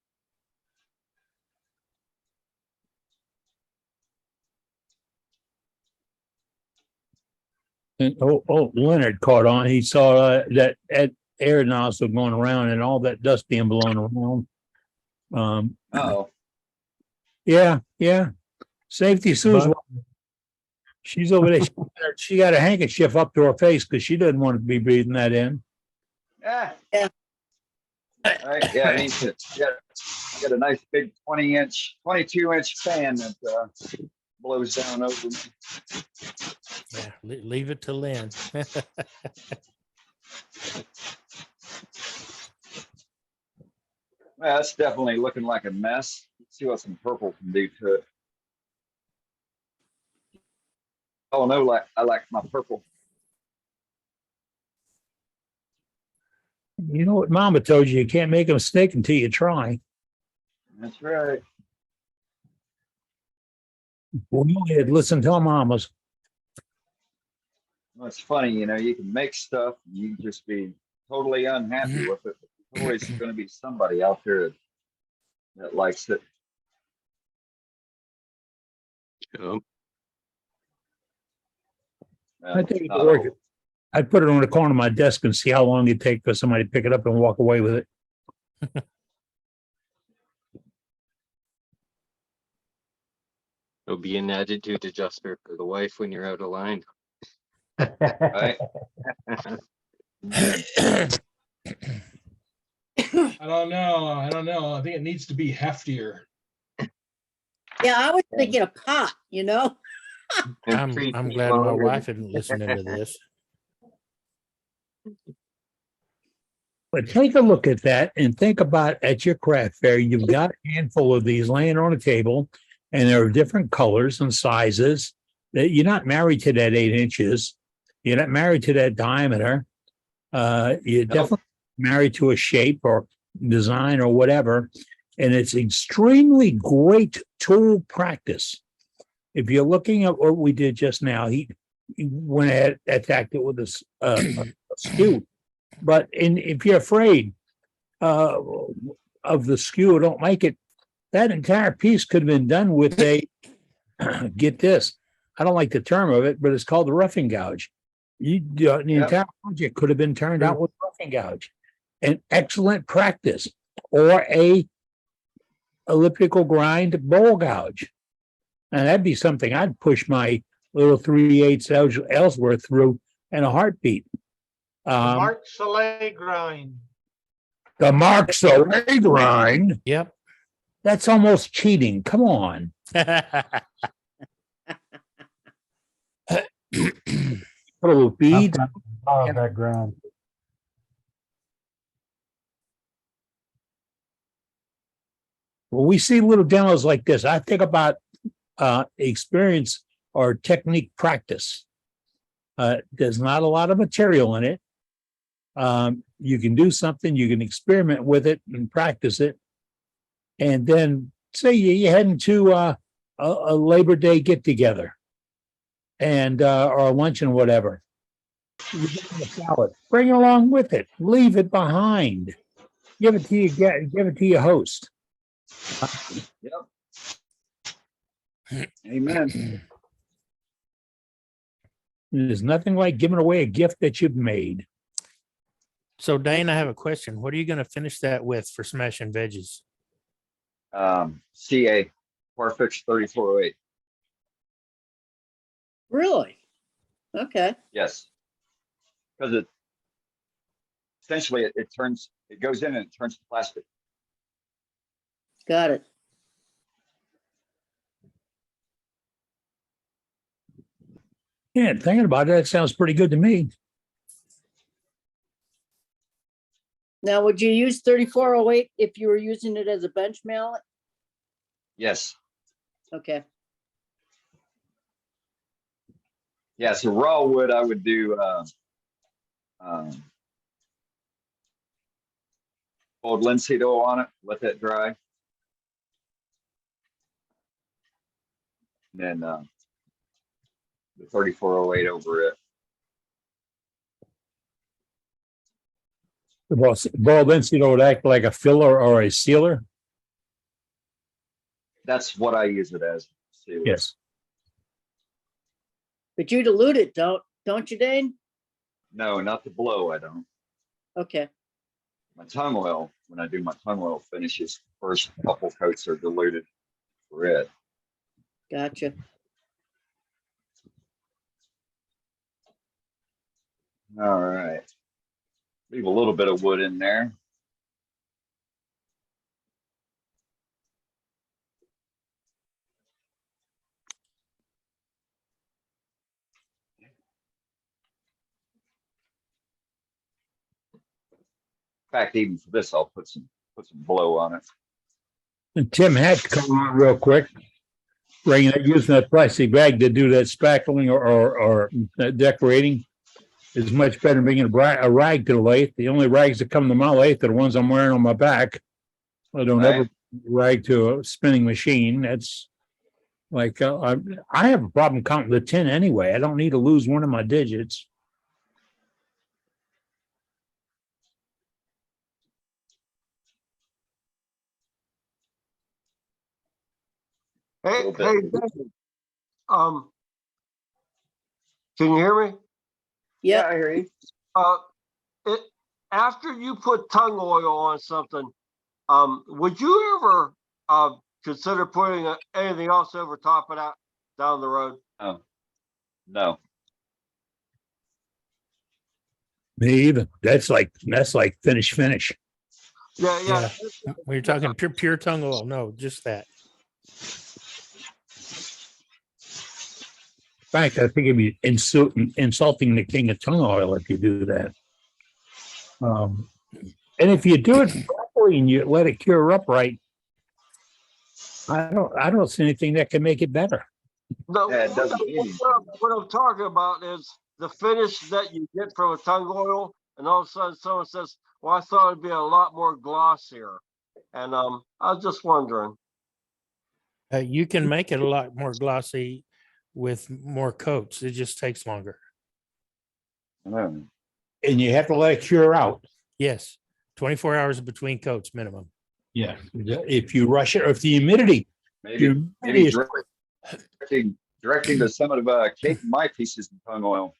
And Leonard caught on. He saw that air nozzle going around and all that dust being blown around. Oh. Yeah. Safety Sue's. She's over there. She got a handkerchief up to her face because she doesn't want to be breathing that in. Yeah. Right. Yeah. I need to get a nice big 22-inch fan that blows down over me. Yeah, leave it to Lynn. Well, that's definitely looking like a mess. Let's see what some purple can do to it. Oh no, I like my purple. You know what Mama told you? You can't make a mistake until you try. That's right. We had listened to our mamas. Well, it's funny, you know, you can make stuff and you can just be totally unhappy with it. There's always going to be somebody out there that likes it. Yep. I think it work. I'd put it on the corner of my desk and see how long it'd take for somebody to pick it up and walk away with it. It'll be an attitude adjuster for the wife when you're out of line. Right. I don't know. I think it needs to be heftier. Yeah, I was thinking a pot, you know? I'm glad my wife isn't listening to this. But take a look at that and think about at your craft fair, you've got a handful of these laying on a table, and there are different colors and sizes. That you're not married to that 8 inches. You're not married to that diameter. You're definitely married to a shape or design or whatever. And it's extremely great tool practice. If you're looking at what we did just now, he went ahead, attacked it with a skew. But if you're afraid of the skew, don't make it. That entire piece could have been done with a, get this, I don't like the term of it, but it's called the roughing gouge. The entire project could have been turned out with roughing gouge. An excellent practice, or a elliptical grind bowl gouge. And that'd be something I'd push my little 3/8 Ellsworth through in a heartbeat. Mark Soleil grind. The Mark Soleil grind. Yep. That's almost cheating. Come on. Little beads. That ground. When we see little demos like this, I think about experience or technique practice. There's not a lot of material in it. You can do something, you can experiment with it and practice it. And then say you're heading to a Labor Day get together and or a luncheon, whatever. You get a salad, bring it along with it, leave it behind. Give it to your host. Yep. Amen. There's nothing like giving away a gift that you've made. So, Dane, I have a question. What are you going to finish that with for smashing veggies? CA, Parfix 3408. Really? Okay. Yes. Because it essentially it turns, it goes in and it turns to plastic. Got it. Yeah, thinking about it, that sounds pretty good to me. Now, would you use 3408 if you were using it as a bench mallet? Yes. Okay. Yeah, so raw wood, I would do old linseed oil on it, let that dry. And then the 3408 over it. The ball linseed would act like a filler or a sealer. That's what I use it as. Yes. But you dilute it, don't you, Dane? No, not the blow, I don't. Okay. My tongue oil, when I do my tongue oil finishes, first couple coats are diluted for it. Gotcha. All right. Leave a little bit of wood in there. In fact, even for this, I'll put some blow on it. And Tim had to come on real quick, using that plastic bag to do that spackling or that decorating is much better than bringing a rag to the lathe. The only rags that come to my lathe are the ones I'm wearing on my back. I don't ever rag to a spinning machine. That's like I have a problem counting the tin anyway. I don't need to lose one of my digits. Hey, David, can you hear me? Yeah, I hear you. After you put tongue oil on something, would you ever consider putting anything else over top of that down the road? Oh, no. Me either. That's like finish. Yeah. Yeah. When you're talking pure tongue oil, no, just that. In fact, I think it'd be insulting the king of tongue oil if you do that. And if you do it properly and you let it cure up right, I don't see anything that can make it better. No, Yeah, it doesn't what I'm talking about is the finish that you get from a tongue oil, and all of a sudden someone says, "Well, I thought it'd be a lot more glossier," and I was just wondering. You can make it a lot more glossy with more coats. It just takes longer. And you have to let it cure out. Yes. 24 hours between coats minimum. Yeah. If you rush it, or if the humidity. Maybe directing to some of Kate and my pieces of tongue oil.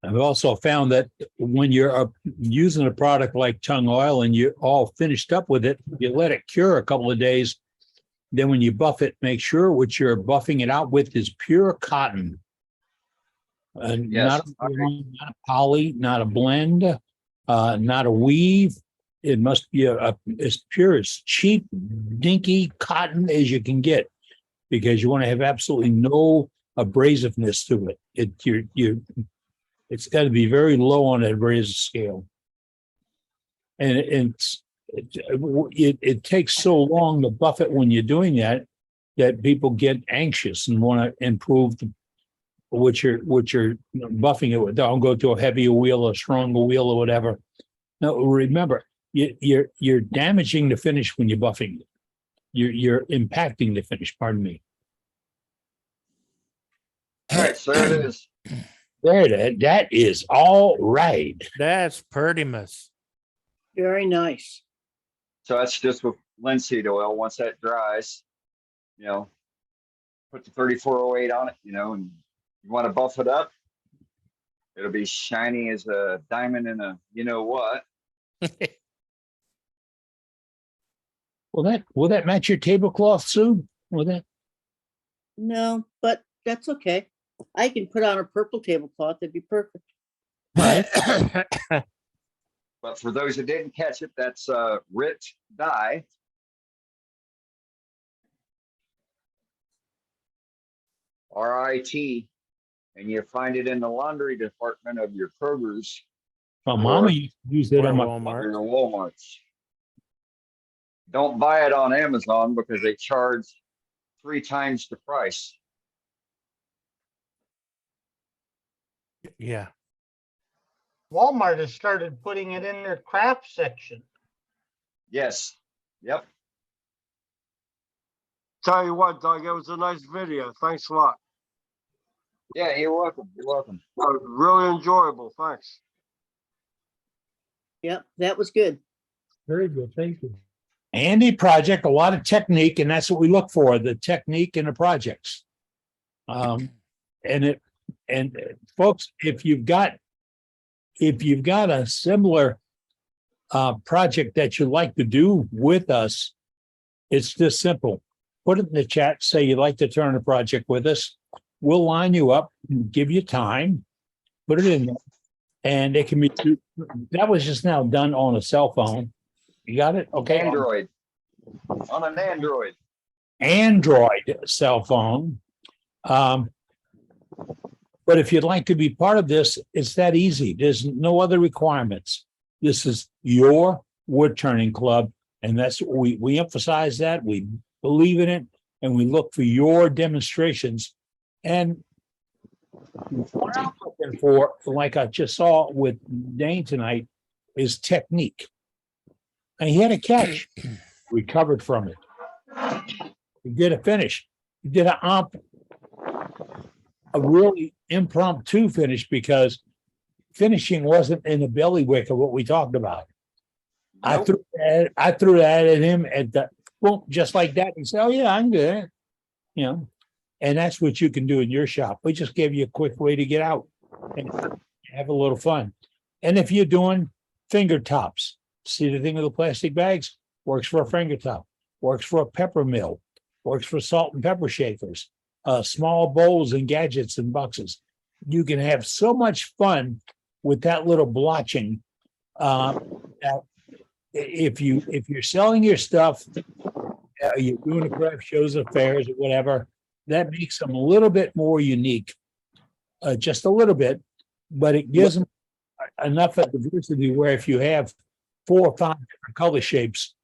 I've also found that when you're using a product like tongue oil and you're all finished up with it, you let it cure a couple of days. Then when you buff it, make sure what you're buffing it out with is pure cotton. And Yes. not a poly, not a blend, not a weave. It must be as pure, as cheap, dinky cotton as you can get, because you want to have absolutely no abrasiveness to it. It's got to be very low on that abrasive scale. And it takes so long to buff it when you're doing that people get anxious and want to improve what you're buffing it with. Don't go to a heavier wheel or stronger wheel or whatever. No, remember, you're damaging the finish when you're buffing it. You're impacting the finish. Pardon me. All right, so there it is. That is all right. That's pretty much. Very nice. So that's just with linseed oil. Once that dries, put the 3408 on it, and you want to buff it up. It'll be shiny as a diamond in a what. Will that match your tablecloth, Sue? Will that? No, but that's okay. I can put on a purple tablecloth. It'd be perfect. But for those that didn't catch it, that's Rich Dye. RIT, and you find it in the laundry department of your Kroger's. Oh, Mama used it on my Walmart. Your Walmart's. Don't buy it on Amazon because they charge 3 times the price. Yeah. Walmart has started putting it in their craft section. Yes. Yep. Tell you what, Doug, it was a nice video. Thanks a lot. Yeah, you're welcome. You're welcome. Really enjoyable. Thanks. Yep, that was good. Very good. Thank you. Handy project, a lot of technique, and that's what we look for, the technique in the projects. And folks, if you've got a similar project that you'd like to do with us, it's just simple. Put it in the chat, say you'd like to turn a project with us. We'll line you up, give you time, put it in there, and it can be, that was just now done on a cell phone. You got it? Okay. Android. On an Android. Android cell phone. But if you'd like to be part of this, it's that easy. There's no other requirements. This is your wood turning club. And that's what we emphasize that. We believe in it. And we look for your demonstrations. And what I'm looking for, like I just saw with Dane tonight, is technique. And he had a catch. Recovered from it. He did a finish. He did a really impromptu finish because finishing wasn't in the belly wick of what we talked about. Nope. I threw that at him at the boom, just like that. He said, "Oh yeah, I'm good." You know, and that's what you can do in your shop. We just gave you a quick way to get out and have a little fun. And if you're doing finger tops, see the thing with the plastic bags? Works for a finger top, works for a pepper mill, works for salt and pepper shakers, small bowls and gadgets and boxes. You can have so much fun with that little blotching. If you're selling your stuff, you're doing the craft shows or fairs or whatever, that makes them a little bit more unique, just a little bit, but it gives them enough of diversity where if you have 4 or 5 different color shapes,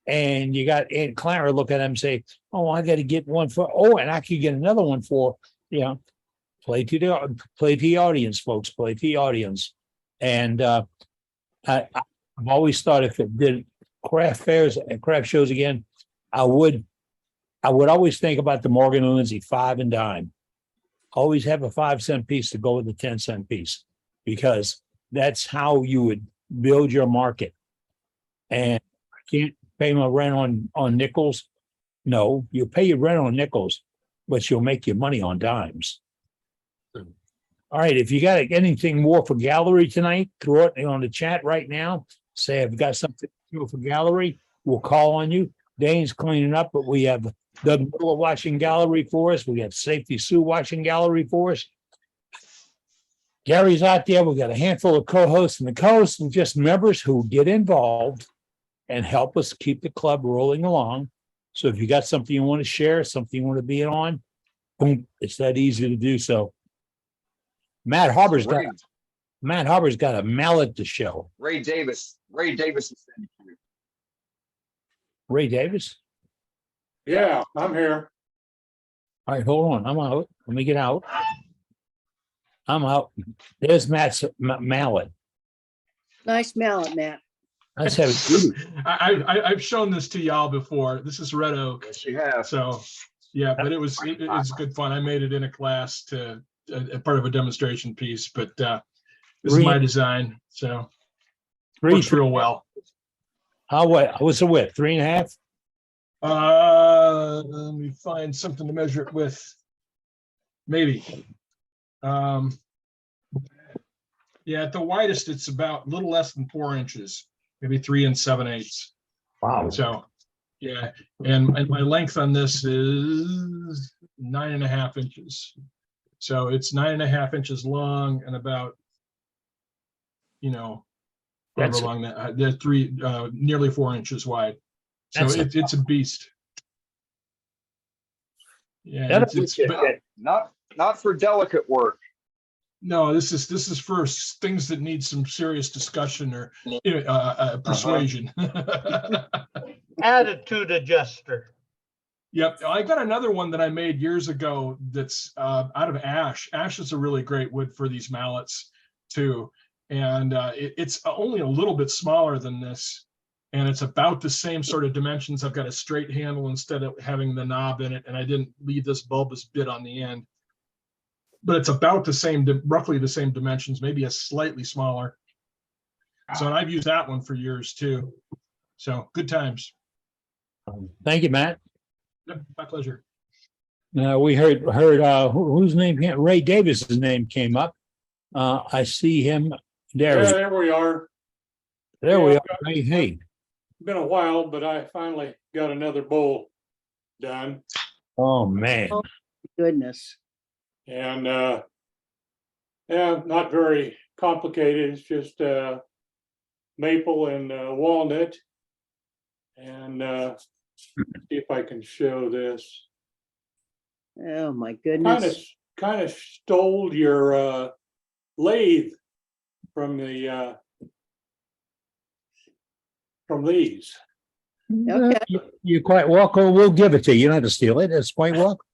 and you got Aunt Clara look at them and say, "Oh, I got to get one for, and I could get another one for," you know, play to the audience, folks, play to the audience. And I've always thought if it did craft fairs and craft shows again, I would always think about the Morgan and Lindsay 5 and dime. Always have a 5-cent piece to go with the 10-cent piece, because that's how you would build your market. And I can't pay my rent on nickels. No, you pay your rent on nickels, but you'll make your money on dimes. All right, if you got anything more for gallery tonight, throw it on the chat right now. Say I've got something to do for gallery. We'll call on you. Dane's cleaning up, but we have Doug Miller watching gallery for us. We got Safety Sue watching gallery for us. Gary's out there. We've got a handful of co-hosts, and the co-hosts are just members who get involved and help us keep the club rolling along. So if you got something you want to share, something you want to be on, boom, it's that easy to do so. Matt Harbor's got a mallet to show. Ray Davis is sending you. Ray Davis? Yeah, I'm here. All right, hold on. I'm out. Let me get out. I'm out. There's Matt's mallet. Nice mallet, Matt. Let's have it. I've shown this to y'all before. This is red oak. Yes, you have. So yeah, but it's good fun. I made it in a class to a part of a demonstration piece, but this is my design. So works real well. What's the width? 3.5? Let me find something to measure it with. Maybe. Yeah, at the widest, it's about a little less than 4 inches. maybe 3 7/8. Wow. So, yeah, and my length on this is 9.5 inches. So it's 9.5 inches long and about, however That's- long that, they're nearly 4 inches wide. So That's it's a beast. Yeah, That'll it's get but- Not for delicate work. no, this is for things that need some serious discussion or persuasion. Attitude adjuster. Yep, I got another one that I made years ago that's out of ash. Ash is a really great wood for these mallets too. And it's only a little bit smaller than this. And it's about the same sort of dimensions. I've got a straight handle instead of having the knob in it. And I didn't leave this bulbous bit on the end. But it's about the same, roughly the same dimensions, maybe a slightly smaller. So and I've used that one for years too. So good times. Thank you, Matt. Yep, my pleasure. We heard whose name came, Ray Davis's name came up. I see him there. Yeah, there we are. There Yeah, we I've are. got- Hey, hey. Been a while, but I finally got another bowl done. Oh man. Oh, goodness. And yeah, not very complicated. It's just maple and walnut. And see if I can show this. Oh, my goodness. Kind of stole your lathe from the from these. Okay. You're quite welcome. We'll give it to you. You don't have to steal it. It's quite welcome.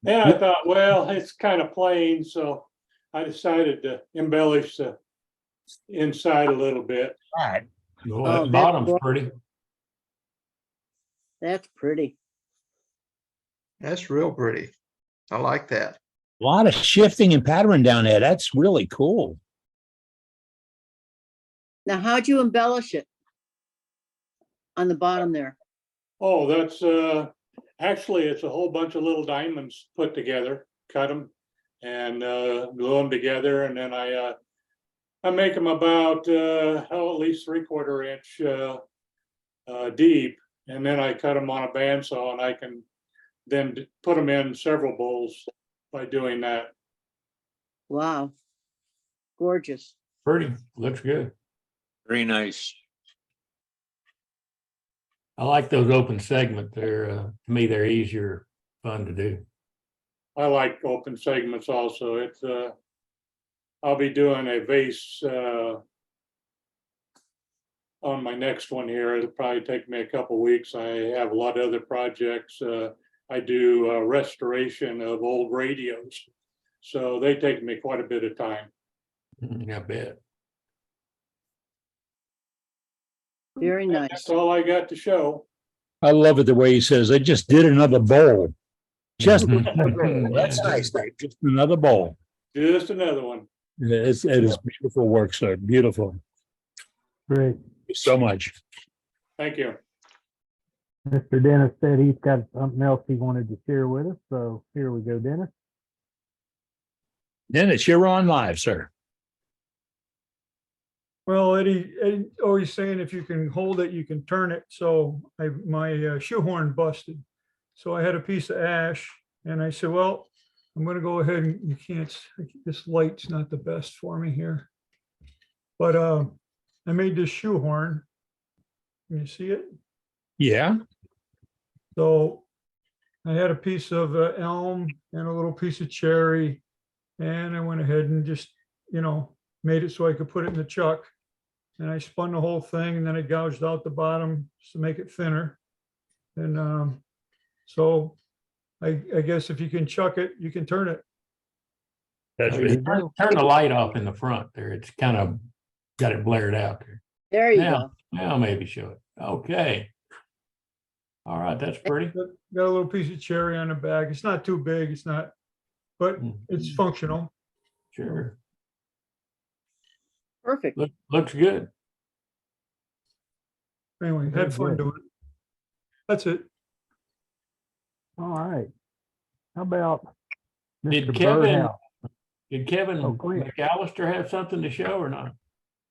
Yeah, I thought, well, it's kind of plain, so I decided to embellish the inside a little bit. Right. Well, Oh, that that's bottom's cool. pretty. That's pretty. That's real pretty. I like that. A lot of shifting and pattern down there. That's really cool. Now, how'd you embellish it? On the bottom there. Oh, that's actually it's a whole bunch of little diamonds put together, cut them and glue them together, and then I make them about at least 3/4 inch deep, and then I cut them on a bandsaw, and I can then put them in several bowls by doing that. Wow. Gorgeous. Pretty. Looks good. Very nice. I like those open segment. They're to me they're easier, fun to do. I like open segments also. It's I'll be doing a vase on my next one here. It'll probably take me a couple weeks. I have a lot of other projects. I do restoration of old radios, so they take me quite a bit of time. I bet. Very nice. That's all I got to show. I love it the way he says, I just did another bowl. Just Mhm. another bowl. That's nice, Dave. Just another bowl. Just another one. It is beautiful work, sir. Beautiful. Great. Thank you so much. Thank you. Mr. Dennis said he's got something else he wanted to share with us. So here we go, Dennis. Dennis, you're on live, sir. Well, Eddie always saying if you can hold it, you can turn it. So my shoehorn busted. So I had a piece of ash and I said, well, I'm going to go ahead and you can't, this light's not the best for me here. But I made this shoehorn. Can you see it? Yeah. So I had a piece of elm and a little piece of cherry. And I went ahead and just, made it so I could put it in the chuck. And I spun the whole thing and then I gouged out the bottom to make it thinner. And so I guess if you can chuck it, you can turn it. That's Turn the light off in the front there. It's kind of got it blared out there. There you Now, go. now maybe show it. Okay. All right, that's pretty. Got a little piece of cherry on the back. It's not too big. It's not, but it's functional. Sure. Perfect. Looks good. Anyway, Very had fun good. doing it. That's it. All right. How about Did Mr. Kevin Birdhouse? did Kevin Oh, go ahead. McAllister have something to show or not?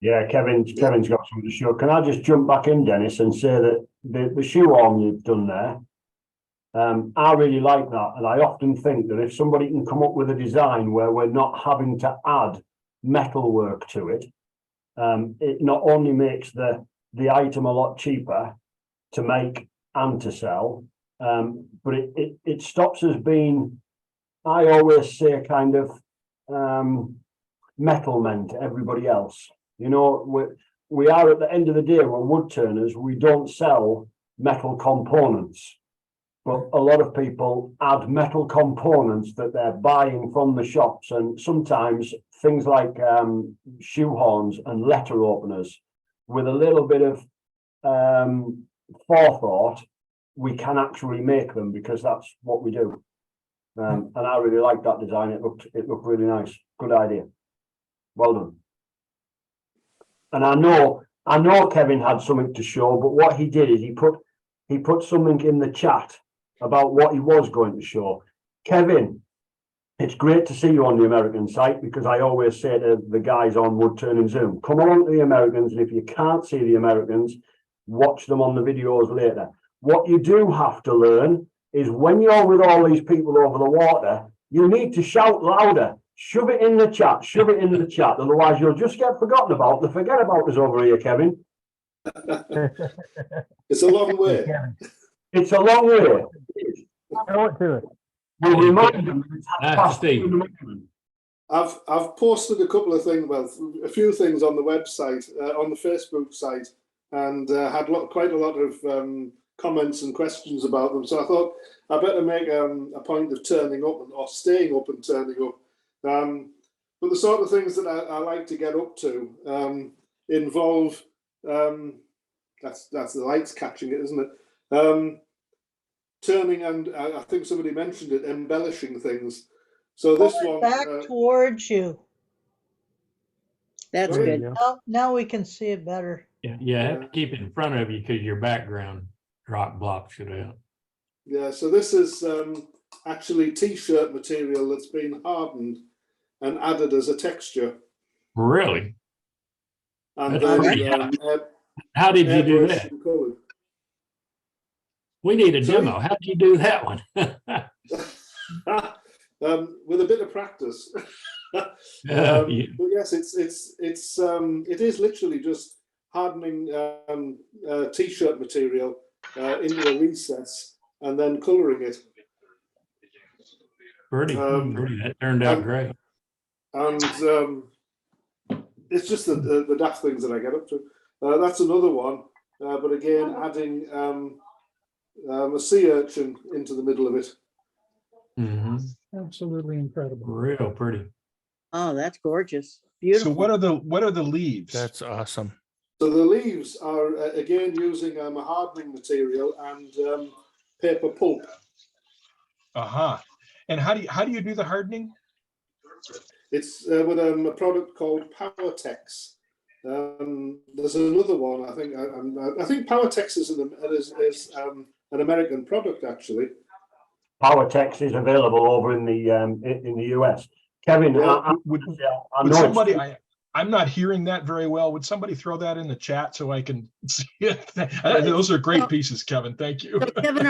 Yeah, Kevin's got something to show. Can I just jump back in, Dennis, and say that the shoe arm you've done there, I really like that. And I often think that if somebody can come up with a design where we're not having to add metal work to it, it not only makes the item a lot cheaper to make and to sell, but it stops us being, I always say, kind of metal men to everybody else. You know, we are at the end of the day, we're wood turners, we don't sell metal components, but a lot of people add metal components that they're buying from the shops, and sometimes things like shoe horns and letter openers, with a little bit of forethought, we can actually make them, because that's what we do. And I really like that design. It looked really nice. Good idea. Well done. And I know Kevin had something to show, but what he did is he put something in the chat about what he was going to show. Kevin, it's great to see you on the American site, because I always say to the guys on Wood Turning Zoom, come along to the Americans, and if you can't see the Americans, watch them on the videos later. What you do have to learn is when you're with all these people over the water, you need to shout louder. Shove it in the chat. Shove it in the chat. Otherwise, you'll just get forgotten about. They forget about us over here, Kevin. It's a long way. It's a long way. Show it to us. We'll remind them. I've posted a couple of things, well, a few things on the website, on the Facebook site, and had quite a lot of comments and questions about them. So I thought I better make a point of turning up or staying up and turning up. But the sort of things that I like to get up to involve, that's the lights catching it, isn't it? Turning, and I think somebody mentioned it, embellishing things. So this Pull it one back towards you. That's Sorry? good. Now we can see it better. Yeah, you have to keep it in front of you because your background rock blocks it out. Yeah, so this is actually t-shirt material that's been hardened and added as a texture. Really? And That's pretty then How did you do airbrushed that? and coloured. We need a Sorry? demo. How did you do that one? With a bit of practice. Yeah. But yes, it is literally just hardening t-shirt material into a recess and then colouring it. Pretty. That turned out great. And it's just the daft things that I get up to. That's another one, but again, adding a sea urchin into the middle of it. Absolutely incredible. Real pretty. Oh, that's gorgeous. Beautiful. So what are the leaves? That's awesome. So the leaves are again using a hardening material and paper pulp. And how do you do the hardening? It's with a product called PowerTex. There's another one. I think PowerTex is an American product actually. PowerTex is available over in the US. Kevin, Yeah. Would know somebody? I'm not hearing that very well. Would somebody throw that in the chat so I can see it? Those are great pieces, Kevin. Thank you. So Kevin,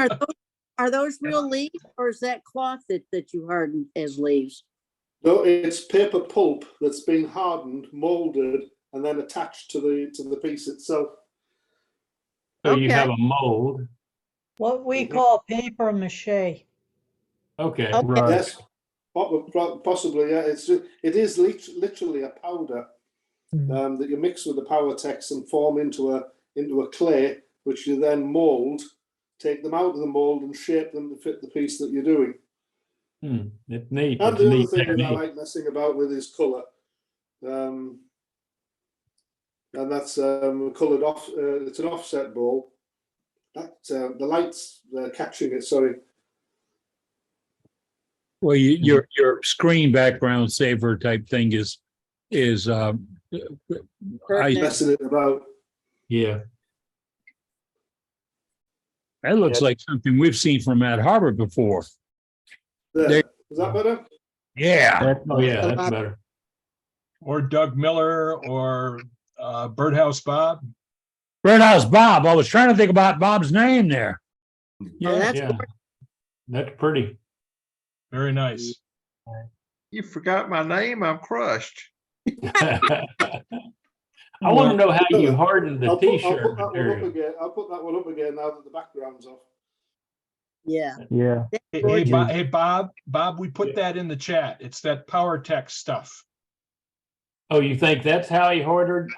are those real leaves, or is that cloth that you hardened as leaves? No, it's paper pulp that's been hardened, molded, and then attached to the piece itself. So you have a mold. What we call paper mache. Okay. Right. Yes, possibly. Yeah, it is literally a powder that you mix with the PowerTex and form into a clay, which you then mold. Take them out of the mold and shape them to fit the piece that you're doing. It's neat. And It's the other neat thing that I technique. like messing about with is colour. And that's coloured off. It's an offset ball. That the lights catching it. Sorry. Well, your screen background saver type thing is Messing it about. Yeah. That looks like something we've seen from Ad Harbor before. There. Is that better? Yeah. Oh yeah, that's better. Or Doug Miller or Birdhouse Bob. Birdhouse Bob. I was trying to think about Bob's name there. Yeah, that's pretty. Very nice. You forgot my name. I'm crushed. I want to know how you hardened the I'll t-shirt put that one up material. again. I'll put that one up again now that the background's off. Yeah. Yeah. Hey, Bob, we put that in the chat. It's that PowerTech stuff. Oh, you think that's how he hardened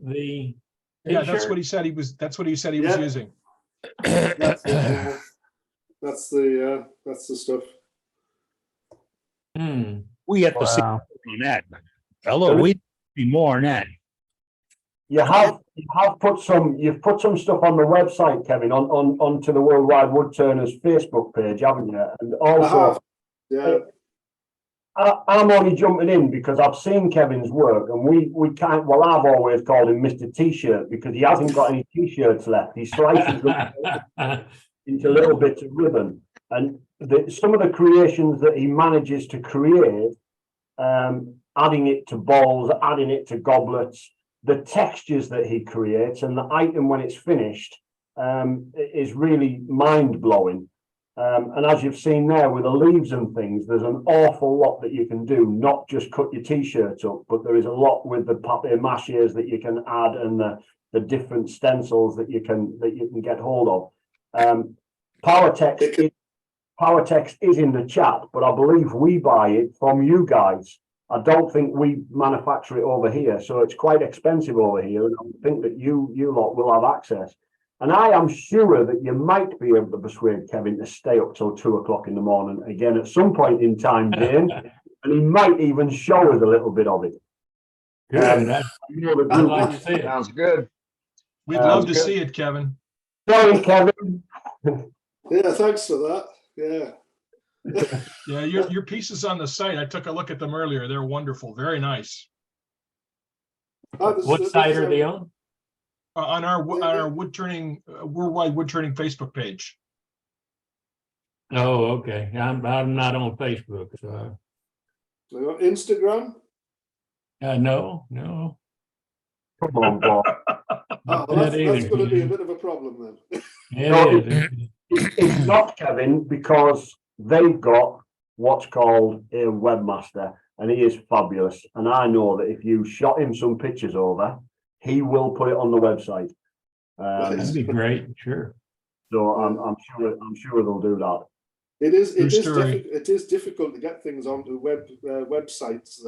the Yeah, that's t-shirt? what he said he was. That's what he said he was using. That's it. That's the stuff. We have to see Wow. on that. Hello, we see more on that. You've put some stuff on the website, Kevin, onto the Worldwide Woodturners Facebook page, haven't you? And also, yeah. I'm only jumping in because I've seen Kevin's work, and we can't. Well, I've always called him Mr. T-shirt because he hasn't got any T-shirts left. He slices them into little bits of ribbon, and some of the creations that he manages to create, adding it to bowls, adding it to goblets, the textures that he creates, and the item when it's finished is really mind-blowing. And as you've seen there with the leaves and things, there's an awful lot that you can do, not just cut your T-shirts up, but there is a lot with the papier mâches that you can add and the different stencils that you can get hold of. PowerText is in the chat, but I believe we buy it from you guys. I don't think we manufacture it over here, so it's quite expensive over here, and I think that you lot will have access. And I am sure that you might be able to persuade Kevin to stay up till 2 o'clock in the morning again at some point in time, Dane, and he might even show us a little bit of it. Good. I'd like to see it. Sounds good. We'd love to see it, Kevin. Sorry, Kevin. Yeah, thanks for that. Yeah. Yeah, your pieces on the site, I took a look at them earlier. They're wonderful. Very nice. What site are they on? On our wood turning Worldwide Wood Turning Facebook page. Oh, okay. I'm not on Facebook, so Instagram? no. Come on, Bob. Well, that's going to be a bit of a problem then. It's not, Kevin, because they've got what's called a webmaster, and he is fabulous. And I know that if you shot him some pictures over, he will put it on the website. That'd be great, sure. So I'm sure they'll do that. It is difficult to get things onto websites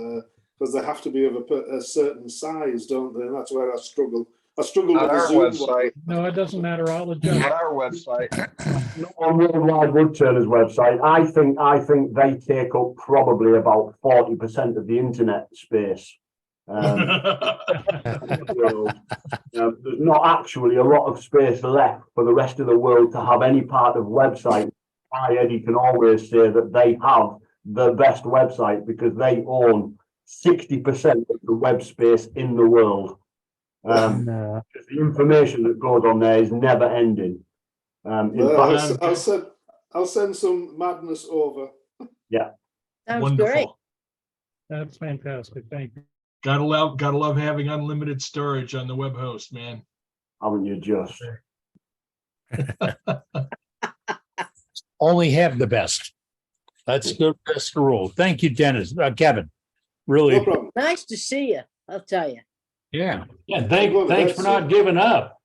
because they have to be of a certain size, don't they? And that's where I struggle. I struggle with our website. No, it doesn't matter. All the Not our website. Not on Worldwide Woodturners website. I think they take up probably about 40% of the internet space. There's not actually a lot of space left for the rest of the world to have any part of website. Eddie can always say that they have the best website because they own 60% of the web space in the world. The information that goes on there is never ending. I'll send some madness over. Yeah, Sounds wonderful. great. That's fantastic. Thank you. Gotta love having unlimited storage on the web host, man. Haven't you just? Only have the best. That's the rule. Thank you, Dennis. Kevin. Really. No problem. Nice to see you, I'll tell you. Yeah. Yeah, thanks for not giving up.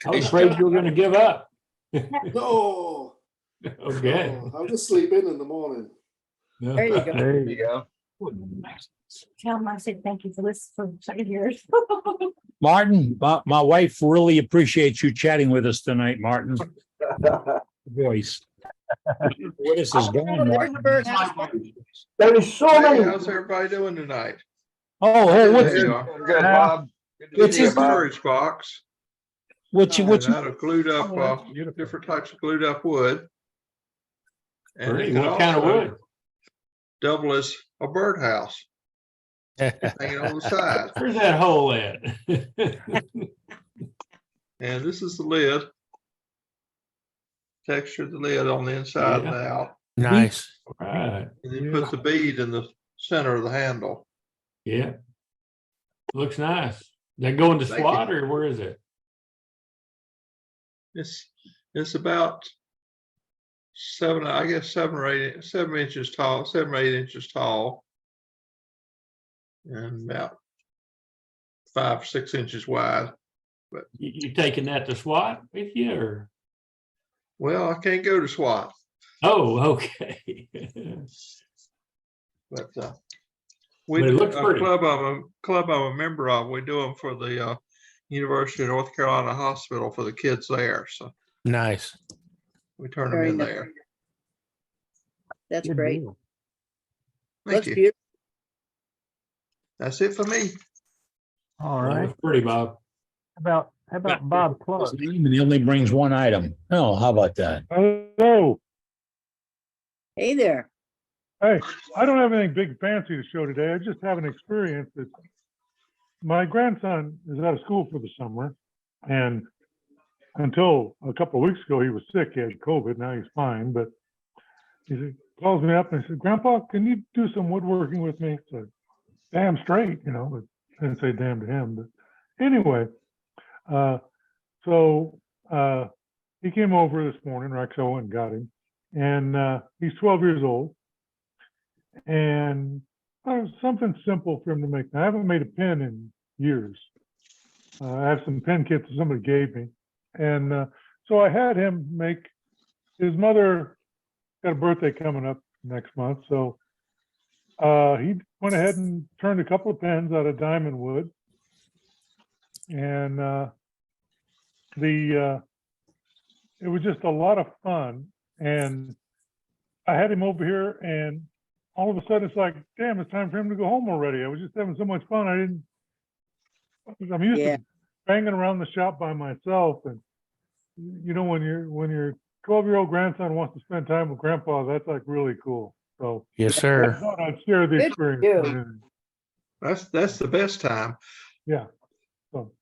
I was afraid you were going to give up. No. Okay. No, I'll just sleep in the morning. There you go. There you go. Tell him I said thank you for this for 2 years. Martin, my wife really appreciates you chatting with us tonight, Martin. Voice. What is this going, Martin? There is so many. How's everybody doing tonight? Oh, what's There you are. Good, Bob. Good to What's see his a storage box. What's Out of glued up, different types of glued up wood. And Great. it can What kind of also wood? double as a birdhouse hanging on the side. Where's that hole at? And this is the lid. Texture of the lid on the inside and out. Nice. Right. And then put the bead in the center of the handle. Yeah. Looks nice. That go into Thank you. SWAT or where is it? It's about 7 or 8 inches tall, 7 or 8 inches tall. And about 5 or 6 inches wide. But You taking that to SWAT with you or? well, I can't go to SWAT. Oh, okay. But But we it do looks a pretty. club I'm a member of. We do them for the University of North Carolina Hospital for the kids there. So Nice. we turn Very them in nice. there. That's Good great. deal. Thank Looks you. beautiful. That's it for me. All That right. was pretty, Bob. How about Bob Clark? His name, and he only brings one item. Oh, how about that? Hello. Hey there. Hey, I don't have anything big fancy to show today. I just have an experience that my grandson is out of school for the summer. And until a couple of weeks ago, he was sick. He had COVID. Now he's fine. But he calls me up and he said, Grandpa, can you do some woodworking with me? So, damn straight, you know, but I didn't say damn to him. But anyway, he came over this morning, Rex, I went and got him. And he's 12 years old. And something simple for him to make. I haven't made a pen in years. I have some pen kits that somebody gave me. And so I had him make, his mother got a birthday coming up next month. So he went ahead and turned a couple of pens out of diamond wood. And it was just a lot of fun. And I had him over here, and all of a sudden it's like, damn, it's time for him to go home already. I was just having so much fun. I'm used to banging around the shop by myself. And you know, when your 12-year-old grandson wants to spend time with grandpa, that's like really cool. So Yes, sir. I thought I'd share the experience. That's the best time. Yeah. So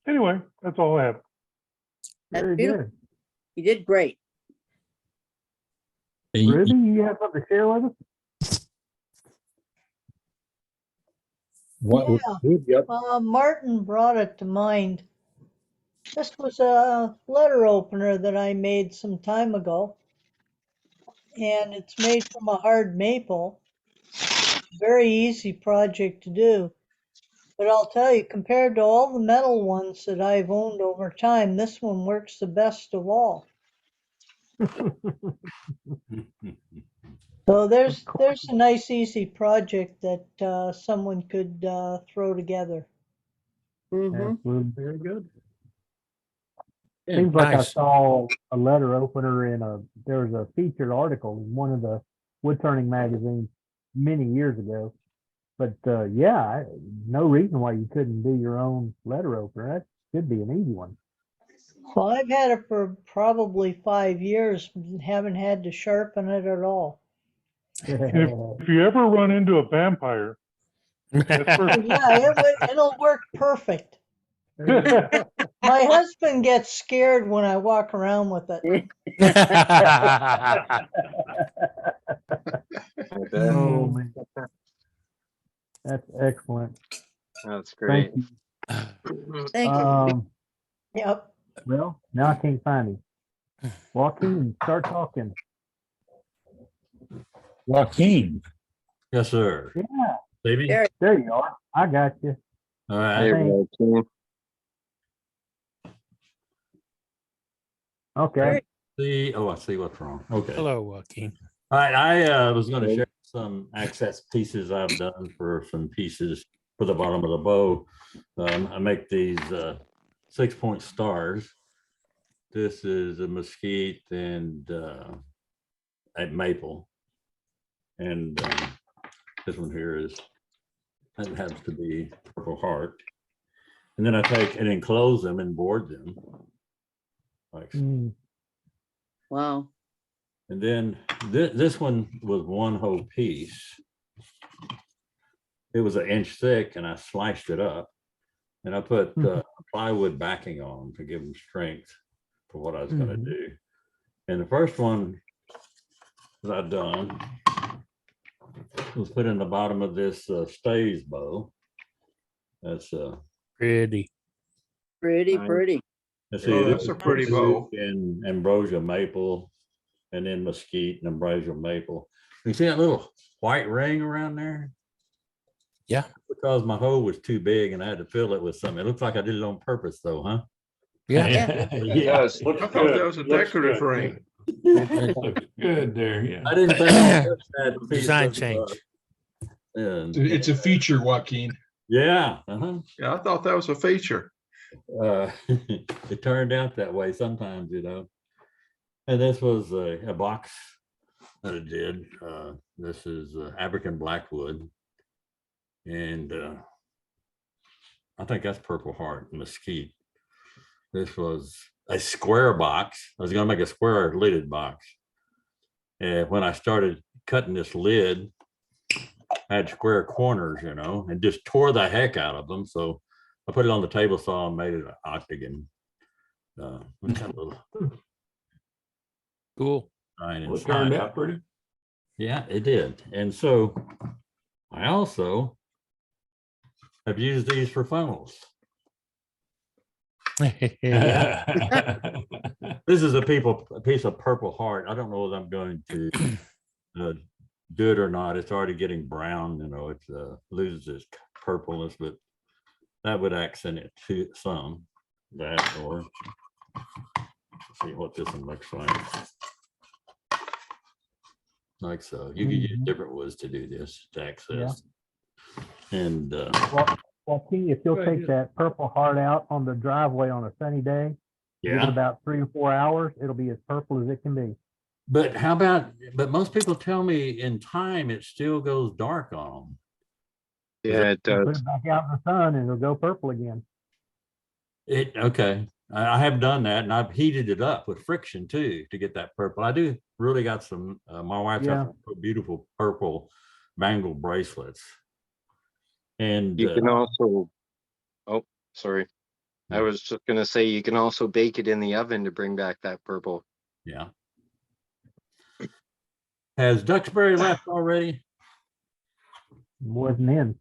anyway, that's all I have. That's beautiful. You did great. Ruby, you have something to share with us? What? Yeah. Martin brought it to mind. This was a letter opener that I made some time ago. And it's made from a hard maple. Very easy project to do. But I'll tell you, compared to all the metal ones that I've owned over time, this one works the best of all. So there's a nice easy project that someone could throw together. Absolutely. Very good. Seems like I saw a letter opener there was a featured article in one of the wood turning magazines many years ago. But yeah, no reason why you couldn't do your own letter opener. That should be an easy one. Well, I've had it for probably 5 years and haven't had to sharpen it at all. If you ever run into a vampire, that's perfect. Yeah, it'll work perfect. My husband gets scared when I walk around with it. Oh, man. That's excellent. That's great. Thank you. Yep. Well, now I can't find him. Joaquin, start talking. Joaquin. Yes, sir. Yeah. Baby. There you are. I got you. All right. Hey, Joaquin. Okay. I see what's wrong. Okay. Hello, Joaquin. All right. I was going to share some access pieces I've done for some pieces for the bottom of the bow. I make these 6-point stars. This is a mesquite and a maple. And this one here that happens to be Purple Heart. And then I take and enclose them and board them. Like so. Wow. And then this one was one whole piece. It was 1 inch thick and I sliced it up and I put plywood backing on to give them strength for what I was going to do. And the first one that I've done was put in the bottom of this stays bow. That's Pretty. Pretty, Nice. pretty. Let's see, Oh, this that's a is pretty bow. And ambrosia maple, and then mesquite and ambrosia maple. You see that little white ring around there? Yeah. Because my hole was too big and I had to fill it with something. It looks like I did it on purpose though, huh? Yeah. Yes. I thought that was a decorative ring. Looks good there, yeah. I didn't think that piece Design of, change. It's a feature, Joaquin. yeah. Yeah, I thought that was a feature. It turned out that way sometimes, you know. And this was a box that I did. This is African blackwood. And I think that's Purple Heart mesquite. This was a square box. I was going to make a square lidded box. And when I started cutting this lid, I had square corners, you know, and just tore the heck out of them. So I put it on the table saw and made it an octagon. Cool. Well, it turned out pretty. Yeah, it did. And so I also have used these for funnels. Yeah. This is a piece of Purple Heart. I don't know if I'm going to do it or not. It's already getting brown, you know, it loses its purpleness, but that would accent it to some. That or let's see what this one looks like. Like so. You can use different woods to do this to access. Yeah. And Joaquin, if you'll take that Purple Heart out on the driveway on a sunny day, give it about 3 or 4 hours, it'll be as purple as it can be. But how about, but most people tell me in time it still goes dark on them. Yeah, it Put does. it back out in the sun and it'll go purple again. Okay. I have done that, and I've heated it up with friction too to get that purple. I do really got some, my wife's got some beautiful purple bangle bracelets. And You can also, oh, sorry. I was just going to say, you can also bake it in the oven to bring back that purple. Yeah. Has Duxbury left already? Wasn't in.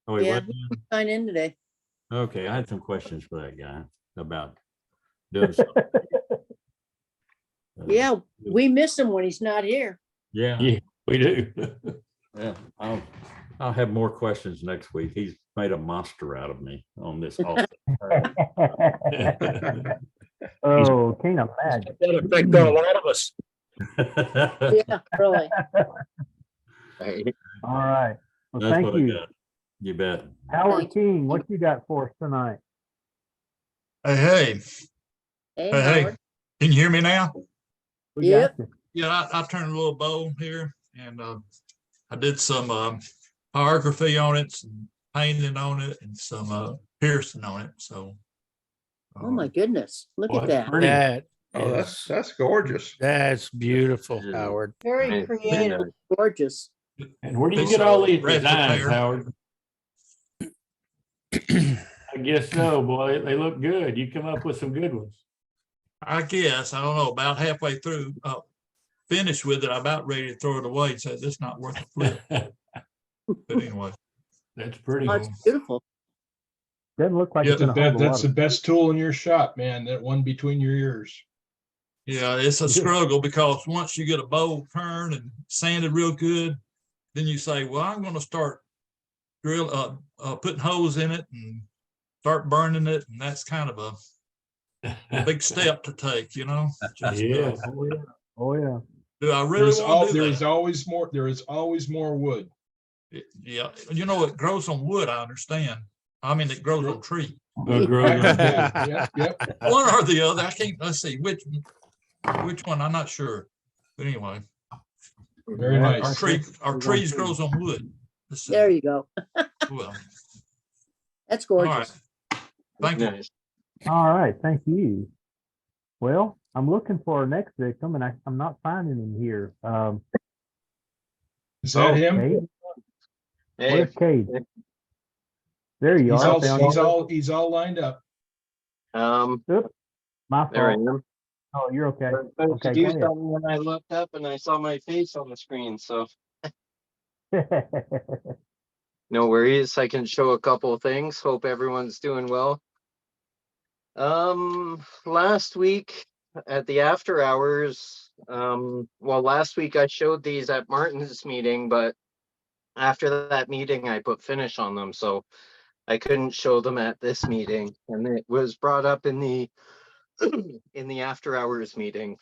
Oh, he Yeah, wasn't he in? signed in today. Okay, I had some questions for that guy about doing something. Yeah, we miss him when he's not here. Yeah. Yeah, we do. Yeah, I'll have more questions next week. He's made a monster out of me on this. Oh, can't imagine. That affect a lot of us. Yeah, really. All right. Well, That's thank what I you. got. You bet. Howard King, what you got for us tonight? Hey, Hey, hey, Howard. can you hear me now? We Yep. got you. Yeah, I turned a little bow here and I did some pyrography on it, some painting on it, and some piercing on it. So, Oh my goodness, look Boy, at that. pretty. That Oh, is- that's gorgeous. that's beautiful, Howard. Very creative. Gorgeous. And where do you Piece get all of these red designs, repair. Howard? I guess so, boy. They look good. You come up with some good ones. I guess, I don't know, about halfway through, finished with it, I'm about ready to throw it away and say, this is not worth a flip. But anyway, That's pretty. Oh, it's beautiful. Doesn't look like Yeah, it's gonna hold a That's lot the best tool in your shop, man. That one between your ears. yeah, it's a struggle because once you get a bow turned and sanded real good, then you say, well, I'm going to start putting holes in it and start burning it. And that's kind of a big step to take, you know? Just, Yeah. Oh yeah. do I really want to do There that? is always more. There is always more wood. Yeah, you know, it grows on wood, I understand. I mean, it grows on tree. Yep. One or the other. I can't, let's see, which one, I'm not sure. But anyway. Very Our nice. trees grows on wood. Let's see. There you go. Well, That's all gorgeous. right. Thank you. All right, thank you. Well, I'm looking for our next victim and I'm not finding him here. Is that him? Cade? Hey, Where's Cade? There you He's are. all, Found he's you. all, he's all lined up. Oops, my there I fault. am. Oh, you're okay. I was supposed to Okay, do go ahead. something when I looked up and I saw my face on the screen. So No worries. I can show a couple of things. Hope everyone's doing well. Last week at the after hours, well, last week I showed these at Martin's meeting, but after that meeting, I put finish on them, so I couldn't show them at this meeting. And it was brought up in the in the after hours meeting.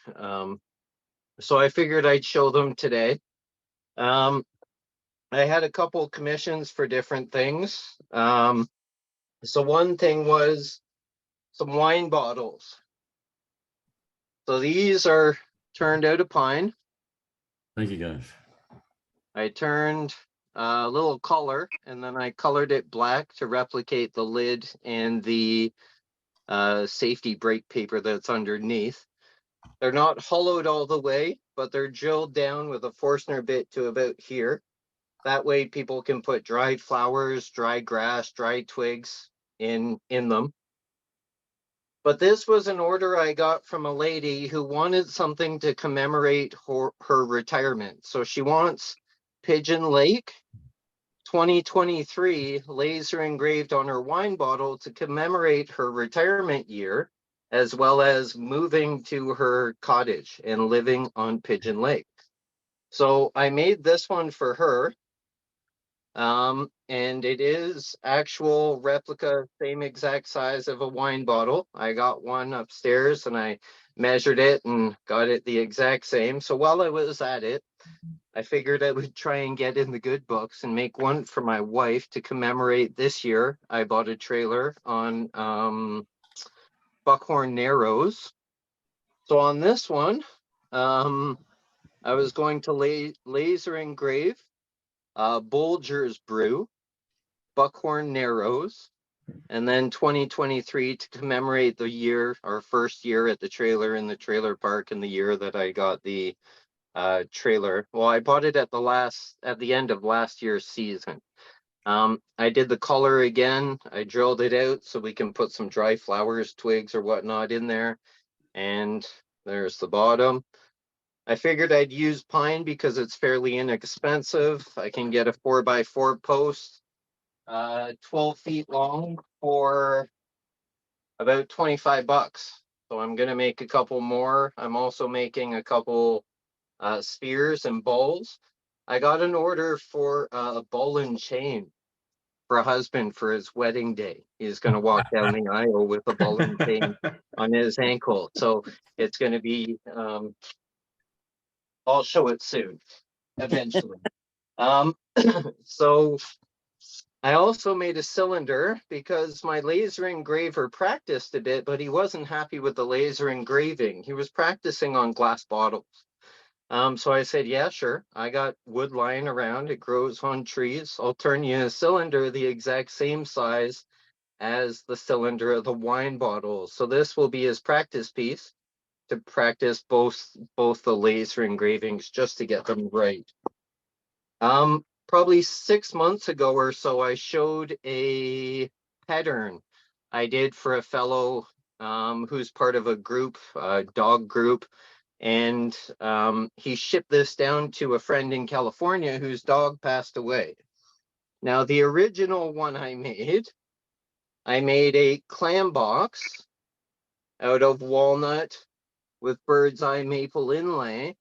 So I figured I'd show them today. I had a couple commissions for different things. So one thing was some wine bottles. So these are turned out of pine. Thank you, guys. I turned a little color and then I colored it black to replicate the lid and the safety brake paper that's underneath. They're not hollowed all the way, but they're drilled down with a Forstner bit to about here. That way people can put dried flowers, dry grass, dried twigs in them. But this was an order I got from a lady who wanted something to commemorate her retirement. So she wants Pigeon Lake 2023 laser engraved on her wine bottle to commemorate her retirement year, as well as moving to her cottage and living on Pigeon Lake. So I made this one for her. And it is actual replica, same exact size of a wine bottle. I got one upstairs and I measured it and got it the exact same. So while I was at it, I figured I would try and get in the good books and make one for my wife to commemorate this year. I bought a trailer on Buckhorn Narrows. So on this one, I was going to laser engrave Bolger's Brew, Buckhorn Narrows, and then 2023 to commemorate the year, our first year at the trailer in the trailer park, and the year that I got the trailer. Well, I bought it at the end of last year's season. I did the color again. I drilled it out so we can put some dry flowers, twigs, or whatnot in there. And there's the bottom. I figured I'd use pine because it's fairly inexpensive. I can get a 4x4 post, 12 feet long for about 25 bucks. So I'm going to make a couple more. I'm also making a couple spears and bowls. I got an order for a ball and chain for a husband for his wedding day. He's going to walk down the aisle with a ball and chain on his ankle. So it's going to be, I'll show it soon, eventually. So I also made a cylinder because my laser engraver practiced a bit, but he wasn't happy with the laser engraving. He was practicing on glass bottles. So I said, yeah, sure. I got wood lying around. It grows on trees. I'll turn you a cylinder the exact same size as the cylinder of the wine bottle. So this will be his practice piece to practice both the laser engravings just to get them right. Probably 6 months ago or so, I showed a pattern I did for a fellow who's part of a group, a dog group. And he shipped this down to a friend in California whose dog passed away. Now, the original one I made a clam box out of walnut with bird's eye maple inlay,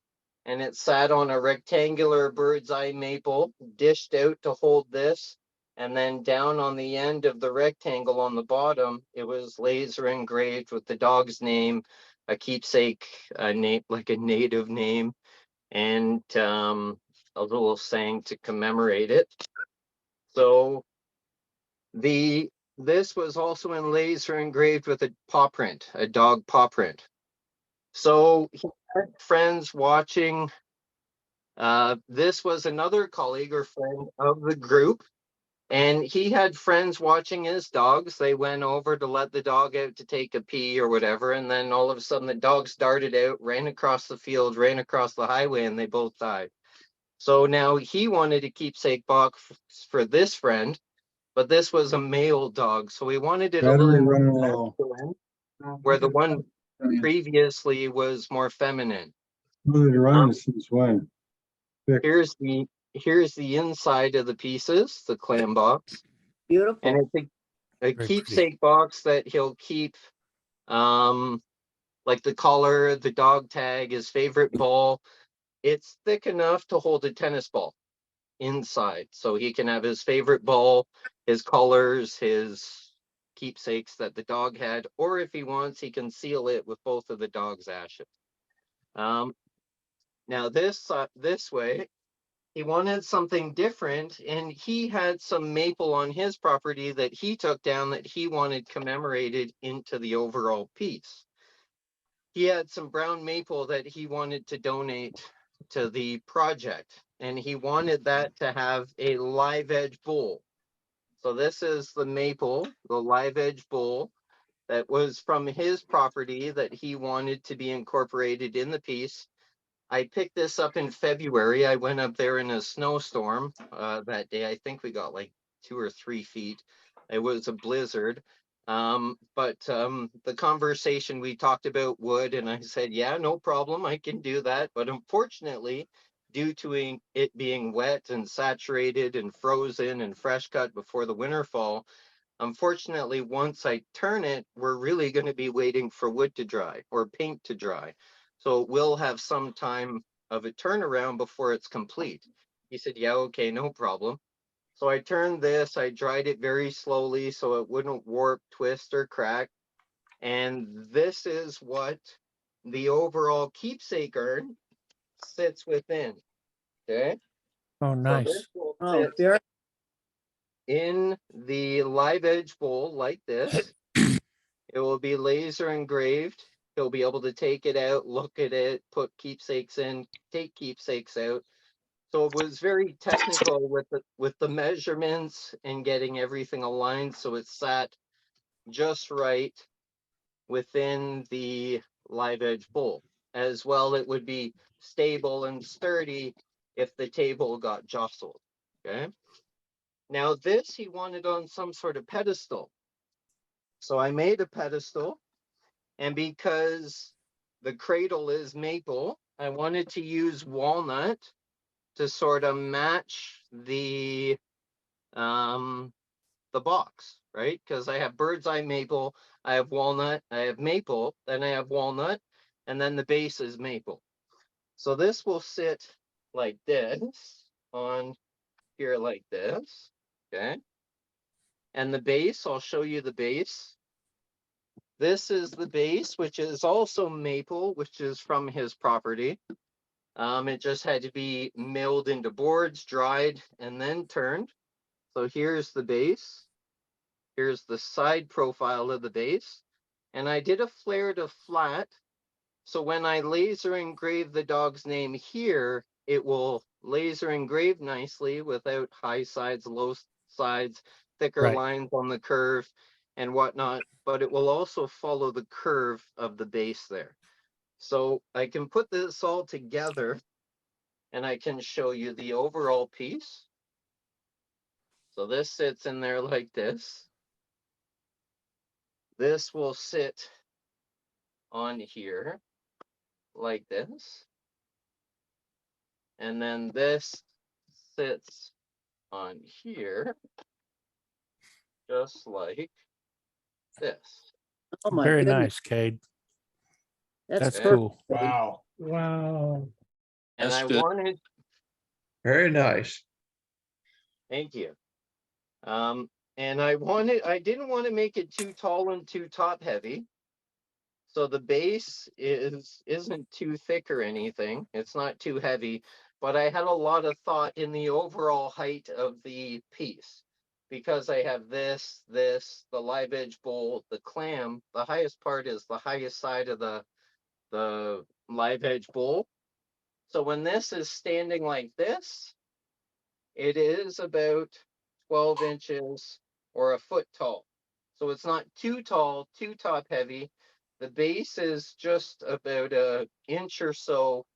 and it sat on a rectangular bird's eye maple dished out to hold this. And then down on the end of the rectangle on the bottom, it was laser engraved with the dog's name, a keepsake, a name like a native name, and a little saying to commemorate it. So this was also in laser engraved with a paw print, a dog paw print. So he had friends watching. This was another colleague or friend of the group. And he had friends watching his dogs. They went over to let the dog out to take a pee or whatever. And then all of a sudden the dogs darted out, ran across the field, ran across the highway, and they both died. So now he wanted a keepsake box for this friend, but this was a male dog. So he wanted it a little more masculine, where the one previously was more feminine. Here's here's the inside of the pieces, the clam box. Beautiful. And it's a keepsake box that he'll keep, like the collar, the dog tag, his favorite ball. It's thick enough to hold a tennis ball inside. So he can have his favorite ball, his colors, his keepsakes that the dog had, or if he wants, he can seal it with both of the dog's ashes. Now this way, he wanted something different, and he had some maple on his property that he took down that he wanted commemorated into the overall piece. He had some brown maple that he wanted to donate to the project, and he wanted that to have a live edge bowl. So this is the maple, the live edge bowl that was from his property that he wanted to be incorporated in the piece. I picked this up in February. I went up there in a snowstorm that day. I think we got like 2 or 3 feet. It was a blizzard. But the conversation, we talked about wood, and I said, yeah, no problem, I can do that. But unfortunately, due to it being wet and saturated and frozen and fresh cut before the winter fall, unfortunately, once I turn it, we're really going to be waiting for wood to dry or paint to dry. So we'll have some time of a turnaround before it's complete. He said, yeah, okay, no problem. So I turned this, I dried it very slowly so it wouldn't warp, twist, or crack. And this is what the overall keepsake urn sits within. Okay. Oh, So this nice. will Oh, sit very in the live edge bowl like this. It will be laser engraved. He'll be able to take it out, look at it, put keepsakes in, take keepsakes out. So it was very technical with the measurements and getting everything aligned so it sat just right within the live edge bowl. As well, it would be stable and sturdy if the table got jostled. Okay. Now this he wanted on some sort of pedestal. So I made a pedestal, and because the cradle is maple, I wanted to use walnut to sort of match the box, right? Because I have bird's eye maple, I have walnut, I have maple, then I have walnut, and then the base is maple. So this will sit like this on here like this, okay? And the base, I'll show you the base. This is the base, which is also maple, which is from his property. It just had to be milled into boards, dried, and then turned. So here's the base. Here's the side profile of the base. And I did a flare to flat. So when I laser engrave the dog's name here, it will laser engrave nicely without high sides, low sides, thicker Right. lines on the curve and whatnot, but it will also follow the curve of the base there. So I can put this all together and I can show you the overall piece. So this sits in there like this. This will sit on here like this. And then this sits on here just like this. Oh my Very goodness. nice, Cade. That's Okay. cool. Wow. Wow. And That's I good. wanted, Very nice. thank you. And I didn't want to make it too tall and too top heavy. So the base isn't too thick or anything. It's not too heavy, but I had a lot of thought in the overall height of the piece because I have this, the live edge bowl, the clam. The highest part is the highest side of the live edge bowl. So when this is standing like this, it is about 12 inches or a foot tall. So it's not too tall, too top heavy. The base is just about an inch or so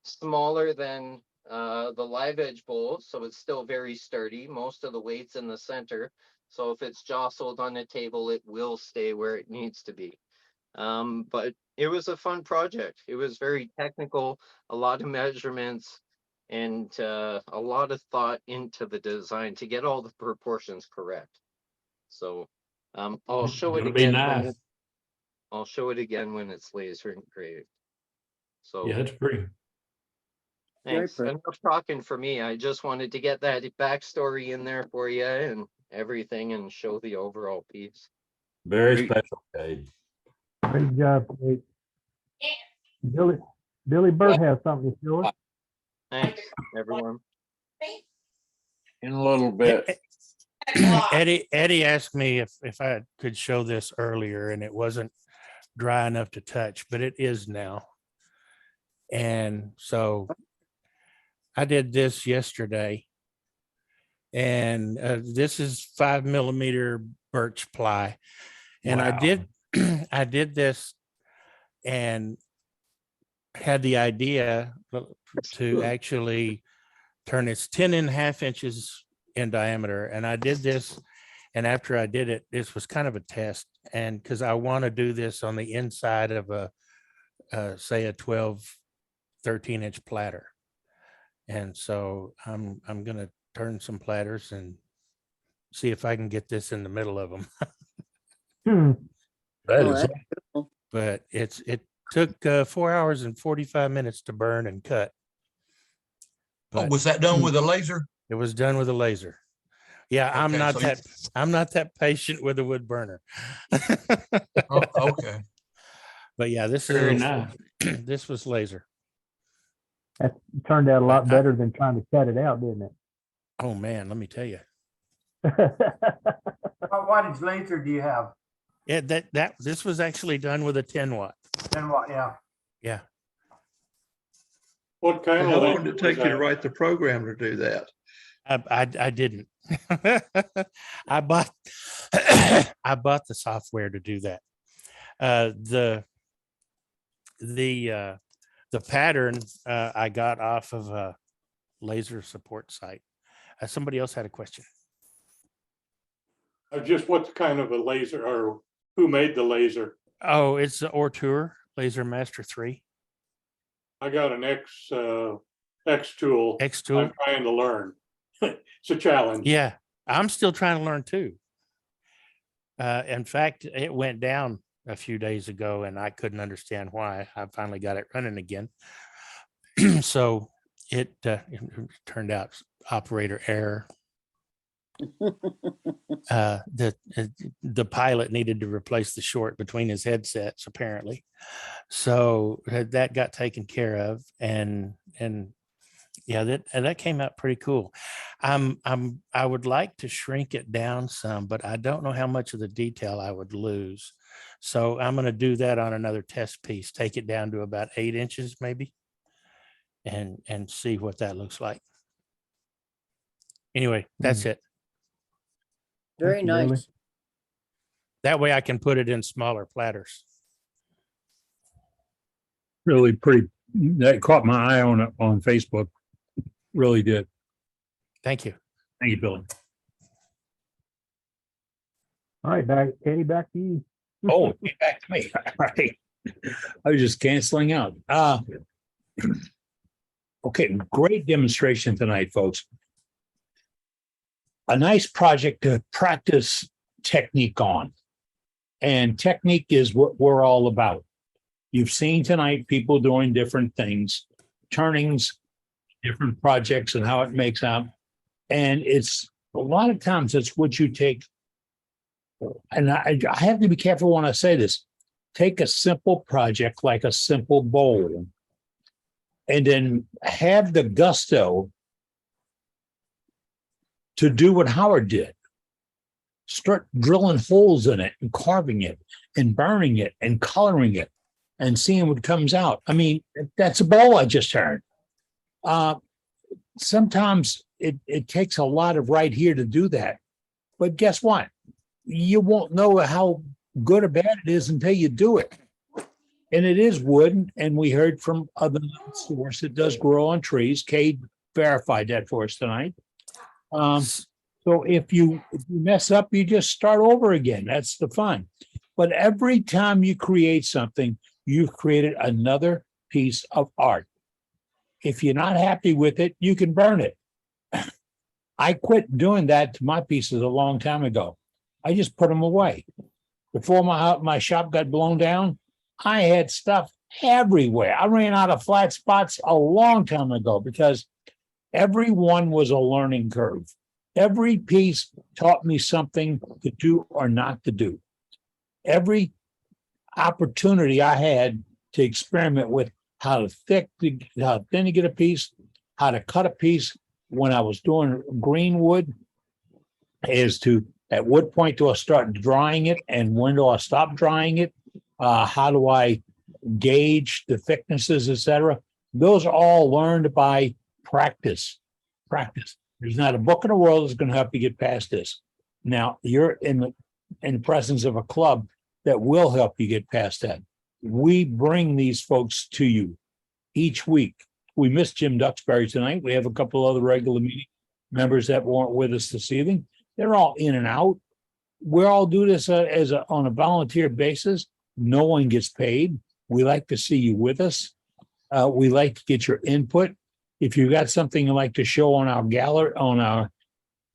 smaller than the live edge bowl. So it's still very sturdy. Most of the weight's in the center. So if it's jostled on a table, it will stay where it needs to be. But it was a fun project. It was very technical, a lot of measurements. and a lot of thought into the design to get all the proportions correct. So I'll show it It'll be again nice. I'll show it again when it's laser engraved. So Yeah, it's pretty. thanks. Enough talking for me. I just wanted to get that backstory in there for you and everything and show the overall piece. Very special, Cade. Great job, Kate. Billy Bird has something to show us. Thanks, everyone. In a little bit. Eddie asked me if I could show this earlier, and it wasn't dry enough to touch, but it is now. And so I did this yesterday, and this is 5mm birch ply, and I did this and had the idea to actually turn it's 10.5 inches in diameter. And I did this, and after I did it, this was kind of a test, and because I want to do this on the inside of a say a 13-inch platter. And so I'm gonna turn some platters and see if I can get this in the middle of them. That is But it took 4 hours and 45 minutes to burn and cut. Oh, was that done with a laser? It was done with a laser. Yeah, I'm Okay, not that patient with a wood burner. Oh, okay. But yeah, this Very is nice. this was laser. That turned out a lot better than trying to cut it out, didn't it? Oh man, let me tell you. What wattage laser do you have? Yeah, this was actually done with a 10 watt. 10 watt, yeah. Yeah. What kind How of long laser did it was take you to that? write the program to do that? I didn't. I bought the software to do that. The pattern I got off of a laser support site. Somebody else had a question. Just what kind of a laser, or who made the laser? Oh, it's the Ortour Laser Master 3. I got an X tool. X tool. I'm trying to learn. It's a challenge. Yeah, I'm still trying to learn too. In fact, it went down a few days ago and I couldn't understand why. I finally got it running again. So it turned out operator error. The pilot needed to replace the short between his headsets, apparently. So that got taken care of, and yeah, that came out pretty cool. I would like to shrink it down some, but I don't know how much of the detail I would lose. So I'm going to do that on another test piece, take it down to about 8 inches maybe, and see what that looks like. Anyway, that's it. Very nice. That way I can put it in smaller platters. Really pretty. That caught my eye on Facebook. Really did. Thank you. Thank you, Billy. All right, Eddie, back to you. Oh, back to me. All right. I was just canceling out. Okay, great demonstration tonight, folks. A nice project to practice technique on. And technique is what we're all about. You've seen tonight people doing different things, turnings, different projects and how it makes out. And it's a lot of times it's what you take. And I have to be careful when I say this. Take a simple project like a simple bowl and then have the gusto to do what Howard did. Start drilling holes in it and carving it and burning it and coloring it and seeing what comes out. I mean, that's a bowl I just turned. Sometimes it takes a lot of right here to do that. But guess what? You won't know how good or bad it is until you do it. And it is wood, and we heard from other source it does grow on trees. Cade verified that for us tonight. So if you mess up, you just start over again. That's the fun. But every time you create something, you've created another piece of art. If you're not happy with it, you can burn it. I quit doing that to my pieces a long time ago. I just put them away. Before my shop got blown down, I had stuff everywhere. I ran out of flat spots a long time ago because every one was a learning curve. Every piece taught me something to do or not to do. Every opportunity I had to experiment with how thin to get a piece, how to cut a piece when I was doing green wood, as to at what point do I start drying it and when do I stop drying it? How do I gauge the thicknesses, etc.? Those are all learned by practice. Practice. There's not a book in the world that's going to help you get past this. Now you're in the presence of a club that will help you get past that. We bring these folks to you each week. We missed Jim Duxbury tonight. We have a couple other regular meeting members that weren't with us this evening. They're all in and out. We all do this on a volunteer basis. No one gets paid. We like to see you with us. We like to get your input. If you've got something you'd like to show on our gallery, on our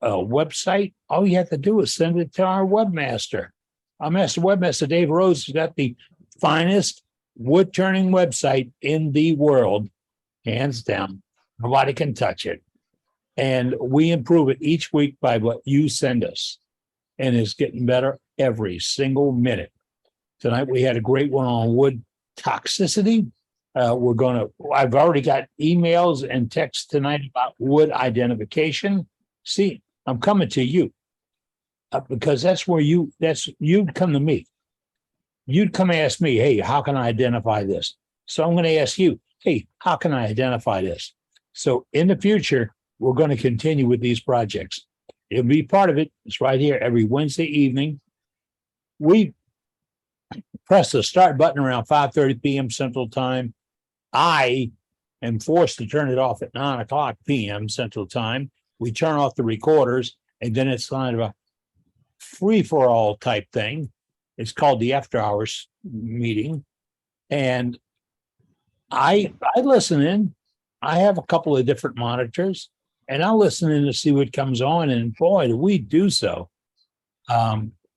website, all you have to do is send it to our webmaster. Our master webmaster, Dave Rose, has got the finest wood turning website in the world, hands down. Nobody can touch it. And we improve it each week by what you send us. And it's getting better every single minute. Tonight we had a great one on wood toxicity. I've already got emails and texts tonight about wood identification. See, I'm coming to you because that's where you'd come to me. You'd come ask me, hey, how can I identify this? So I'm going to ask you, hey, how can I identify this? So in the future, we're going to continue with these projects. It'll be part of it. It's right here every Wednesday evening. We press the start button around 5:30 p.m. Central Time. I am forced to turn it off at 9:00 p.m. Central Time. We turn off the recorders, and then it's kind of a free-for-all type thing. It's called the after hours meeting. And I listen in. I have a couple of different monitors, and I'll listen in to see what comes on. And boy, do we do so.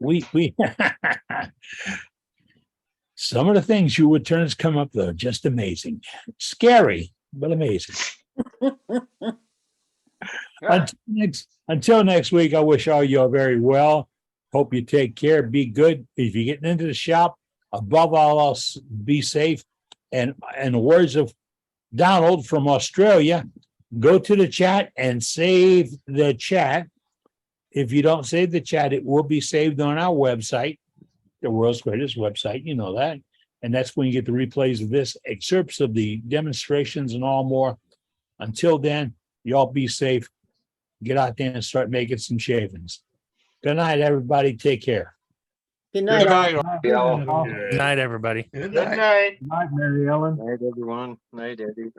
We some of the things you would turns come up though, just amazing. Scary, but amazing. Until next week, I wish all you are very well. Hope you take care. Be good. If you're getting into the shop, above all else, be safe. And in the words of Donald from Australia, go to the chat and save the chat. If you don't save the chat, it will be saved on our website, the world's greatest website. You know that. And that's when you get the replays of this, excerpts of the demonstrations and all more. Until then, y'all be safe. Get out there and start making some shavings. Good night, everybody. Take care. Good night. Good night, Good night, everybody. Good night. Good night, Mary Ellen. Night, everyone. Night, Eddie.